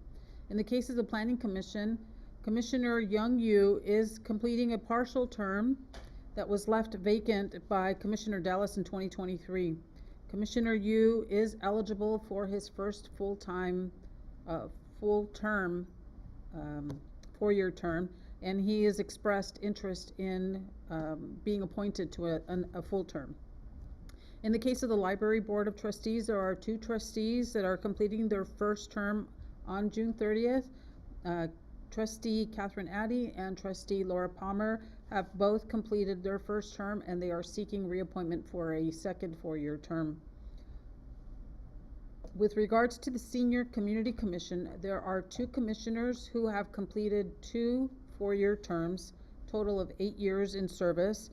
In the case of the Planning Commission, Commissioner Young Yu is completing a partial term that was left vacant by Commissioner Dallas in 2023. Commissioner Yu is eligible for his first full-term, 4-year term, and he has expressed interest in being appointed to a full term. In the case of the Library Board of Trustees, there are 2 trustees that are completing their first term on June 30th. Trustee Catherine Addy and Trustee Laura Palmer have both completed their first term, and they are seeking reappointment for a second 4-year term. With regards to the Senior Community Commission, there are 2 commissioners who have completed 2 4-year terms, total of 8 years in service.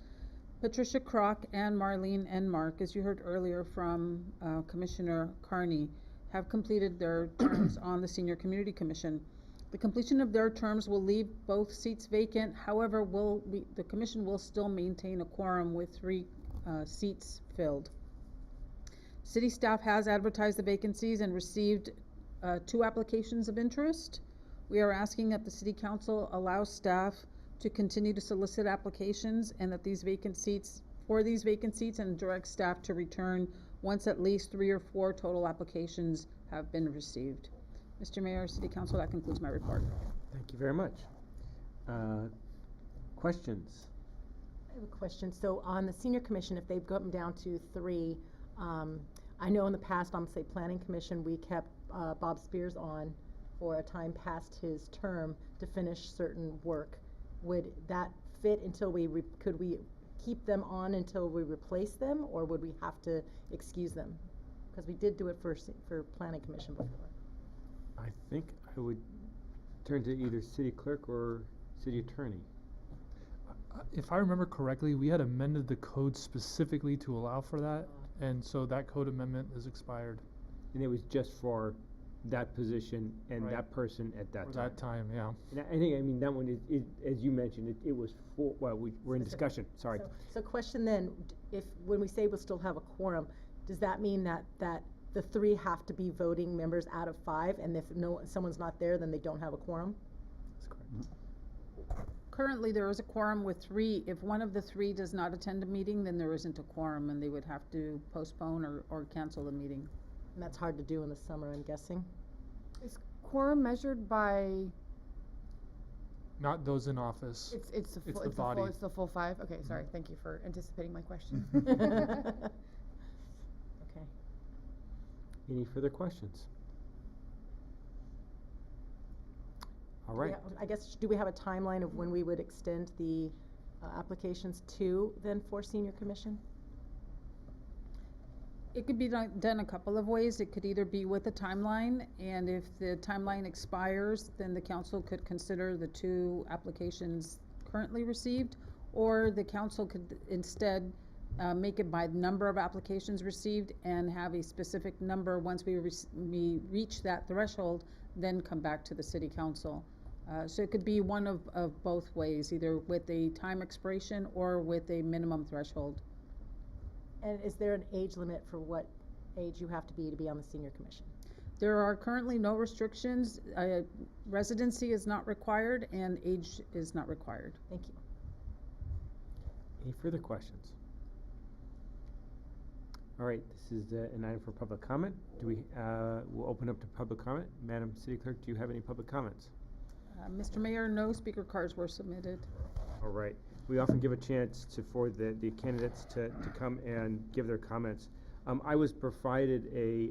Patricia Kroc and Marlene Enmark, as you heard earlier from Commissioner Carney, have completed their terms on the Senior Community Commission. The completion of their terms will leave both seats vacant. However, the commission will still maintain a quorum with 3 seats filled. City staff has advertised the vacancies and received 2 applications of interest. We are asking that the City Council allow staff to continue to solicit applications, and that these vacant seats and direct staff to return once at least 3 or 4 total applications have been received. Mr. Mayor, City Council, that concludes my report. Thank you very much. Questions? I have a question. So on the Senior Commission, if they've gotten down to 3, I know in the past on, say, Planning Commission, we kept Bob Spears on for a time past his term to finish certain work. Would that fit until could we keep them on until we replace them, or would we have to excuse them? Because we did do it for Planning Commission before. I think I would turn to either City Clerk or City Attorney. If I remember correctly, we had amended the code specifically to allow for that, and so that code amendment is expired. And it was just for that position and Right. that person at that For time. that time, yeah. And I think, I mean, that one is, as you mentioned, it was for, well, we're in Specific. discussion, sorry. So question then, if, when we say we'll still have a quorum, does that mean that the 3 have to be voting members out of 5, and if someone's not there, then they don't have a quorum? That's correct. Currently, there is a quorum with 3. If one of the 3 does not attend a meeting, then there isn't a quorum, and they would have to postpone or cancel the meeting. And that's hard to do in the summer, I'm guessing. Is quorum measured by? Not those in office. It's the It's full, the body. it's the full 5. Okay, sorry. Thank you for anticipating my question. Okay. Any further questions? All Do we right. ha- I guess, do we have a timeline of when we would extend the applications to then for senior commission? It could be done a couple of ways. It could either be with a timeline, and if the timeline expires, then the council could consider the 2 applications currently received, or the council could instead make it by the number of applications received and have a specific number once we reach that threshold, then come back to the city council. So it could be one of both ways, either with a time expiration or with a minimum threshold. And is there an age limit for what age you have to be on the senior commission? There are currently no restrictions. Residency is not required and age is not required. Thank you. Any further questions? All right, this is an item for public comment. We'll open up to public comment. Madam City Clerk, do you have any public comments? Mr. Mayor, no speaker cards were submitted. All right. We often give a chance for the candidates to come and give their comments. I was provided a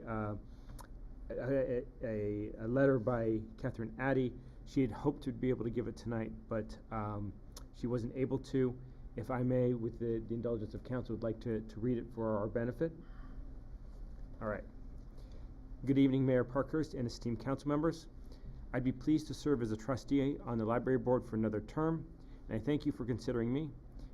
letter by Catherine Addy. She had hoped to be able to give it tonight, but she wasn't able to. If I may, with the indulgence of council, would like to read it for our benefit. All right. Good evening, Mayor Parkhurst and esteemed council members. I'd be pleased to serve as a trustee on the library board for another term, and I thank you for considering me.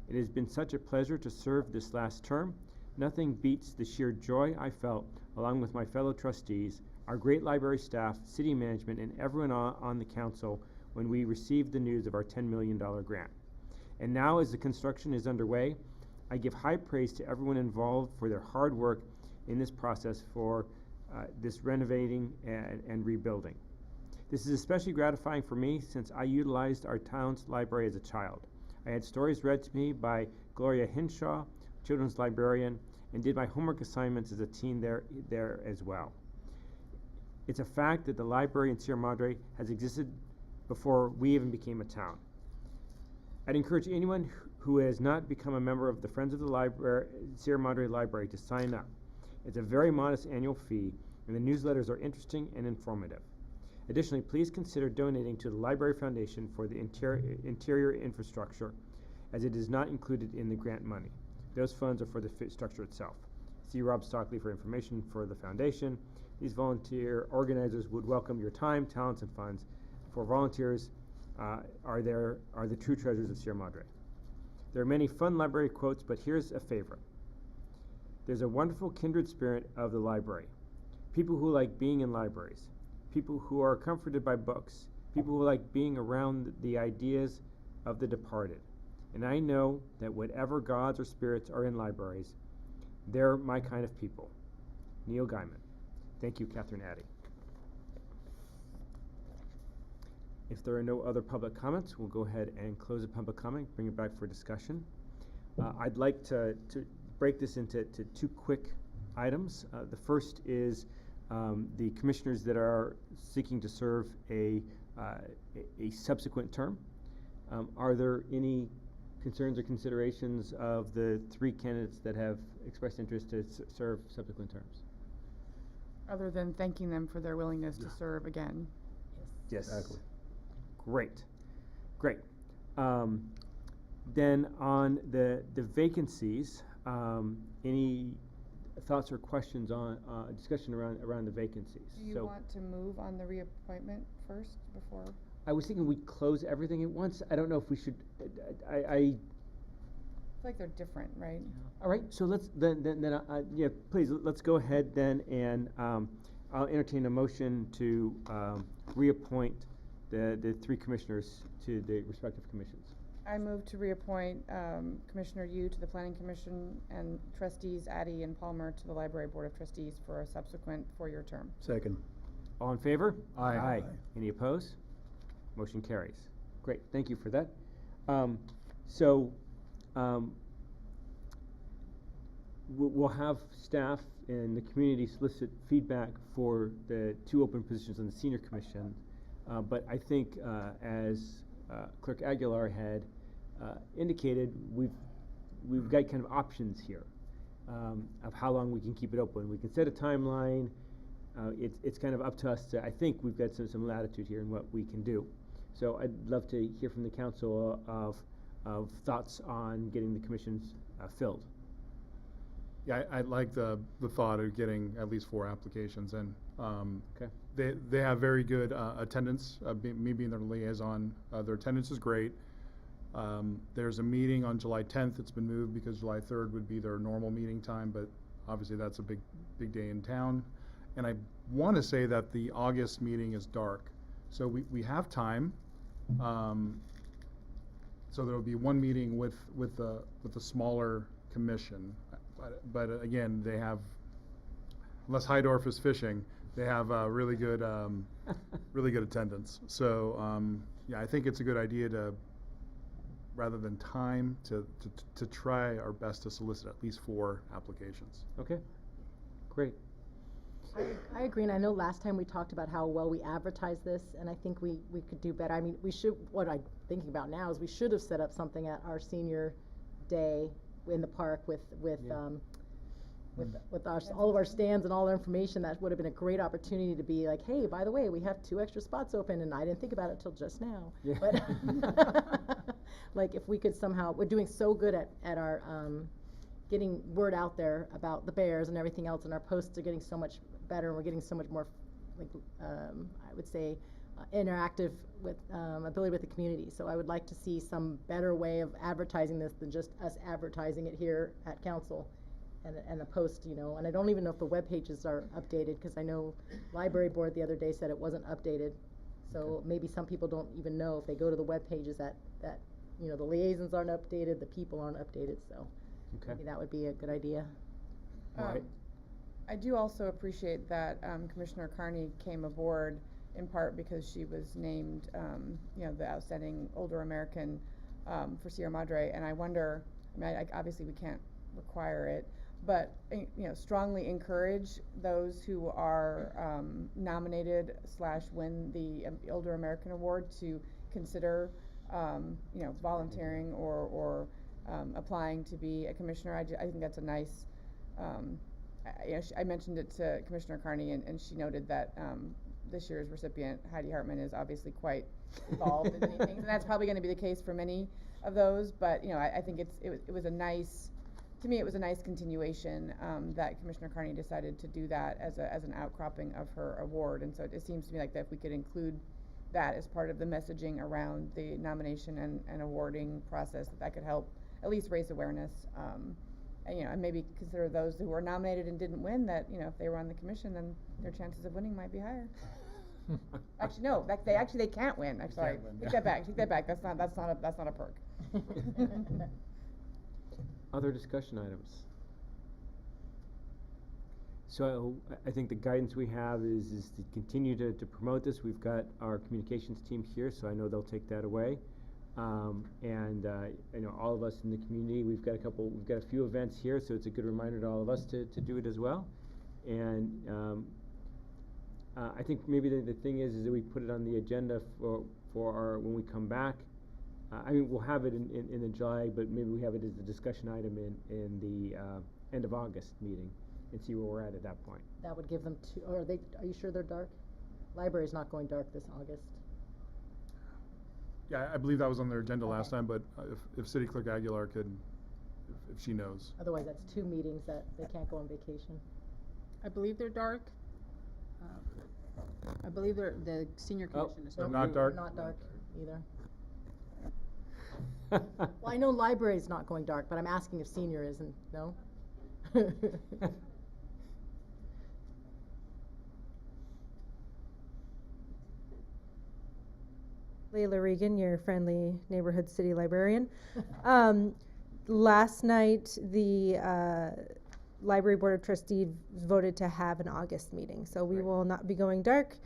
It has been such a pleasure to serve this last term. Nothing beats the sheer joy I felt, along with my fellow trustees, our great library staff, city management, and everyone on the council when we received the news of our $10 million grant. And now, as the construction is underway, I give high praise to everyone involved for their hard work in this process for this renovating and rebuilding. This is especially gratifying for me since I utilized our town's library as a child. I had stories read to me by Gloria Hinshaw, children's librarian, and did my homework assignments as a teen there as well. It's a fact that the library in Sierra Madre has existed before we even became a town. I'd encourage anyone who has not become a member of the Friends of the Library, Sierra Madre Library to sign up. It's a very modest annual fee, and the newsletters are interesting and informative. Additionally, please consider donating to the Library Foundation for the interior infrastructure, as it is not included in the grant money. Those funds are for the structure itself. See Rob Stockley for information for the foundation. These volunteer organizers would welcome your time, talents, and funds. For volunteers are the true treasures of Sierra Madre. There are many fun library quotes, but here's a favorite. There's a wonderful kindred spirit of the library. People who like being in libraries. People who are comforted by books, people who like being around the ideas of the departed. And I know that whatever gods or spirits are in libraries, they're my kind of people. Neil Gaiman. Thank you, Catherine Addy. If there are no other public comments, we'll go ahead and close the public comment, bring it back for discussion. I'd like to break this into 2 quick items. The first is the commissioners that are seeking to serve a subsequent term. Are there any concerns or considerations of the 3 candidates that have expressed interest to serve subsequent terms? Other than thanking them for their willingness to serve again. Yes. Exactly. Great. Then on the vacancies, any thoughts or questions on discussion around the vacancies? Do you want to move on the reappointment first before? I was thinking we'd close everything at once. I don't know if we should. I feel like they're different, right? All right. So let's then yeah. Please let's go ahead then, and I'll entertain a motion to reappoint the three commissioners to the respective commissions. I move to reappoint Commissioner Yu to the Planning Commission and Trustees Addy and Palmer to the Library Board of Trustees for a subsequent 4-year term. Second. All in favor? Aye. Aye. Any opposed? Motion carries. Great, thank you for that. We'll have staff and the community solicit feedback for the 2 open positions on the senior commission. But I think, as Clerk Aguilar had indicated, we've got kind of options here of how long we can keep it open. We can set a timeline. It's kind of up to us to, I think we've got some latitude here in what we can do. So I'd love to hear from the council of thoughts on getting the commissions filled. Yeah, I like the thought of getting at least 4 applications in. Okay. They have very good attendance. Me being their liaison, their attendance is great. There's a meeting on July 10th. It's been moved because July 3rd would be their normal meeting time, but obviously that's a big day in town. And I want to say that the August meeting is dark, so we have time. So there will be 1 meeting with the smaller commission, but again, they have, unless Heidorf is fishing, they have really good attendance. So yeah, I think it's a good idea to, rather than time, to try our best to solicit at least 4 applications. Okay, great. I agree, and I know last time we talked about how well we advertised this, and I think we could do better. I mean, we should, what I'm thinking about now is we should have set up something at our senior day in the park with all of our stands and all our information. That would have been a great opportunity to be like, hey, by the way, we have 2 extra spots open, and I didn't think about it till just now. Yeah. But like, if we could somehow, we're doing so good at our getting word out there about the Bears and everything else, and our posts are getting so much better, and we're getting so much more, like, I would say, interactive with ability with the community. So I would like to see some better way of advertising this than just us advertising it here at council and a post, you know. And I don't even know if the web pages are updated, because I know library board the other day said it wasn't updated. So okay. Maybe some people don't even know if they go to the web pages that you know, the liaisons aren't updated, the people aren't updated. So okay. Maybe that would be a good idea. All right. I do also appreciate that Commissioner Carney came aboard in part because she was named, you know, the outstanding older American for Sierra Madre, and I wonder, I mean, obviously we can't require it, but you know, strongly encourage those who are nominated / win the Older American Award to consider, you know, volunteering or applying to be a commissioner. I think that's a nice. You know, I mentioned it to Commissioner Carney, and she noted that this year's recipient, Heidi Hartman, is obviously quite involved in many things, and that's probably going to be the case for many of those. But you know, I think it was a nice, to me, it was a nice continuation that Commissioner Carney decided to do that as an outcropping of her award. And so it seems to me like that if we could include that as part of the messaging around the nomination and awarding process, that could help at least raise awareness. And, you know, and maybe consider those who were nominated and didn't win, that, you know, if they were on the commission, then their chances of winning might be higher. Actually, no, they can't win. I'm sorry. Take that back. That's not a perk. Other discussion items? So I think the guidance we have is to continue to promote this. We've got our communications team here, so I know they'll take that away. You know, all of us in the community, we've got a few events here, so it's a good reminder to all of us to do it as well. And I think maybe the thing is that we put it on the agenda for our, when we come back. I mean, we'll have it in the July, but maybe we have it as a discussion item in the end of August meeting and see where we're at that point. That would give them are you sure they're dark? Library's not going dark this August. Yeah, I believe that was on their agenda last time, but if City Clerk Aguilar could, if she knows. Otherwise, that's 2 meetings that they can't go on vacation. I believe they're dark. I believe the senior commission is dark. Not dark? Not dark either. Well, I know library's not going dark, but I'm asking if senior isn't, no? Layla Regan, your friendly neighborhood city librarian. Last night, the Library Board of Trustees voted to have an August meeting, so we will not be going dark.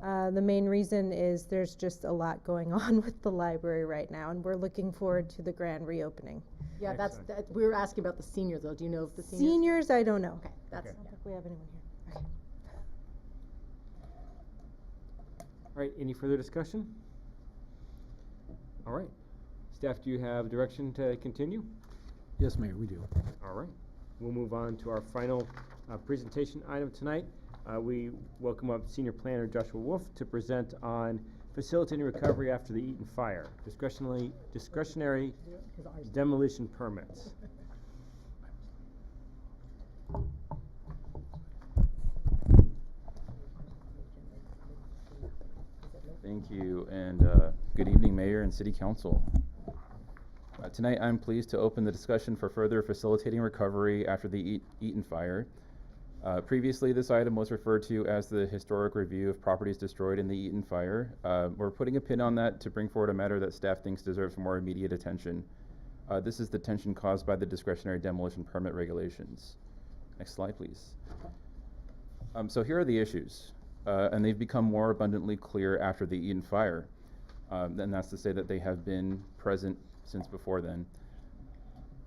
The main reason is there's just a lot going on with the library right now, and we're looking forward to the grand reopening. Yeah, we were asking about the seniors, though. Do you know if the seniors? Seniors, I don't know. Okay, that's. I don't think we have anyone here. Okay. All right, any further discussion? All right. Staff, do you have direction to continue? Yes, Mayor, we do. All right. We'll move on to our final presentation item tonight. We welcome up Senior Planner Joshua Wolf to present on facilitating recovery after the Eaton fire, discretionary demolition permits. Thank you, and good evening, Mayor and City Council. Tonight, I'm pleased to open the discussion for further facilitating recovery after the Eaton fire. Previously, this item was referred to as the historic review of properties destroyed in the Eaton fire. We're putting a pin on that to bring forward a matter that staff thinks deserves more immediate attention. This is the tension caused by the discretionary demolition permit regulations. Next slide, please. So here are the issues, and they've become more abundantly clear after the Eaton fire. And that's to say that they have been present since before then.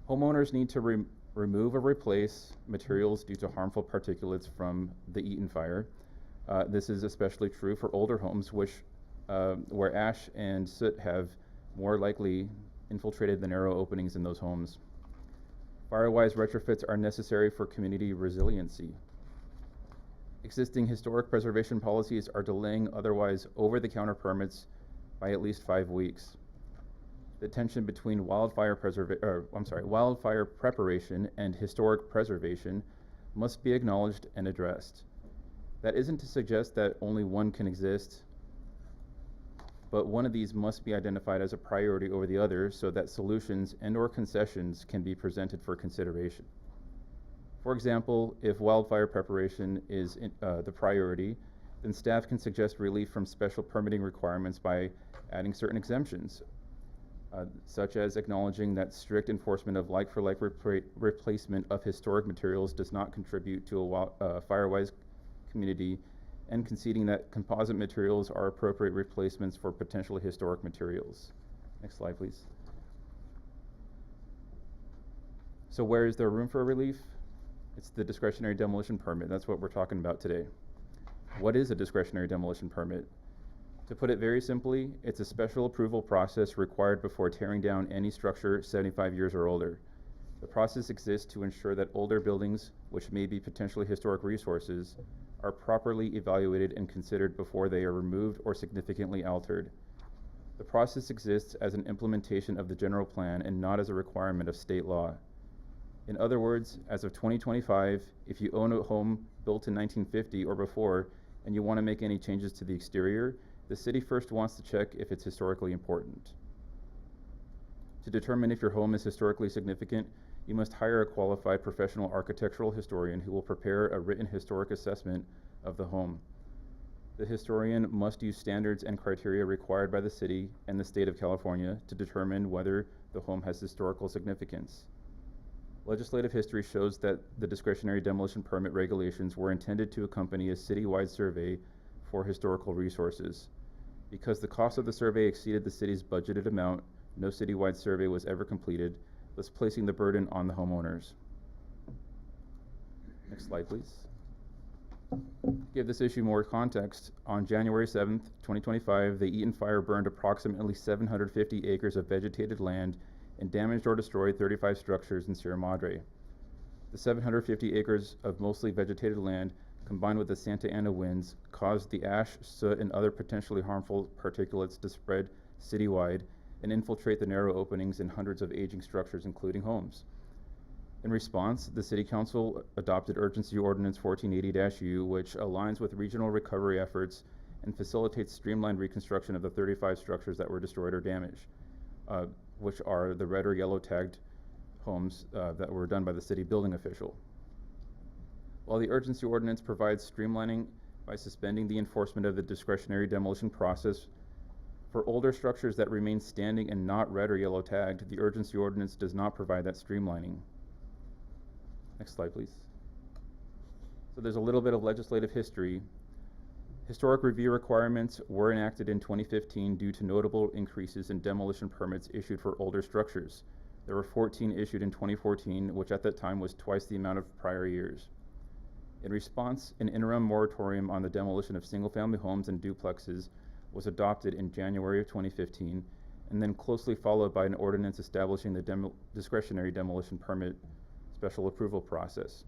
Homeowners need to remove or replace materials due to harmful particulates from the Eaton fire. This is especially true for older homes, where ash and soot have more likely infiltrated the narrow openings in those homes. Fire-wise retrofits are necessary for community resiliency. Existing historic preservation policies are delaying otherwise over-the-counter permits by at least 5 weeks. The tension between wildfire preparation and historic preservation must be acknowledged and addressed. That isn't to suggest that only one can exist, but one of these must be identified as a priority over the other so that solutions and/or concessions can be presented for consideration. For example, if wildfire preparation is the priority, then staff can suggest relief from special permitting requirements by adding certain exemptions, such as acknowledging that strict enforcement of like-for-like replacement of historic materials does not contribute to a fire-wise community, and conceding that composite materials are appropriate replacements for potentially historic materials. Next slide, please. So where is there room for relief? It's the discretionary demolition permit. That's what we're talking about today. What is a discretionary demolition permit? To put it very simply, it's a special approval process required before tearing down any structure 75 years or older. The process exists to ensure that older buildings, which may be potentially historic resources, are properly evaluated and considered before they are removed or significantly altered. The process exists as an implementation of the general plan and not as a requirement of state law. In other words, as of 2025, if you own a home built in 1950 or before and you want to make any changes to the exterior, the city first wants to check if it's historically important. To determine if your home is historically significant, you must hire a qualified professional architectural historian who will prepare a written historic assessment of the home. The historian must use standards and criteria required by the city and the state of California to determine whether the home has historical significance. Legislative history shows that the discretionary demolition permit regulations were intended to accompany a citywide survey for historical resources. Because the cost of the survey exceeded the city's budgeted amount, no citywide survey was ever completed, thus placing the burden on the homeowners. Next slide, please. To give this issue more context, on January 7th, 2025, the Eaton fire burned approximately 750 acres of vegetated land and damaged or destroyed 35 structures in Sierra Madre. The 750 acres of mostly vegetated land, combined with the Santa Ana winds, caused the ash, soot, and other potentially harmful particulates to spread citywide and infiltrate the narrow openings in hundreds of aging structures, including homes. In response, the City Council adopted Urgency Ordinance 1480-U, which aligns with regional recovery efforts and facilitates streamlined reconstruction of the 35 structures that were destroyed or damaged, which are the red or yellow tagged homes that were done by the city building official. While the urgency ordinance provides streamlining by suspending the enforcement of the discretionary demolition process For older structures that remain standing and not red or yellow tagged, the urgency ordinance does not provide that streamlining. Next slide, please. So there's a little bit of legislative history. Historic review requirements were enacted in 2015 due to notable increases in demolition permits issued for older structures. There were 14 issued in 2014, which at that time was twice the amount of prior years. In response, an interim moratorium on the demolition of single-family homes and duplexes was adopted in January of 2015, and then closely followed by an ordinance establishing the discretionary demolition permit special approval process.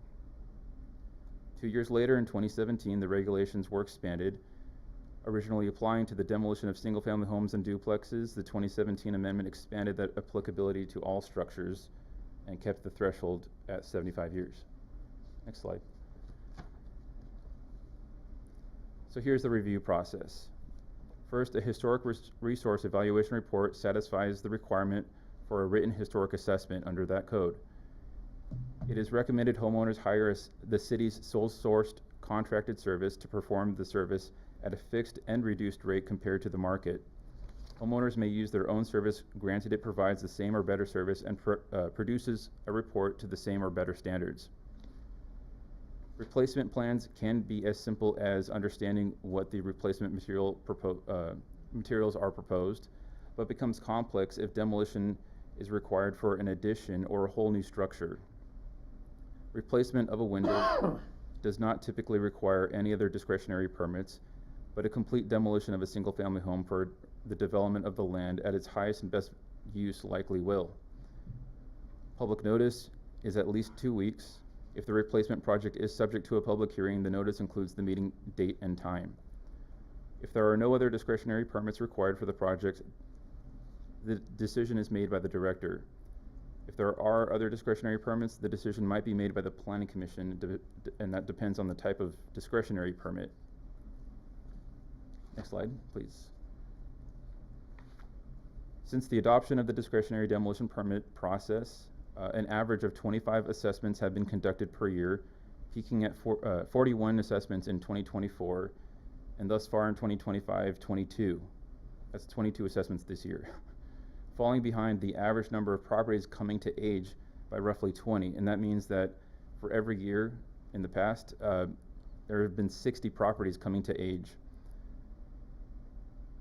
2 years later, in 2017, the regulations were expanded. Originally applying to the demolition of single-family homes and duplexes, the 2017 amendment expanded that applicability to all structures and kept the threshold at 75 years. Next slide. So here's the review process. First, a historic resource evaluation report satisfies the requirement for a written historic assessment under that code. It is recommended homeowners hire the city's sole-sourced contracted service to perform the service at a fixed and reduced rate compared to the market. Homeowners may use their own service granted it provides the same or better service and produces a report to the same or better standards. Replacement plans can be as simple as understanding what the replacement materials are proposed, but becomes complex if demolition is required for an addition or a whole new structure. Replacement of a window does not typically require any other discretionary permits, but a complete demolition of a single-family home for the development of the land at its highest and best use likely will. Public notice is at least 2 weeks. If the replacement project is subject to a public hearing, the notice includes the meeting date and time. If there are no other discretionary permits required for the project, the decision is made by the director. If there are other discretionary permits, the decision might be made by the Planning Commission, and that depends on the type of discretionary permit. Next slide, please. Since the adoption of the discretionary demolition permit process, an average of 25 assessments have been conducted per year, peaking at 41 assessments in 2024, and thus far in 2025, 22. That's 22 assessments this year. Falling behind the average number of properties coming to age by roughly 20, and that means that for every year in the past, there have been 60 properties coming to age.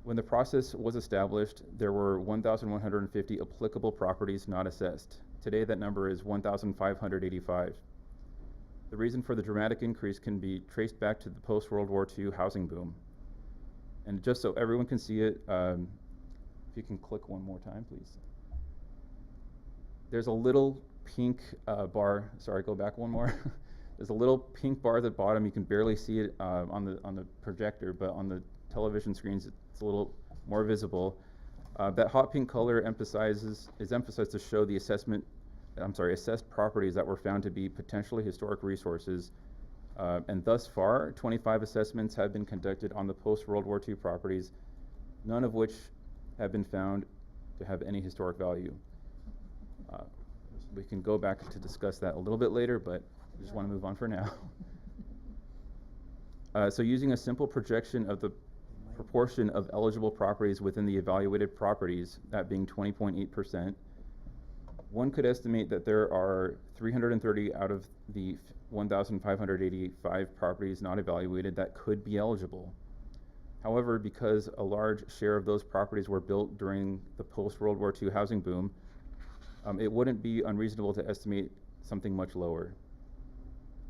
When the process was established, there were 1,150 applicable properties not assessed. Today, that number is 1,585. The reason for the dramatic increase can be traced back to the post-World War II housing boom. And just so everyone can see it, if you can click one more time, please. There's a little pink bar. Sorry, go back one more. There's a little pink bar at the bottom. You can barely see it on the projector, but on the television screens, it's a little more visible. That hot pink color is emphasized to show the assessed properties that were found to be potentially historic resources. And thus far, 25 assessments have been conducted on the post-World War II properties, none of which have been found to have any historic value. We can go back to discuss that a little bit later, but I just want to move on for now. So using a simple projection of the proportion of eligible properties within the evaluated properties, that being 20.8%, one could estimate that there are 330 out of the 1,585 properties not evaluated that could be eligible. However, because a large share of those properties were built during the post-World War II housing boom, it wouldn't be unreasonable to estimate something much lower.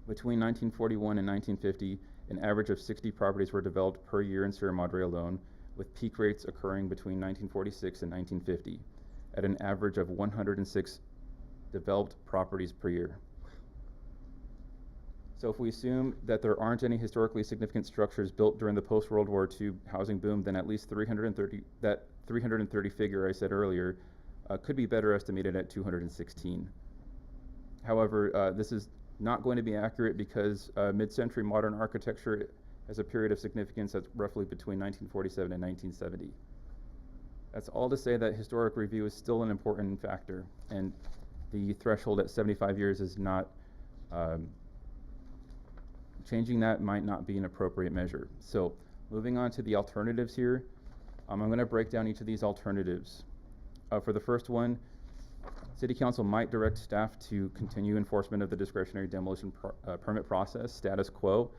Between 1941 and 1950, an average of 60 properties were developed per year in Sierra Madre alone, with peak rates occurring between 1946 and 1950, at an average of 106 developed properties per year. So if we assume that there aren't any historically significant structures built during the post-World War II housing boom, then at least 330 figure I said earlier could be better estimated at 216. However, this is not going to be accurate because mid-century modern architecture has a period of significance that's roughly between 1947 and 1970. That's all to say that historic review is still an important factor, and the threshold at 75 years is not, changing that might not be an appropriate measure. So moving on to the alternatives here, I'm going to break down each of these alternatives. For the first one, City Council might direct staff to continue enforcement of the discretionary demolition permit process, status quo.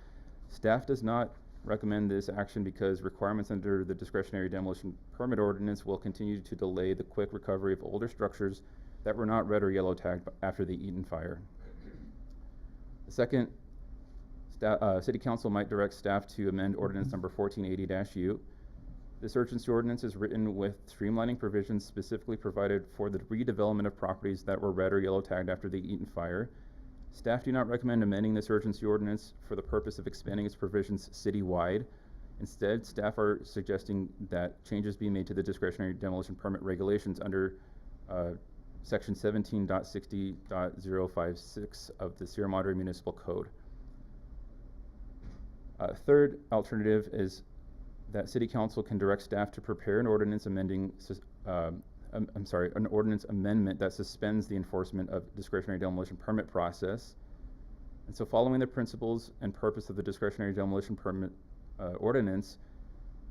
Staff does not recommend this action because requirements under the discretionary demolition permit ordinance will continue to delay the quick recovery of older structures that were not red or yellow tagged after the Eaton fire. The second, City Council might direct staff to amend ordinance number 1480-U. This urgency ordinance is written with streamlining provisions specifically provided for the redevelopment of properties that were red or yellow tagged after the Eaton fire. Staff do not recommend amending this urgency ordinance for the purpose of expanding its provisions citywide. Instead, staff are suggesting that changes be made to the discretionary demolition permit regulations under section 17.60.056 of the Sierra Madre Municipal Code. Third alternative is that City Council can direct staff to prepare an ordinance an ordinance amendment that suspends the enforcement of discretionary demolition permit process. And so following the principles and purpose of the discretionary demolition permit ordinance,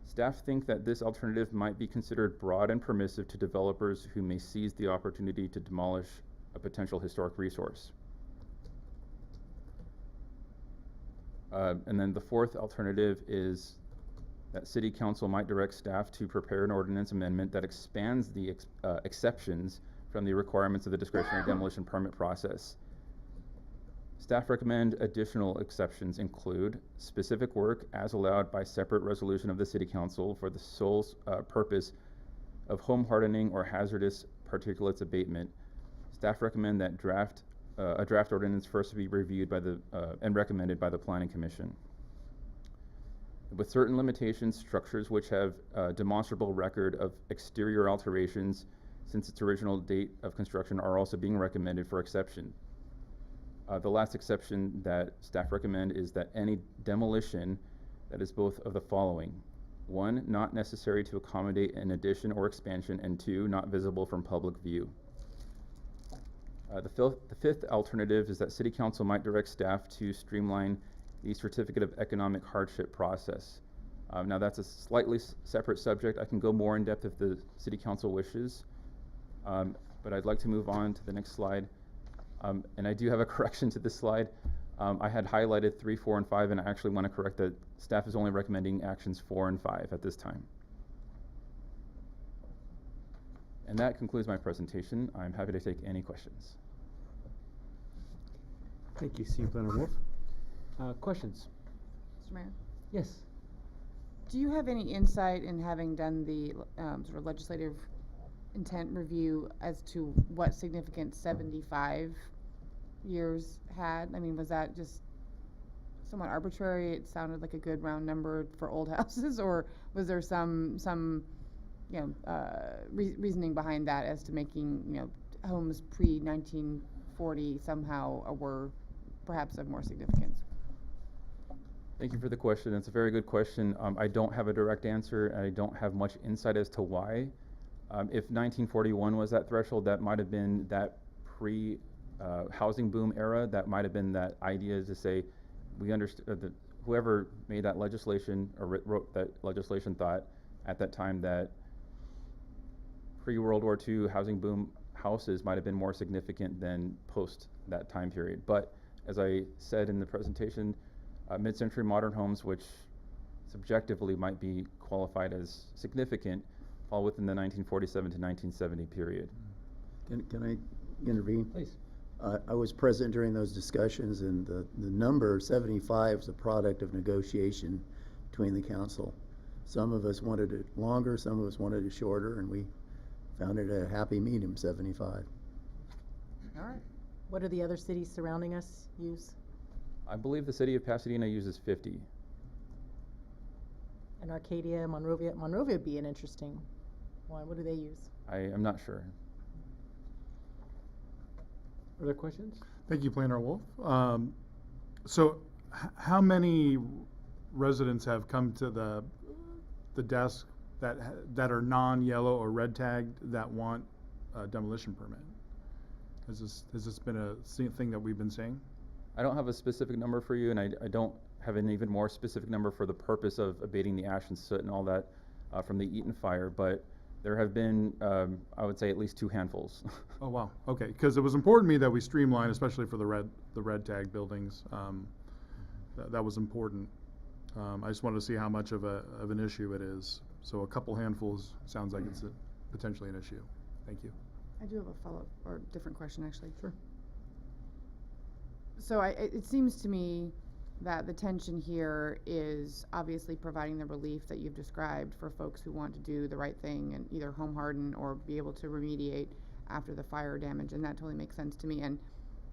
staff think that this alternative might be considered broad and permissive to developers who may seize the opportunity to demolish a potential historic resource. And then the fourth alternative is that City Council might direct staff to prepare an ordinance amendment that expands the exceptions from the requirements of the discretionary demolition permit process. Staff recommend additional exceptions include specific work as allowed by separate resolution of the City Council for the sole purpose of home hardening or hazardous particulates abatement. Staff recommend that a draft ordinance first be reviewed by and recommended by the Planning Commission. With certain limitations, structures which have a demonstrable record of exterior alterations since its original date of construction are also being recommended for exception. The last exception that staff recommend is that any demolition that is both of the following: 1, not necessary to accommodate an addition or expansion, and 2, not visible from public view. The fifth alternative is that City Council might direct staff to streamline the certificate of economic hardship process. Now that's a slightly separate subject. I can go more in depth if the City Council wishes, but I'd like to move on to the next slide. And I do have a correction to this slide. I had highlighted 3, 4, and 5, and I actually want to correct that staff is only recommending actions 4 and 5 at this time. And that concludes my presentation. I'm happy to take any questions. Thank you, City Planner Wolf. Questions? Mr. Mayor? Yes. Do you have any insight in having done the sort of legislative intent review as to what significance 75 years had? I mean, was that just somewhat arbitrary? It sounded like a good round number for old houses, or was there some reasoning behind that as to making homes pre-1940 somehow were perhaps of more significance? Thank you for the question. It's a very good question. I don't have a direct answer, and I don't have much insight as to why. If 1941 was that threshold, that might have been that pre-housing boom era. That might have been that idea to say, we understood that whoever made that legislation or wrote that legislation thought at that time that pre-World War II housing boom houses might have been more significant than post that time period. But as I said in the presentation, mid-century modern homes, which subjectively might be qualified as significant, fall within the 1947 to 1970 period. Can I intervene? Please. I was present during those discussions, and the number 75 is a product of negotiation between the council. Some of us wanted it longer, some of us wanted it shorter, and we found it a happy medium, 75. All right. What do the other cities surrounding us use? I believe the city of Pasadena uses 50. And Arcadia, Monrovia would be an interesting one. What do they use? I am not sure. Other questions? Thank you, Planner Wolf. So how many residents have come to the desk that are non-yellow or red tagged that want a demolition permit? Has this been a thing that we've been seeing? I don't have a specific number for you, and I don't have an even more specific number for the purpose of abating the ash and soot and all that. from the Eaton fire, but there have been, I would say, at least 2 handfuls. Oh, wow, okay, because it was important to me that we streamline, especially for the red tag buildings. That was important. I just wanted to see how much of an issue it is. So a couple handfuls sounds like it's potentially an issue. Thank you. I do have a follow-up or different question, actually. Sure. So it seems to me that the tension here is obviously providing the relief that you've described for folks who want to do the right thing and either home harden or be able to remediate after the fire damage, and that totally makes sense to me. And,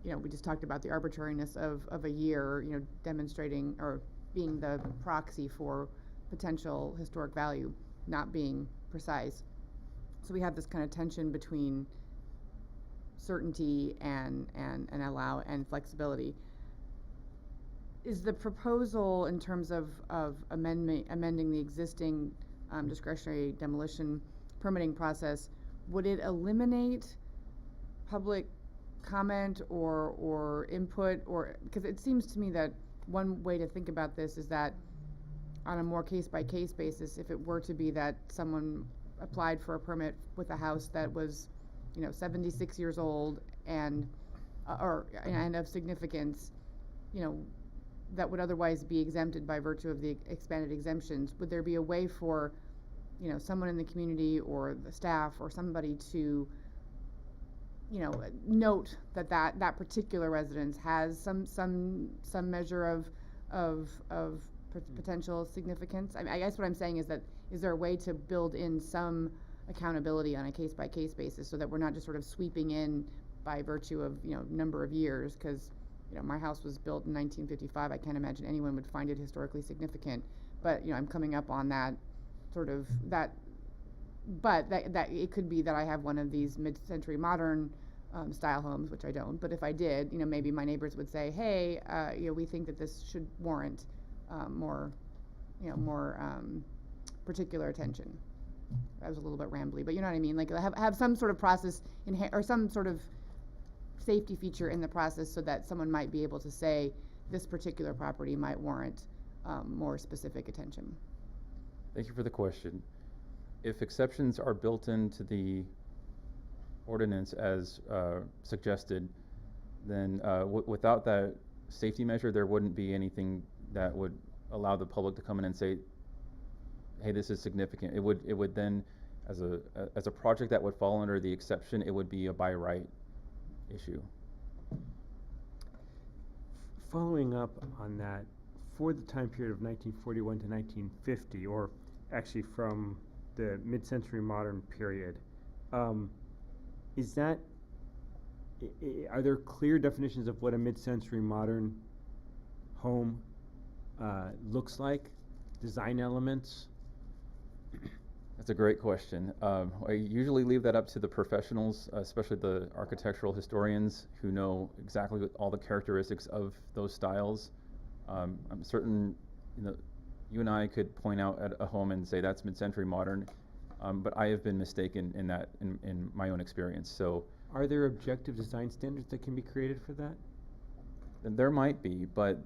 you know, we just talked about the arbitrariness of a year, you know, demonstrating or being the proxy for potential historic value, not being precise. So we have this kind of tension between certainty and flexibility. Is the proposal in terms of amending the existing discretionary demolition permitting process, would it eliminate public comment or input, or because it seems to me that one way to think about this is that on a more case-by-case basis, if it were to be that someone applied for a permit with a house that was, you know, 76 years old and of significance, you know, that would otherwise be exempted by virtue of the expanded exemptions, would there be a way for, you know, someone in the community or the staff or somebody to, you know, note that particular residence has some measure of potential significance? I guess what I'm saying is that, is there a way to build in some accountability on a case-by-case basis so that we're not just sort of sweeping in by virtue of, you know, number of years? Because, you know, my house was built in 1955. I can't imagine anyone would find it historically significant. But, you know, I'm coming up on that sort of that. But that it could be that I have one of these mid-century modern style homes, which I don't. But if I did, you know, maybe my neighbors would say, hey, you know, we think that this should warrant more particular attention. That was a little bit rambly, but you know what I mean? Like have some sort of process or some sort of safety feature in the process so that someone might be able to say this particular property might warrant more specific attention. Thank you for the question. If exceptions are built into the ordinance as suggested, then without that safety measure, there wouldn't be anything that would allow the public to come in and say, hey, this is significant. It would then, as a project that would fall under the exception, it would be a by right issue. Following up on that, for the time period of 1941 to 1950, or actually from the mid-century modern period, is that, are there clear definitions of what a mid-century modern home looks like? Design elements? That's a great question. I usually leave that up to the professionals, especially the architectural historians who know exactly what all the characteristics of those styles. I'm certain, you know, you and I could point out at a home and say that's mid-century modern, but I have been mistaken in that in my own experience. So, are there objective design standards that can be created for that? There might be, but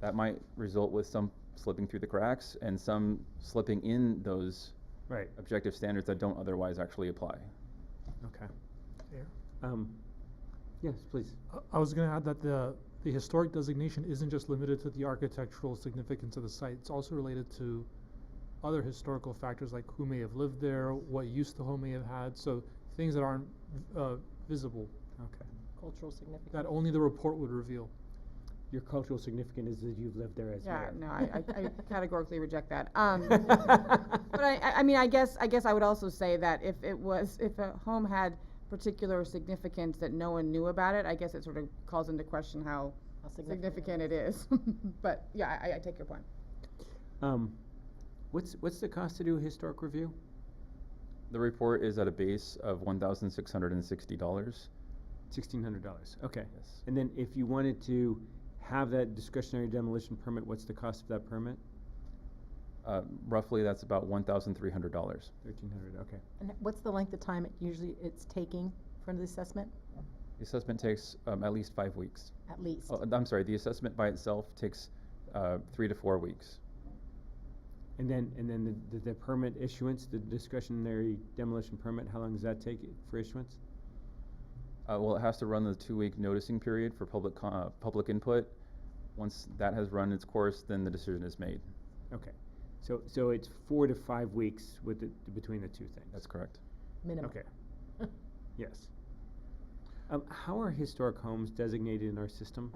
that might result with some slipping through the cracks and some slipping in those objective standards that don't otherwise actually apply. Okay. Fair. Yes, please. I was going to add that the historic designation isn't just limited to the architectural significance of the site. It's also related to other historical factors like who may have lived there, what use the home may have had, so things that aren't visible. Okay. Cultural significance. That only the report would reveal. Your cultural significance is that you've lived there as mayor. Yeah, no, I categorically reject that. But I mean, I guess I would also say that if a home had particular significance that no one knew about it, I guess it sort of calls into question how significant it is. But yeah, I take your point. What's the cost to do a historic review? The report is at a base of $1,660. $1,600. Okay. Yes. And then if you wanted to have that discretionary demolition permit, what's the cost of that permit? Roughly, that's about $1,300. $1,300. Okay. And what's the length of time it's taking for the assessment? The assessment takes at least 5 weeks. At least. Oh, I'm sorry. The assessment by itself takes 3 to 4 weeks. And then the permit issuance, the discretionary demolition permit, how long does that take for issuance? Well, it has to run the 2-week noticing period for public input. Once that has run its course, then the decision is made. Okay, so it's 4 to 5 weeks between the two things? That's correct. Minimum. Okay, yes. How are historic homes designated in our system?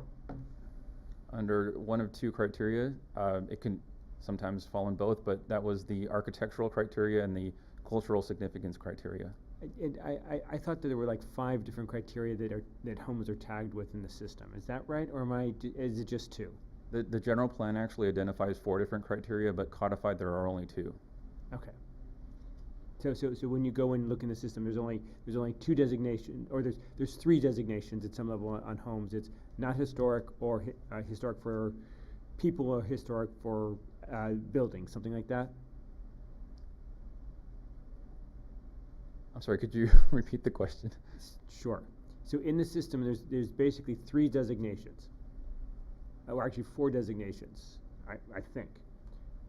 Under one of two criteria. It can sometimes fall in both, but that was the architectural criteria and the cultural significance criteria. I thought that there were like 5 different criteria that homes are tagged with in the system. Is that right, or is it just 2? The general plan actually identifies 4 different criteria, but codified there are only 2. Okay. So when you go and look in the system, there's only 2 designations, or there's 3 designations at some level on homes. It's not historic, or historic for people, or historic for buildings, something like that. I'm sorry, could you repeat the question? Sure. So in the system, there's basically 3 designations, or actually 4 designations, I think.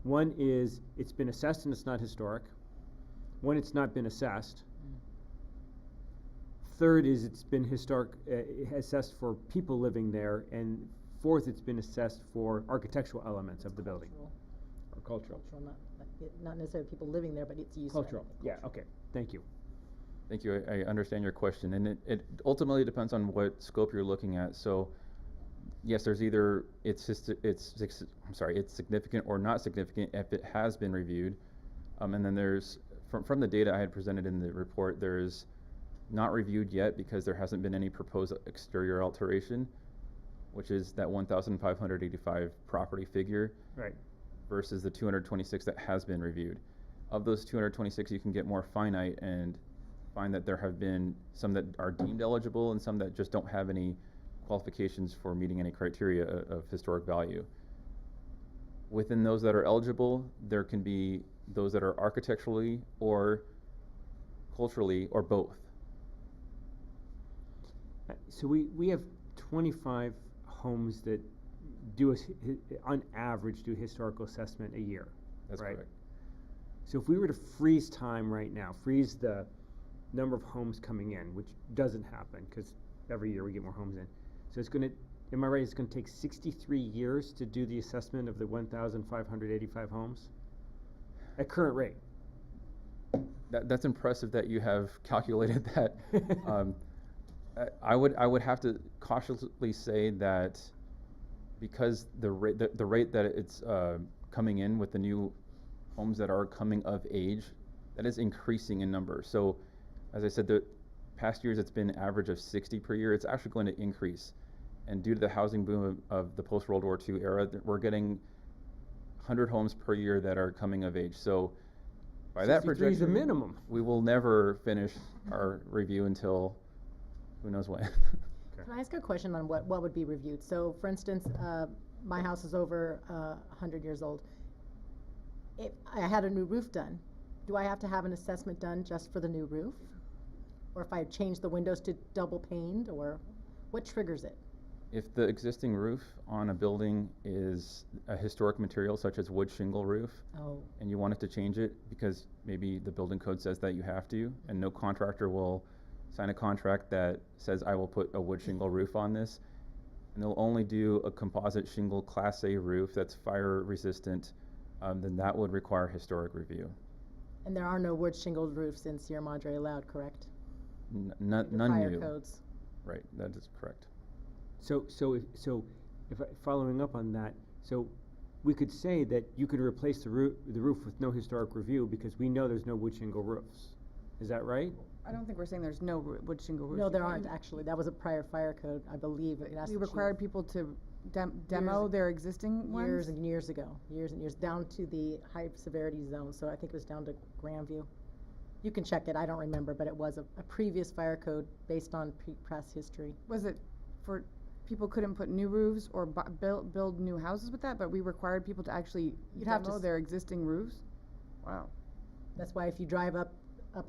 One is it's been assessed and it's not historic. One, it's not been assessed. Third is it's been assessed for people living there, and 4th, it's been assessed for architectural elements of the building. Or cultural. Not necessarily people living there, but it's used. Cultural. Yeah. Okay. Thank you. Thank you. I understand your question, and it ultimately depends on what scope you're looking at. So, yes, there's either it's significant or not significant if it has been reviewed, and then there's from the data I had presented in the report, there's not reviewed yet because there hasn't been any proposed exterior alteration, which is that 1,585 property figure, right, versus the 226 that has been reviewed. Of those 226, you can get more finite and find that there have been some that are deemed eligible and some that just don't have any qualifications for meeting any criteria of historic value. Within those that are eligible, there can be those that are architecturally or culturally or both. So we have 25 homes that do on average do historical assessment a year. That's right? correct. So if we were to freeze time right now, freeze the number of homes coming in, which doesn't happen because every year we get more homes in. So it's going to, am I right, it's going to take 63 years to do the assessment of the 1,585 homes at current rate? That's impressive that you have calculated that. I would have to cautiously say that because the rate that it's coming in with the new homes that are coming of age, that is increasing in number. So, as I said, the past years it's been average of 60 per year. It's actually going to increase, and due to the housing boom of the post-World War II era, we're getting 100 homes per year that are coming of age. So, by that projection, is the minimum. We will never finish our review until who knows when. Can I ask a question on what would be reviewed? So, for instance, my house is over 100 years old. If I had a new roof done, do I have to have an assessment done just for the new roof? Or if I change the windows to double paned, or what triggers it? If the existing roof on a building is a historic material such as wood shingle roof, and you wanted to change it because maybe the building code says that you have to, and no contractor will sign a contract that says I will put a wood shingle roof on this, and they'll only do a composite shingle Class A roof that's fire resistant, then that would require historic review. And there are no wood shingled roofs in Sierra Madre allowed, correct? None fire new. Codes. Right, that is correct. So following up on that, so we could say that you could replace the roof with no historic review because we know there's no wood shingle roofs. Is that right? I don't think we're saying there's no wood shingle roofs. No, there aren't actually. That was a prior fire code, I believe. We required people to demo their existing ones? Years and years ago, years and years, down to the high severity zone. So I think it was down to Grandview. You can check it, I don't remember, but it was a previous fire code based on press history. Was it for people couldn't put new roofs or build new houses with that, but we required people to actually demo their existing roofs? Wow. That's why if you drive up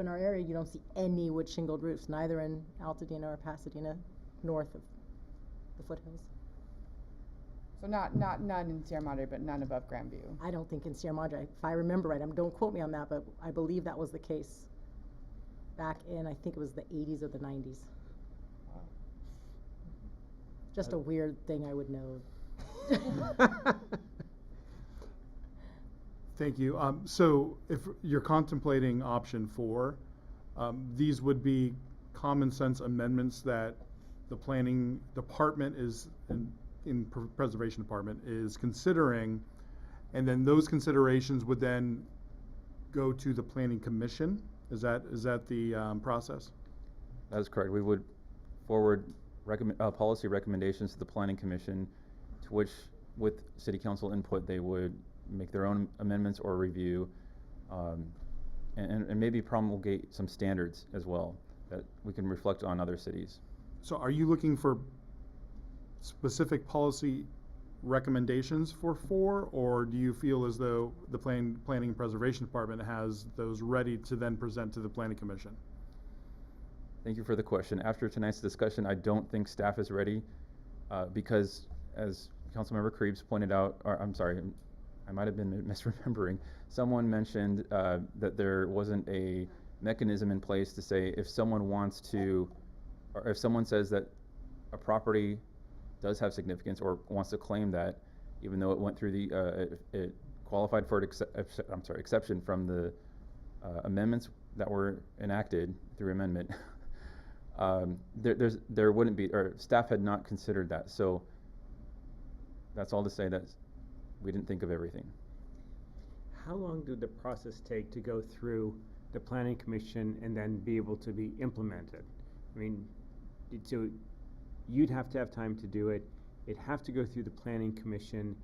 in our area, you don't see any wood shingled roofs, neither in Altadena or Pasadena, north of the foothills. So not none in Sierra Madre, but none above Grandview. I don't think in Sierra Madre, if I remember right, don't quote me on that, but I believe that was the case back in, I think it was the 80s or the 90s. Just a weird thing I would know. Thank you. So if you're contemplating option 4, these would be common sense amendments that the planning department is, in preservation department, is considering, and then those considerations would then go to the planning commission? Is that the process? That is correct. We would forward policy recommendations to the planning commission, to which, with city council input, they would make their own amendments or review, and maybe promulgate some standards as well that we can reflect on other cities. So are you looking for specific policy recommendations for 4, or do you feel as though the planning and preservation department has those ready to then present to the planning commission? Thank you for the question. After tonight's discussion, I don't think staff is ready, because as Councilmember Krebs pointed out, or I'm sorry, I might have been misremembering, someone mentioned that there wasn't a mechanism in place to say if someone wants to, or if someone says that a property does have significance or wants to claim that, even though it went through the, it qualified for exception from the amendments that were enacted through amendment, there wouldn't be, or staff had not considered that. So that's all to say that we didn't think of everything. How long did the process take to go through the planning commission and then be able to be implemented? I mean, so you'd have to have time to do it. It'd have to go through the planning commission.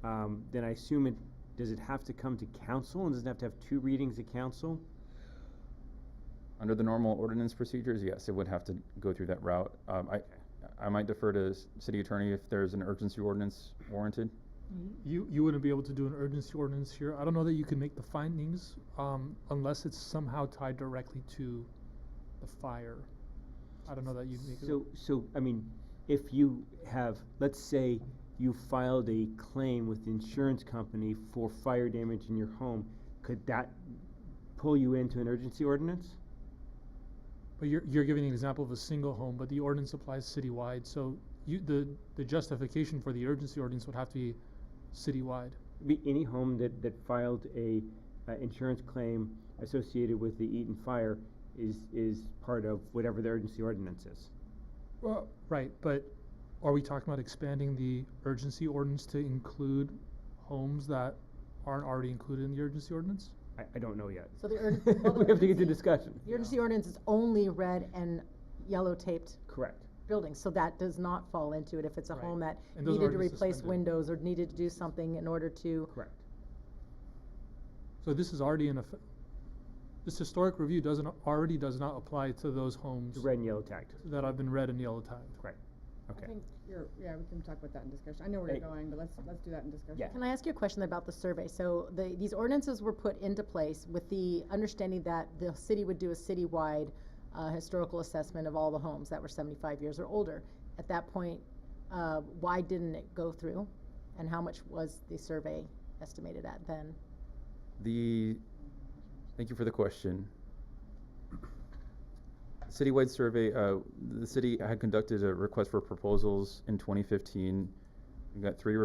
Then I assume does it have to come to council, and does it have to have 2 readings at council? Under the normal ordinance procedures, yes, it would have to go through that route. I might defer to city attorney if there's an urgency ordinance warranted. You wouldn't be able to do an urgency ordinance here. I don't know that you can make the findings unless it's somehow tied directly to the fire. I don't know that you'd make it. So I mean, if you have, let's say you filed a claim with the insurance company for fire damage in your home, could that pull you into an urgency ordinance? But you're giving an example of a single home, but the ordinance applies citywide. So the justification for the urgency ordinance would have to be citywide. Be any home that filed a insurance claim associated with the Eaton fire is part of whatever the urgency ordinance is. Well, right, but are we talking about expanding the urgency ordinance to include homes that aren't already included in the urgency ordinance? I don't know yet. So we have to get to discussion. The urgency ordinance is only red and yellow taped. Correct. Buildings, so that does not fall into it if it's a home that And those are needed to already replace suspended. windows or needed to do something in order to. Correct. So this is already in effect. This historic review does not apply to those homes. Red and yellow tagged. That have been red and yellow tagged. Right. Okay. I think yeah, we can talk about that in discussion. I know where you're going, but let's do that in discussion. Yeah. Can I ask you a question about the survey? So these ordinances were put into place with the understanding that the city would do a citywide historical assessment of all the homes that were 75 years or older. At that point, why didn't it go through? And how much was the survey estimated at then? Thank you for the question. Citywide survey, the city had conducted a request for proposals in 2015. We got three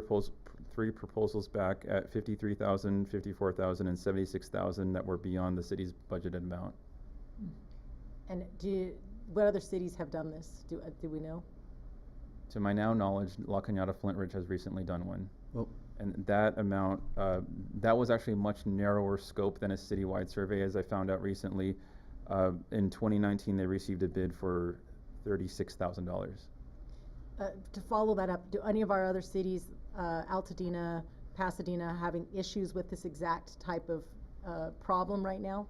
proposals back at $53,000, $54,000, and $76,000 that were beyond the city's budgeted amount. And what other cities have done this? Do we know? To my now knowledge, La Cañada Flint Ridge has recently done one. Well, and that amount, that was actually a much narrower scope than a citywide survey, as I found out recently. In 2019, they received a bid for $36,000. To follow that up, do any of our other cities, Altadena, Pasadena, having issues with this exact type of problem right now?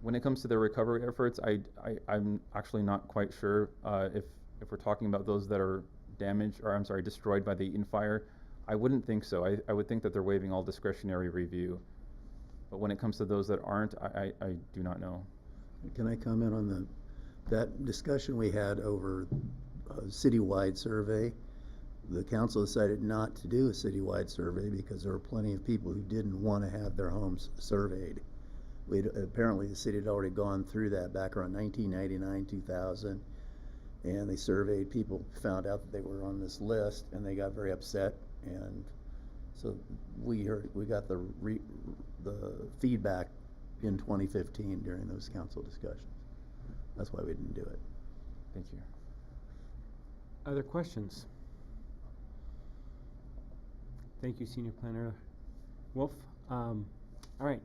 When it comes to the recovery efforts, I'm actually not quite sure if we're talking about those that are damaged, or I'm sorry, destroyed by the Eaton fire. I wouldn't think so. I would think that they're waiving all discretionary review. But when it comes to those that aren't, I do not know. Can I comment on that discussion we had over a citywide survey? The council decided not to do a citywide survey because there were plenty of people who didn't want to have their homes surveyed. Apparently the city had already gone through that back around 1999, 2000, and they surveyed people, found out that they were on this list, and they got very upset, and so we got the feedback in 2015 during those council discussions. That's why we didn't do it. Thank you. Other questions? Thank you, Senior Planner Wolf. All right,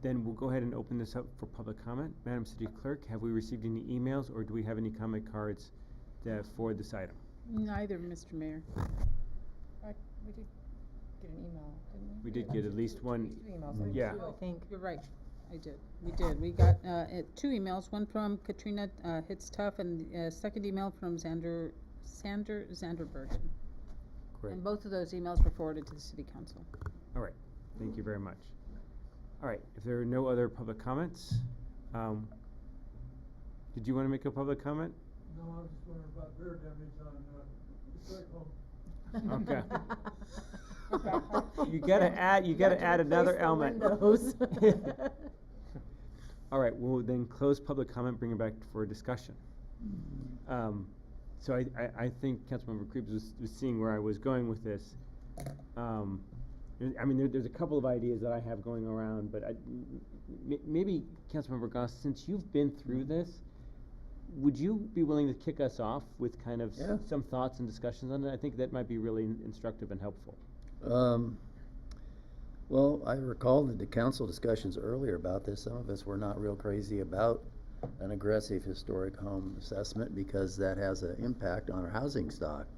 then we'll go ahead and open this up for public comment. Madam City Clerk, have we received any emails, or do we have any comment cards for this item? Neither, Mr. Mayor. We did get an email, didn't we? We did get at least one. Two emails, Yeah. I think. You're right. I did. We did. We got two emails, one from Katrina Hitztuff and the second email from Sander Zanderberg. Great. And both of those emails were forwarded to the City Council. All right, thank you very much. All right, if there are no other public comments, did you want to make a public comment? No, I was just wondering about bear damage on historic homes. Okay. You gotta add another element. All right, we'll then close public comment, bring it back for discussion. So I think Councilmember Krebs was seeing where I was going with this. I mean, there's a couple of ideas that I have going around, but maybe Councilmember Goss, since you've been through this, would you be willing to kick us off with kind of some thoughts and discussions on it? I think that might be really instructive and helpful. Well, I recall the council discussions earlier about this. Some of us were not real crazy about an aggressive historic home assessment because that has an impact on our housing stock.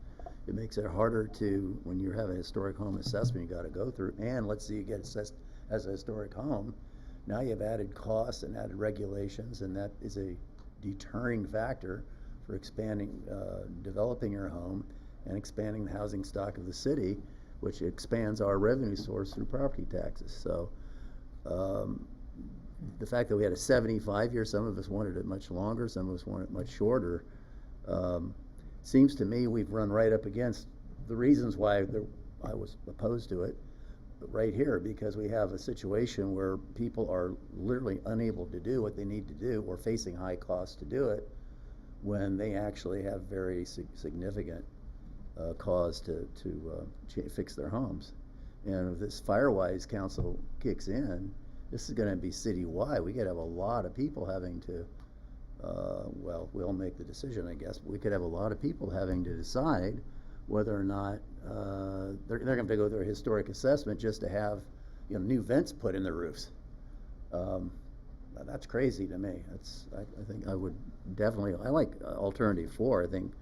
It makes it harder to, when you have a historic home assessment, you got to go through, and let's say you get assessed as a historic home. Now you have added costs and added regulations, and that is a deterring factor for expanding, developing your home and expanding the housing stock of the city, which expands our revenue source through property taxes. So the fact that we had a 75-year, some of us wanted it much longer, some of us wanted it much shorter, seems to me we've run right up against the reasons why I was opposed to it right here, because we have a situation where people are literally unable to do what they need to do or facing high costs to do it when they actually have very significant cause to fix their homes. And if this Firewise Council kicks in, this is going to be citywide. We could have a lot of people having to, well, we'll make the decision, I guess, but we could have a lot of people having to decide whether or not they're going to have to go through a historic assessment just to have, you know, new vents put in the roofs. That's crazy to me. I think I would definitely, I like alternative 4. I think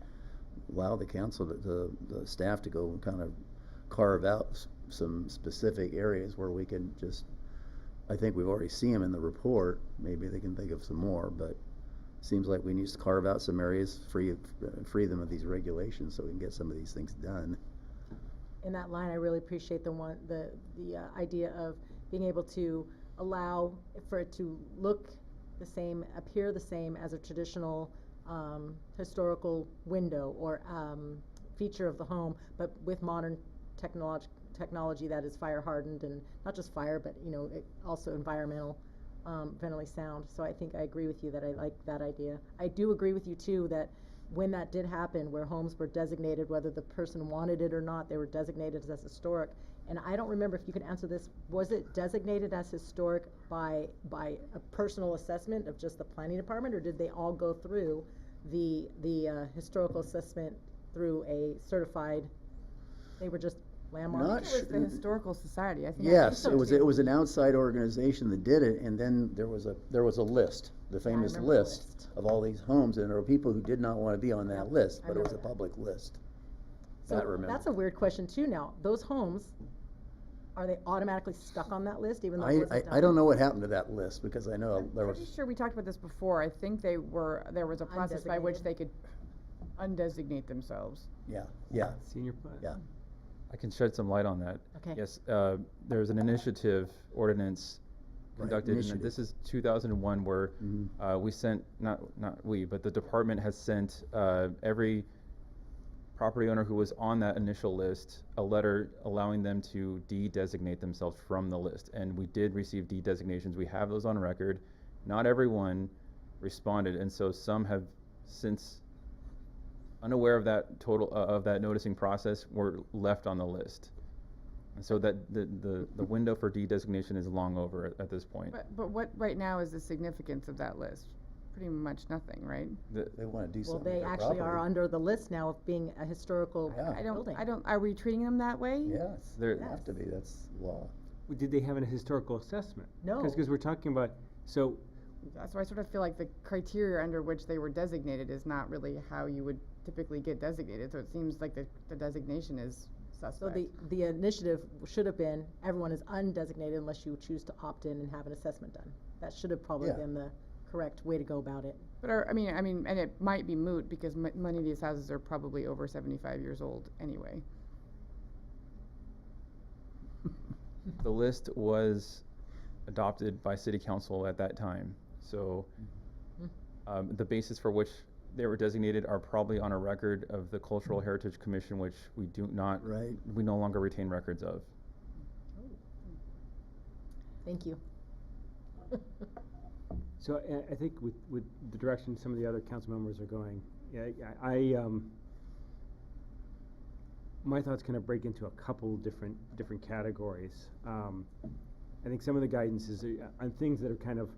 allow the council, the staff to go and kind of carve out some specific areas where we can just, I think we've already seen them in the report. Maybe they can think of some more, but it seems like we need to carve out some areas, free them of these regulations so we can get some of these things done. In that line, I really appreciate the idea of being able to allow for it to look the same, appear the same as a traditional historical window or feature of the home, but with modern technology that is fire hardened, and not just fire, but also environmentally sound. So I think I agree with you that I like that idea. I do agree with you too that when that did happen, where homes were designated, whether the person wanted it or not, they were designated as historic. And I don't remember if you can answer this. Was it designated as historic by a personal assessment of just the planning department, or did they all go through the historical assessment through a certified? They were just landmarks. I think it was the Historical Society. I think. Yes, it was an outside organization that did it, and then there was a list, the famous list of all these homes, and there were people who did not want to be on that list, but it was a public list. So that's a weird question too. Now, those homes, are they automatically stuck on that list, even though it wasn't done? I don't know what happened to that list, because I know there was. I'm pretty sure we talked about this before. I think there was a process by which they could undesignate themselves. Yeah. Senior plan. Yeah. I can shed some light on that. Okay. Yes, there's an initiative ordinance conducted, and this is 2001, where we sent, not we, but the department has sent every property owner who was on that initial list a letter allowing them to de-designate themselves from the list. And we did receive de-designations. We have those on record. Not everyone responded, and so some have since, unaware of that of that noticing process, were left on the list. And so that the window for de-designation is long over at this point. But what right now is the significance of that list? Pretty much nothing, right? They want to do Well, something they with their actually are property. under the list now of being a historical building. Are we treating them that way? Yes, they have to be, that's law. Did they have a historical assessment? No. Because we're talking about, so. So I sort of feel like the criteria under which they were designated is not really how you would typically get designated. So it seems like the designation is suspect. So the initiative should have been, everyone is undesignated unless you choose to opt in and have an assessment done. That should have probably been the correct way to go about it. But I mean, and it might be moot because many of these houses are probably over 75 years old anyway. The list was adopted by City Council at that time. So the basis for which they were designated are probably on a record of the Cultural Heritage Commission, which we do not, we no longer retain records of. Thank you. So I think with the direction some of the other council members are going, my thoughts kind of break into a couple different categories. I think some of the guidance is on things that are kind of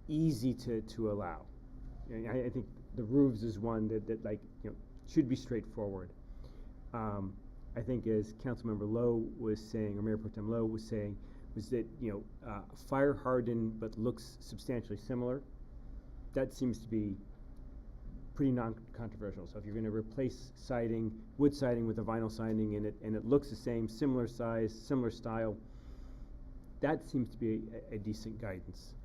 easy to allow. I think the roofs is one that like should be straightforward. I think as Councilmember Lowe was saying, or Mayor Pro Tem Lowe was saying, was that fire hardened but looks substantially similar. That seems to be pretty non-controversial. So if you're going to replace siding, wood siding with a vinyl siding and it looks the same, similar size, similar style, that seems to be a decent guidance.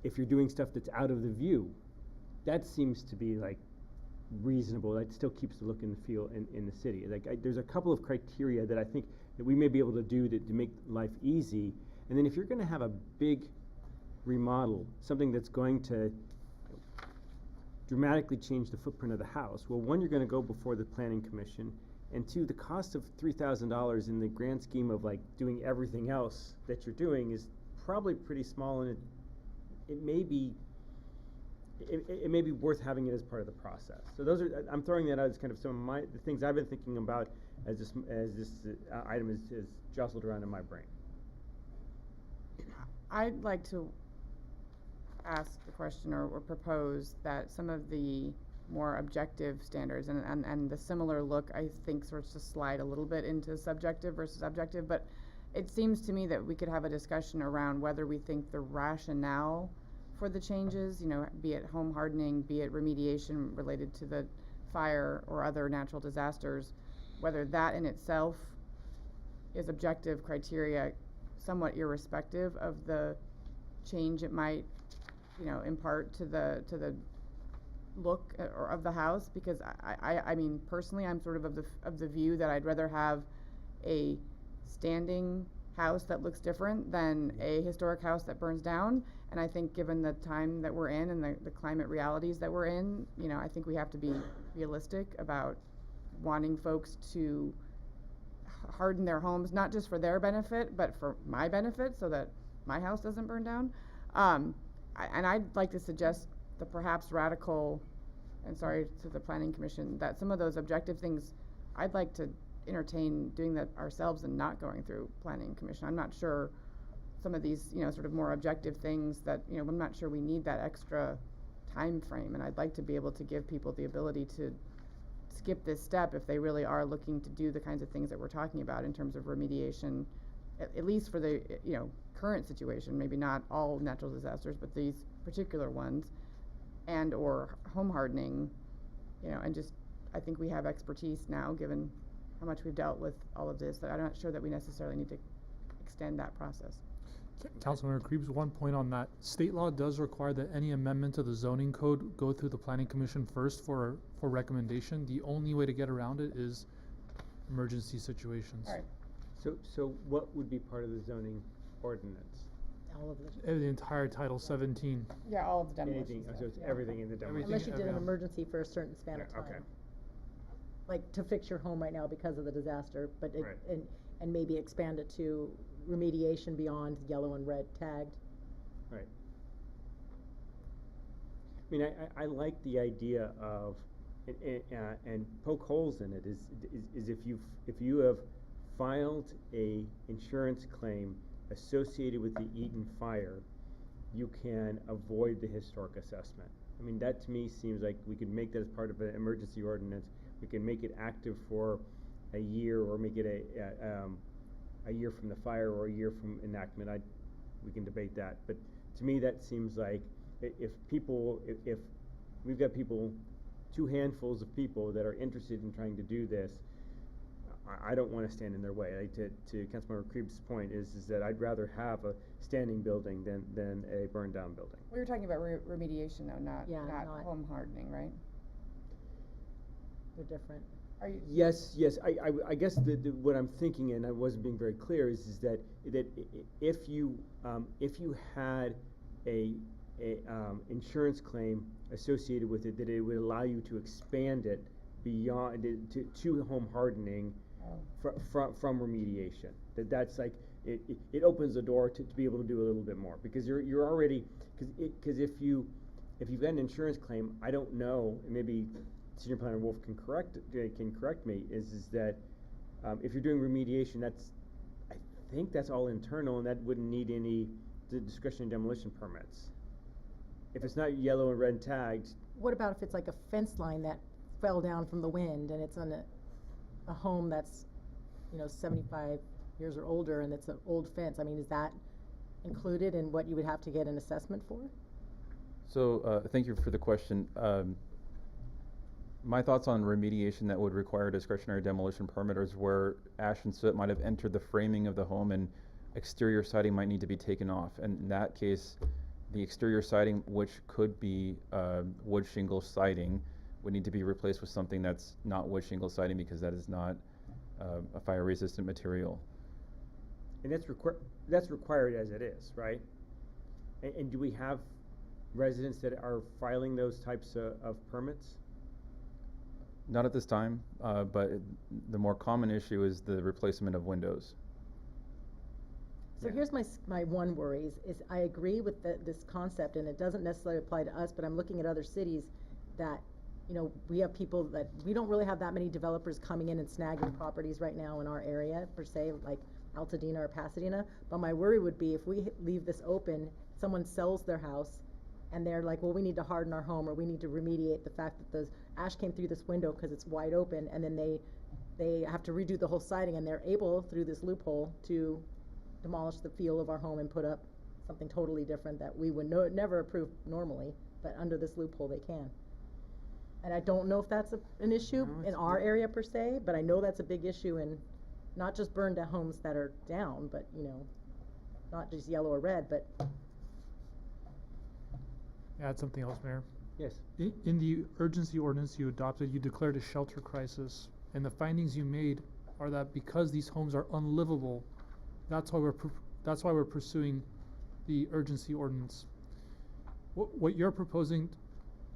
If you're doing stuff that's out of the view, that seems to be like reasonable. That still keeps the look and the feel in the city. Like there's a couple of criteria that I think that we may be able to do to make life easy. And then if you're going to have a big remodel, something that's going to dramatically change the footprint of the house, well, one, you're going to go before the Planning Commission, and two, the cost of $3,000 in the grand scheme of like doing everything else that you're doing is probably pretty small, and it may be worth having it as part of the process. So those are, I'm throwing that out as kind of some of the things I've been thinking about as this item is jostled around in my brain. I'd like to ask the question or propose that some of the more objective standards and the similar look, I think, sort of to slide a little bit into subjective versus objective, but it seems to me that we could have a discussion around whether we think the rationale for the changes, be it home hardening, be it remediation related to the fire or other natural disasters, whether that in itself is objective criteria, somewhat irrespective of the change it might, impart to the look or of the house. Because I mean, personally, I'm sort of the view that I'd rather have a standing house that looks different than a historic house that burns down. And I think given the time that we're in and the climate realities that we're in, I think we have to be realistic about wanting folks to harden their homes, not just for their benefit, but for my benefit, so that my house doesn't burn down. And I'd like to suggest the perhaps radical, and sorry to the Planning Commission, that some of those objective things, I'd like to entertain doing that ourselves and not going through Planning Commission. I'm not sure some of these, sort of more objective things that, I'm not sure we need that extra time frame, and I'd like to be able to give people the ability to skip this step if they really are looking to do the kinds of things that we're talking about in terms of remediation, at least for the, current situation, maybe not all natural disasters, but these particular ones, and or home hardening, and just, I think we have expertise now, given how much we've dealt with all of this, that I'm not sure that we necessarily need to extend that process. Councilmember Krebs, one point on that. State law does require that any amendment to the zoning code go through the Planning Commission first for recommendation. The only way to get around it is emergency situations. All right. So what would be part of the zoning ordinance? All of the. The entire Title 17. Yeah, all of the demolition Anything, stuff, so it's yeah. everything in the demolition. Unless you did an everything. emergency for a certain span of Yeah, time. okay. Like to fix your home right now because of the disaster, but it, Right. and maybe expand it to remediation beyond yellow and red tagged. Right. I mean, I like the idea of, and poke holes in it is if you have filed a insurance claim associated with the Eaton fire, you can avoid the historic assessment. I mean, that to me seems like we could make that as part of an emergency ordinance. We can make it active for a year, or make it a year from the fire or a year from enactment. We can debate that, but to me that seems like if we've got people, two handfuls of people that are interested in trying to do this, I don't want to stand in their way. To Councilmember Krieb's point is that I'd rather have a standing building than a burned down building. We were talking about remediation though, not home hardening, right? They're different. Are you? Yes. I guess what I'm thinking, and I wasn't being very clear, is that if you had a insurance claim associated with it, that it would allow you to expand it beyond to home hardening from remediation. That's like it opens the door to be able to do a little bit more, because you're already, because if you've got an insurance claim, I don't know, maybe Senior Planner Wolf can correct me, is that if you're doing remediation, I think that's all internal, and that wouldn't need any discretionary demolition permits. If it's not yellow and red tagged. What about if it's like a fence line that fell down from the wind and it's on a home that's, 75 years or older, and it's an old fence? I mean, is that included in what you would have to get an assessment for? So thank you for the question. My thoughts on remediation that would require a discretionary demolition permit is where ash and soot might have entered the framing of the home and exterior siding might need to be taken off. And in that case, the exterior siding, which could be wood shingle siding, would need to be replaced with something that's not wood shingle siding, because that is not a fire resistant material. And that's required as it is, right? And do we have residents that are filing those types of permits? Not at this time, but the more common issue is the replacement of windows. So here's my one worry is I agree with this concept, and it doesn't necessarily apply to us, but I'm looking at other cities that, we have people that, we don't really have that many developers coming in and snagging properties right now in our area, per se, like Altadena or Pasadena. But my worry would be if we leave this open, someone sells their house, and they're like, well, we need to harden our home, or we need to remediate the fact that the ash came through this window because it's wide open, and then they have to redo the whole siding, and they're able, through this loophole, to demolish the feel of our home and put up something totally different that we would never approve normally, but under this loophole they can. And I don't know if that's an issue in our area per se, but I know that's a big issue in not just burned down homes that are down, but not just yellow or red, but. Add something else, Mayor. Yes. In the urgency ordinance you adopted, you declared a shelter crisis, and the findings you made are that because these homes are unlivable, that's why we're pursuing the urgency ordinance. What you're proposing,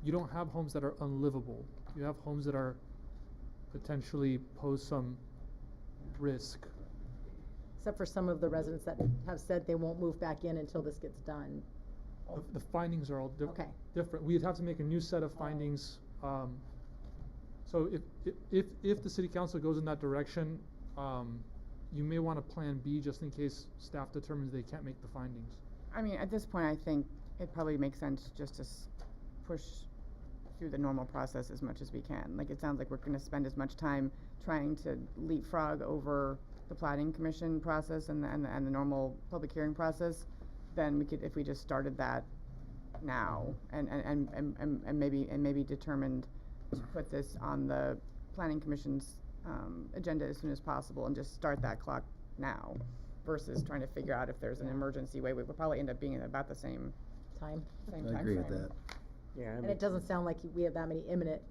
you don't have homes that are unlivable. You have homes that are potentially pose some risk. Except for some of the residents that have said they won't move back in until this gets done. The findings are all different. We'd have to make a new set of findings. So if the city council goes in that direction, you may want a plan B just in case staff determines they can't make the findings. I mean, at this point, I think it probably makes sense just to push through the normal process as much as we can. Like, it sounds like we're going to spend as much time trying to leapfrog over the planning commission process and the normal public hearing process. Then we could, if we just started that now and maybe determined to put this on the planning commission's agenda as soon as possible and just start that clock now, versus trying to figure out if there's an emergency way. We would probably end up being at about the same time. I agree with that. Yeah. And it doesn't sound like we have that many imminent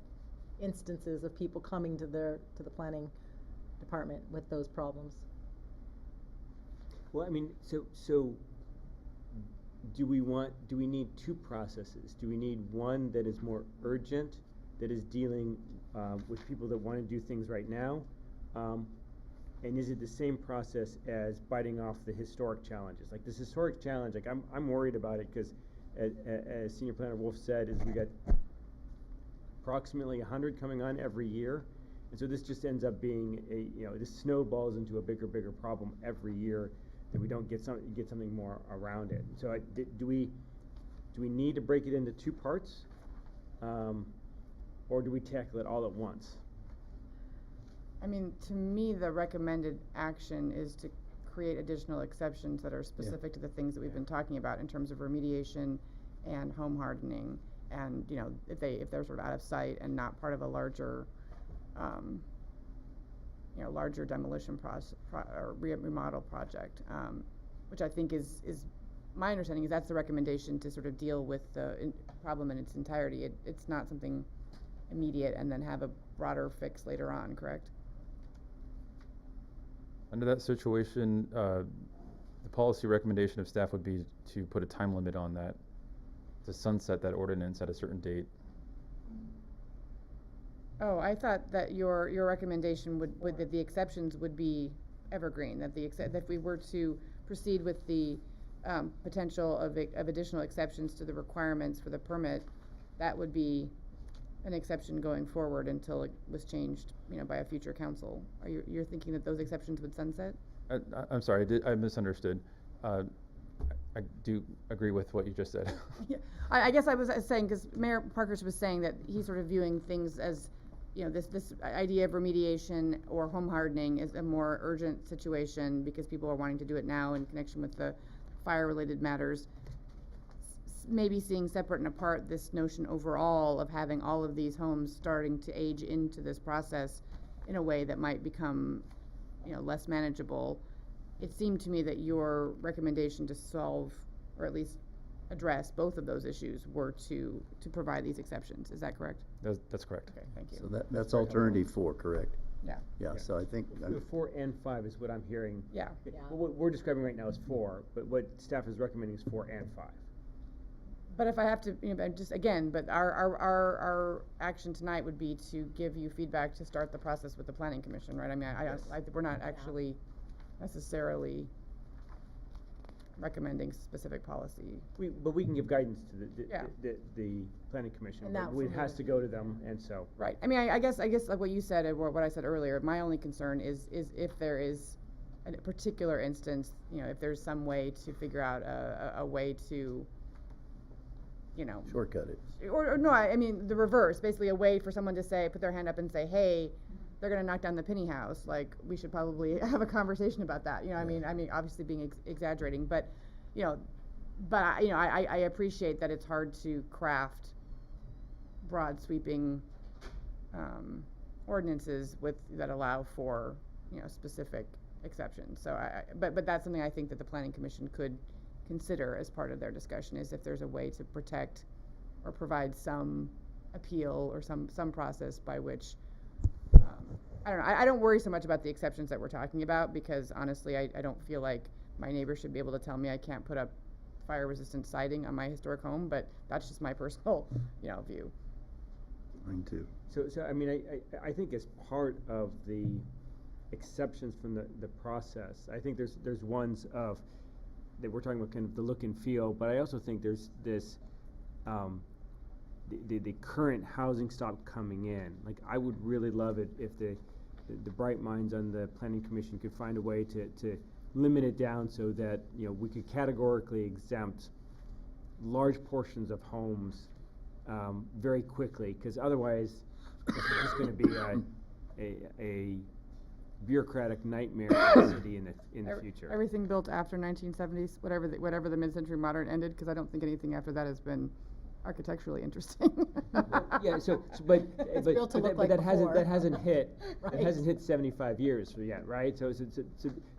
instances of people coming to the planning department with those problems. Well, I mean, so do we need two processes? Do we need one that is more urgent, that is dealing with people that want to do things right now? And is it the same process as biting off the historic challenges? Like this historic challenge, like I'm worried about it because as Senior Planner Wolf said, is we got approximately 100 coming on every year. And so this just ends up being this snowballs into a bigger problem every year that we don't get something more around it. So do we need to break it into two parts? Or do we tackle it all at once? I mean, to me, the recommended action is to create additional exceptions that are specific to the things that we've been talking about in terms of remediation and home hardening, and if they're sort of out of sight and not part of a larger larger demolition or remodel project, which I think is my understanding is that's the recommendation to sort of deal with the problem in its entirety. It's not something immediate and then have a broader fix later on, correct? Under that situation, the policy recommendation of staff would be to put a time limit on that, to sunset that ordinance at a certain date. Oh, I thought that your recommendation would that the exceptions would be evergreen, that if we were to proceed with the potential of additional exceptions to the requirements for the permit, that would be an exception going forward until it was changed, by a future council. You're thinking that those exceptions would sunset? I'm sorry, I misunderstood. I do agree with what you just said. Yeah, I guess I was saying, because Mayor Parkhurst was saying that he's sort of viewing things as, this idea of remediation or home hardening is a more urgent situation because people are wanting to do it now in connection with the fire-related matters. Maybe seeing separate and apart this notion overall of having all of these homes starting to age into this process in a way that might become, less manageable. It seemed to me that your recommendation to solve, or at least address both of those issues, were to provide these exceptions. Is that correct? That's correct. Okay, thank you. So that's alternative 4, correct? Yeah. Yeah, so I think. 4 and 5 is what I'm hearing. Yeah. What we're describing right now is 4, but what staff is recommending is 4 and 5. But if I have to, just again, but our action tonight would be to give you feedback to start the process with the Planning Commission, right? I mean, we're not actually necessarily recommending specific policy. But we can give guidance to the Planning Commission. And that But it has to go to them, and so. Right. I mean, I guess like what you said and what I said earlier, my only concern is if there is a particular instance, if there's some way to figure out a way to, shortcut it. Or no, I mean the reverse, basically a way for someone to put their hand up and say, hey, they're going to knock down the penny house. Like, we should probably have a conversation about that. I mean, obviously being exaggerating, but, I appreciate that it's hard to craft broad sweeping ordinances that allow for, specific exceptions. So but that's something I think that the Planning Commission could consider as part of their discussion, is if there's a way to protect or provide some appeal or some process by which, I don't know, I don't worry so much about the exceptions that we're talking about, because honestly I don't feel like my neighbor should be able to tell me I can't put up fire resistant siding on my historic home, but that's just my personal view. Mine too. So I mean, I think as part of the exceptions from the process, I think there's ones of that we're talking about kind of the look and feel, but I also think there's this the current housing stock coming in. Like, I would really love it if the bright minds on the Planning Commission could find a way to limit it down so that we could categorically exempt large portions of homes very quickly, because otherwise this is just going to be a bureaucratic nightmare for the city in the future. Everything built after 1970s, whatever the mid-century modern ended, because I don't think anything after that has been architecturally interesting. Yeah, but that hasn't hit right. It hasn't hit 75 years yet, right? So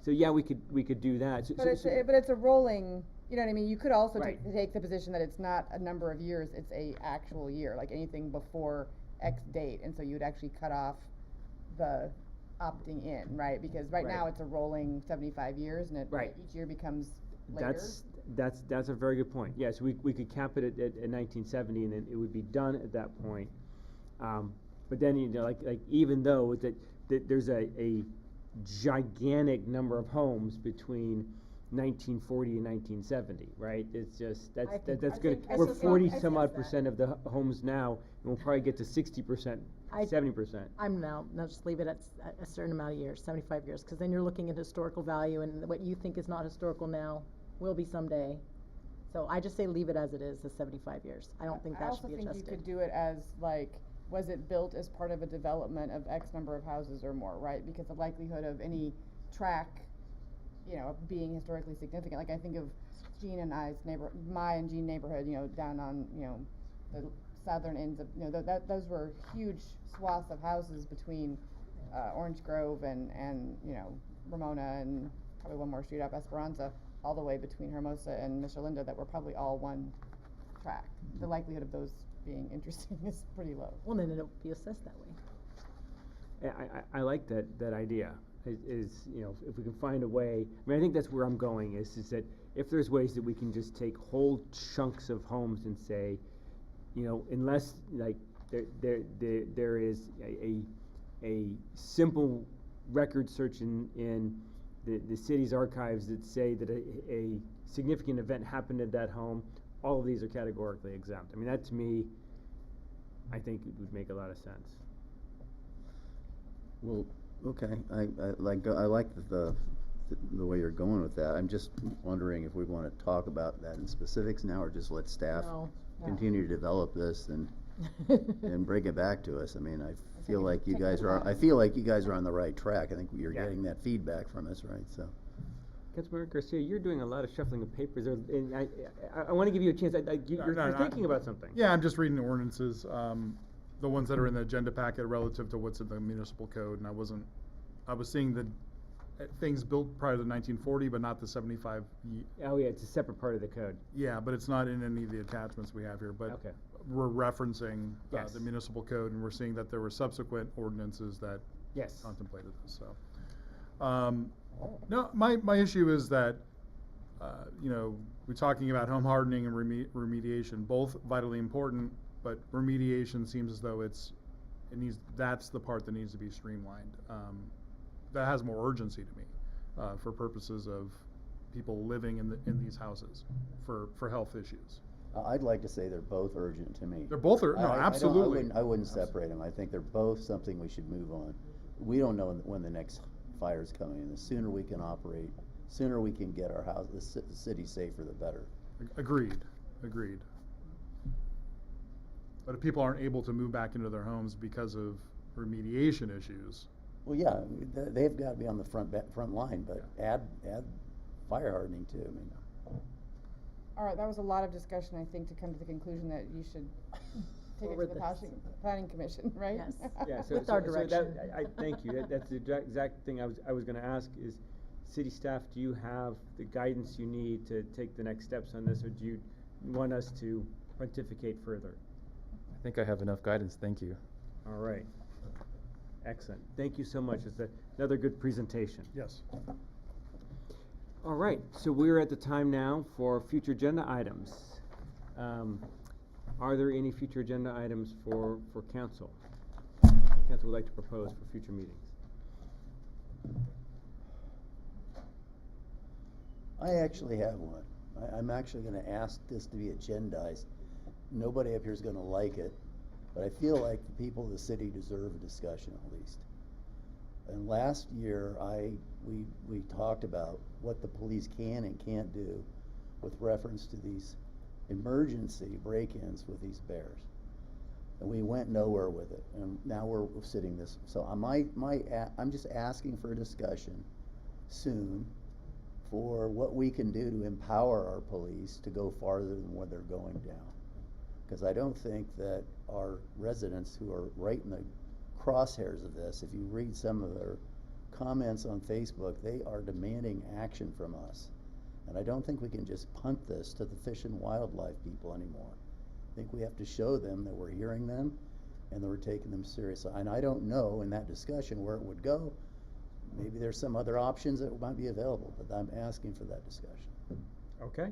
yeah, we could do that. But it's a rolling. You know what I mean? You could also take the position that it's not a number of years; it's a actual year, like anything before X date, and so you'd actually cut off the opting in, right? Because right now it's a rolling 75 years, and each year becomes later? That's a very good point. Yes, we could cap it at 1970, and then it would be done at that point. But then, like even though that there's a gigantic number of homes between 1940 and 1970, right? It's just that's good. We're 40 some odd percent of the homes now, and we'll probably get to 60%, 70%. I'm now just leave it at a certain amount of years, 75 years, because then you're looking at historical value, and what you think is not historical now will be someday. So I just say leave it as it is, the 75 years. I don't think that should be adjusted. I also think you could do it as like, was it built as part of a development of X number of houses or more, right? Because the likelihood of any track, being historically significant. Like I think of Jean and I's my and Jean neighborhood, down on, the southern ends of, those were huge swaths of houses between Orange Grove and Ramona, and probably one more street up, Esperanza, all the way between Hermosa and Michelinda, that were probably all one track. The likelihood of those being interesting is pretty low. Well, then it'll be assessed that way. I like that idea. Is if we can find a way. I mean, I think that's where I'm going. Is that if there's ways that we can just take whole chunks of homes and say, unless like there is a simple record search in the city's archives that say that a significant event happened at that home, all of these are categorically exempt. I mean, that to me, I think it would make a lot of sense. Well, okay, I like the way you're going with that. I'm just wondering if we want to talk about that in specifics now, or just let staff continue to develop this and bring it back to us. I mean, I feel like you guys are on the right track. I think you're getting that feedback from us, right? So. Councilmember Garcia, you're doing a lot of shuffling of papers, and I want to give you a chance. You're thinking about something. Yeah, I'm just reading the ordinances, the ones that are in the agenda packet relative to what's in the municipal code, and I was seeing the things built prior to 1940, but not the 75. Oh yeah, it's a separate part of the code. Yeah, but it's not in any of the attachments we have here. But okay. We're referencing the municipal code, and we're seeing that there were subsequent ordinances that contemplated this. So, no, my issue is that we're talking about home hardening and remediation, both vitally important, but remediation seems as though that's the part that needs to be streamlined. That has more urgency to me for purposes of people living in these houses for health issues. I'd like to say they're both urgent to me. They're both absolutely. I wouldn't separate them. I think they're both something we should move on. We don't know when the next fire's coming, and the sooner we can operate, sooner we can get our house, the city safer, the better. Agreed. But if people aren't able to move back into their homes because of remediation issues. Well, yeah, they've got to be on the front line, but add fire hardening too. I mean. All right, that was a lot of discussion, I think, to come to the conclusion that you should take it to the planning commission, right? Yes. Yeah, With our direction. I thank you. That's the exact thing I was going to ask is, city staff, do you have the guidance you need to take the next steps on this, or do you want us to pontificate further? I think I have enough guidance, thank you. All right. Excellent. Thank you so much. It's another good presentation. Yes. All right, so we're at the time now for future agenda items. Are there any future agenda items for council? Council would like to propose for future meetings. I actually have one. I'm actually going to ask this to be agendized. Nobody up here is going to like it, but I feel like the people of the city deserve a discussion at least. And last year, we talked about what the police can and can't do with reference to these emergency break-ins with these bears. And we went nowhere with it, and now we're sitting this. So I'm just asking for a discussion soon for what we can do to empower our police to go farther than where they're going down. Because I don't think that our residents who are right in the crosshairs of this, if you read some of their comments on Facebook, they are demanding action from us. And I don't think we can just punt this to the fish and wildlife people anymore. I think we have to show them that we're hearing them and that we're taking them seriously. And I don't know in that discussion where it would go. Maybe there's some other options that might be available, but I'm asking for that discussion. Okay,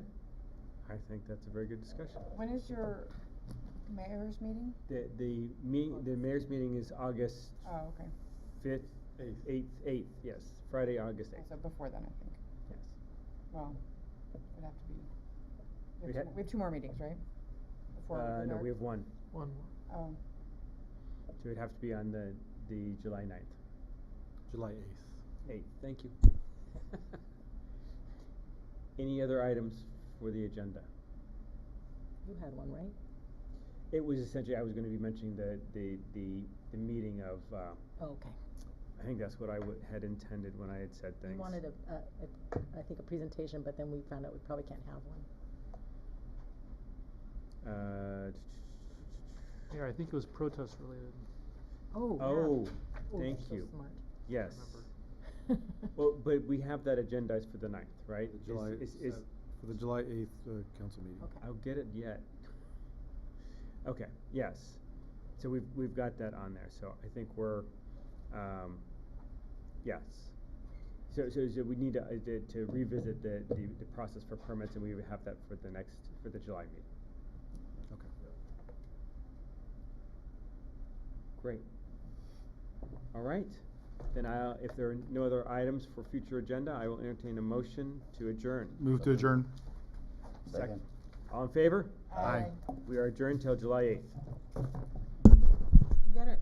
I think that's a very good discussion. When is your mayor's meeting? The mayor's meeting is August Oh, okay. 5th, 8th, yes, Friday, August 8th. So before then, I think. Yes. Well, it'd have to be, We we had- have two more meetings, right? Before No, March? we have one. One more. Oh, So it'd have to be on the July 9th. July 8th. 8th, thank you. Any other items for the agenda? You had one, right? It was essentially, I was gonna be mentioning the meeting of, Oh, okay. I think that's what I had intended when I had said things. You wanted I think a presentation, but then we found out we probably can't have one. Yeah, I think it was protest related. Oh, yeah. Oh, Oh, thank you're so you. smart. Yes. Well, but we have that agendized for the 9th, right? The July, for the July 8th council meeting. Okay. I'll get it yet. Okay, yes. So we've got that on there, so I think we're, yes. So we need to revisit the process for permits, and we would have that for the July meeting. Okay. Great. All right, then if there are no other items for future agenda, I will entertain a motion to adjourn. Move to adjourn. Second. All in favor? Aye. We are adjourned till July 8th. You got it.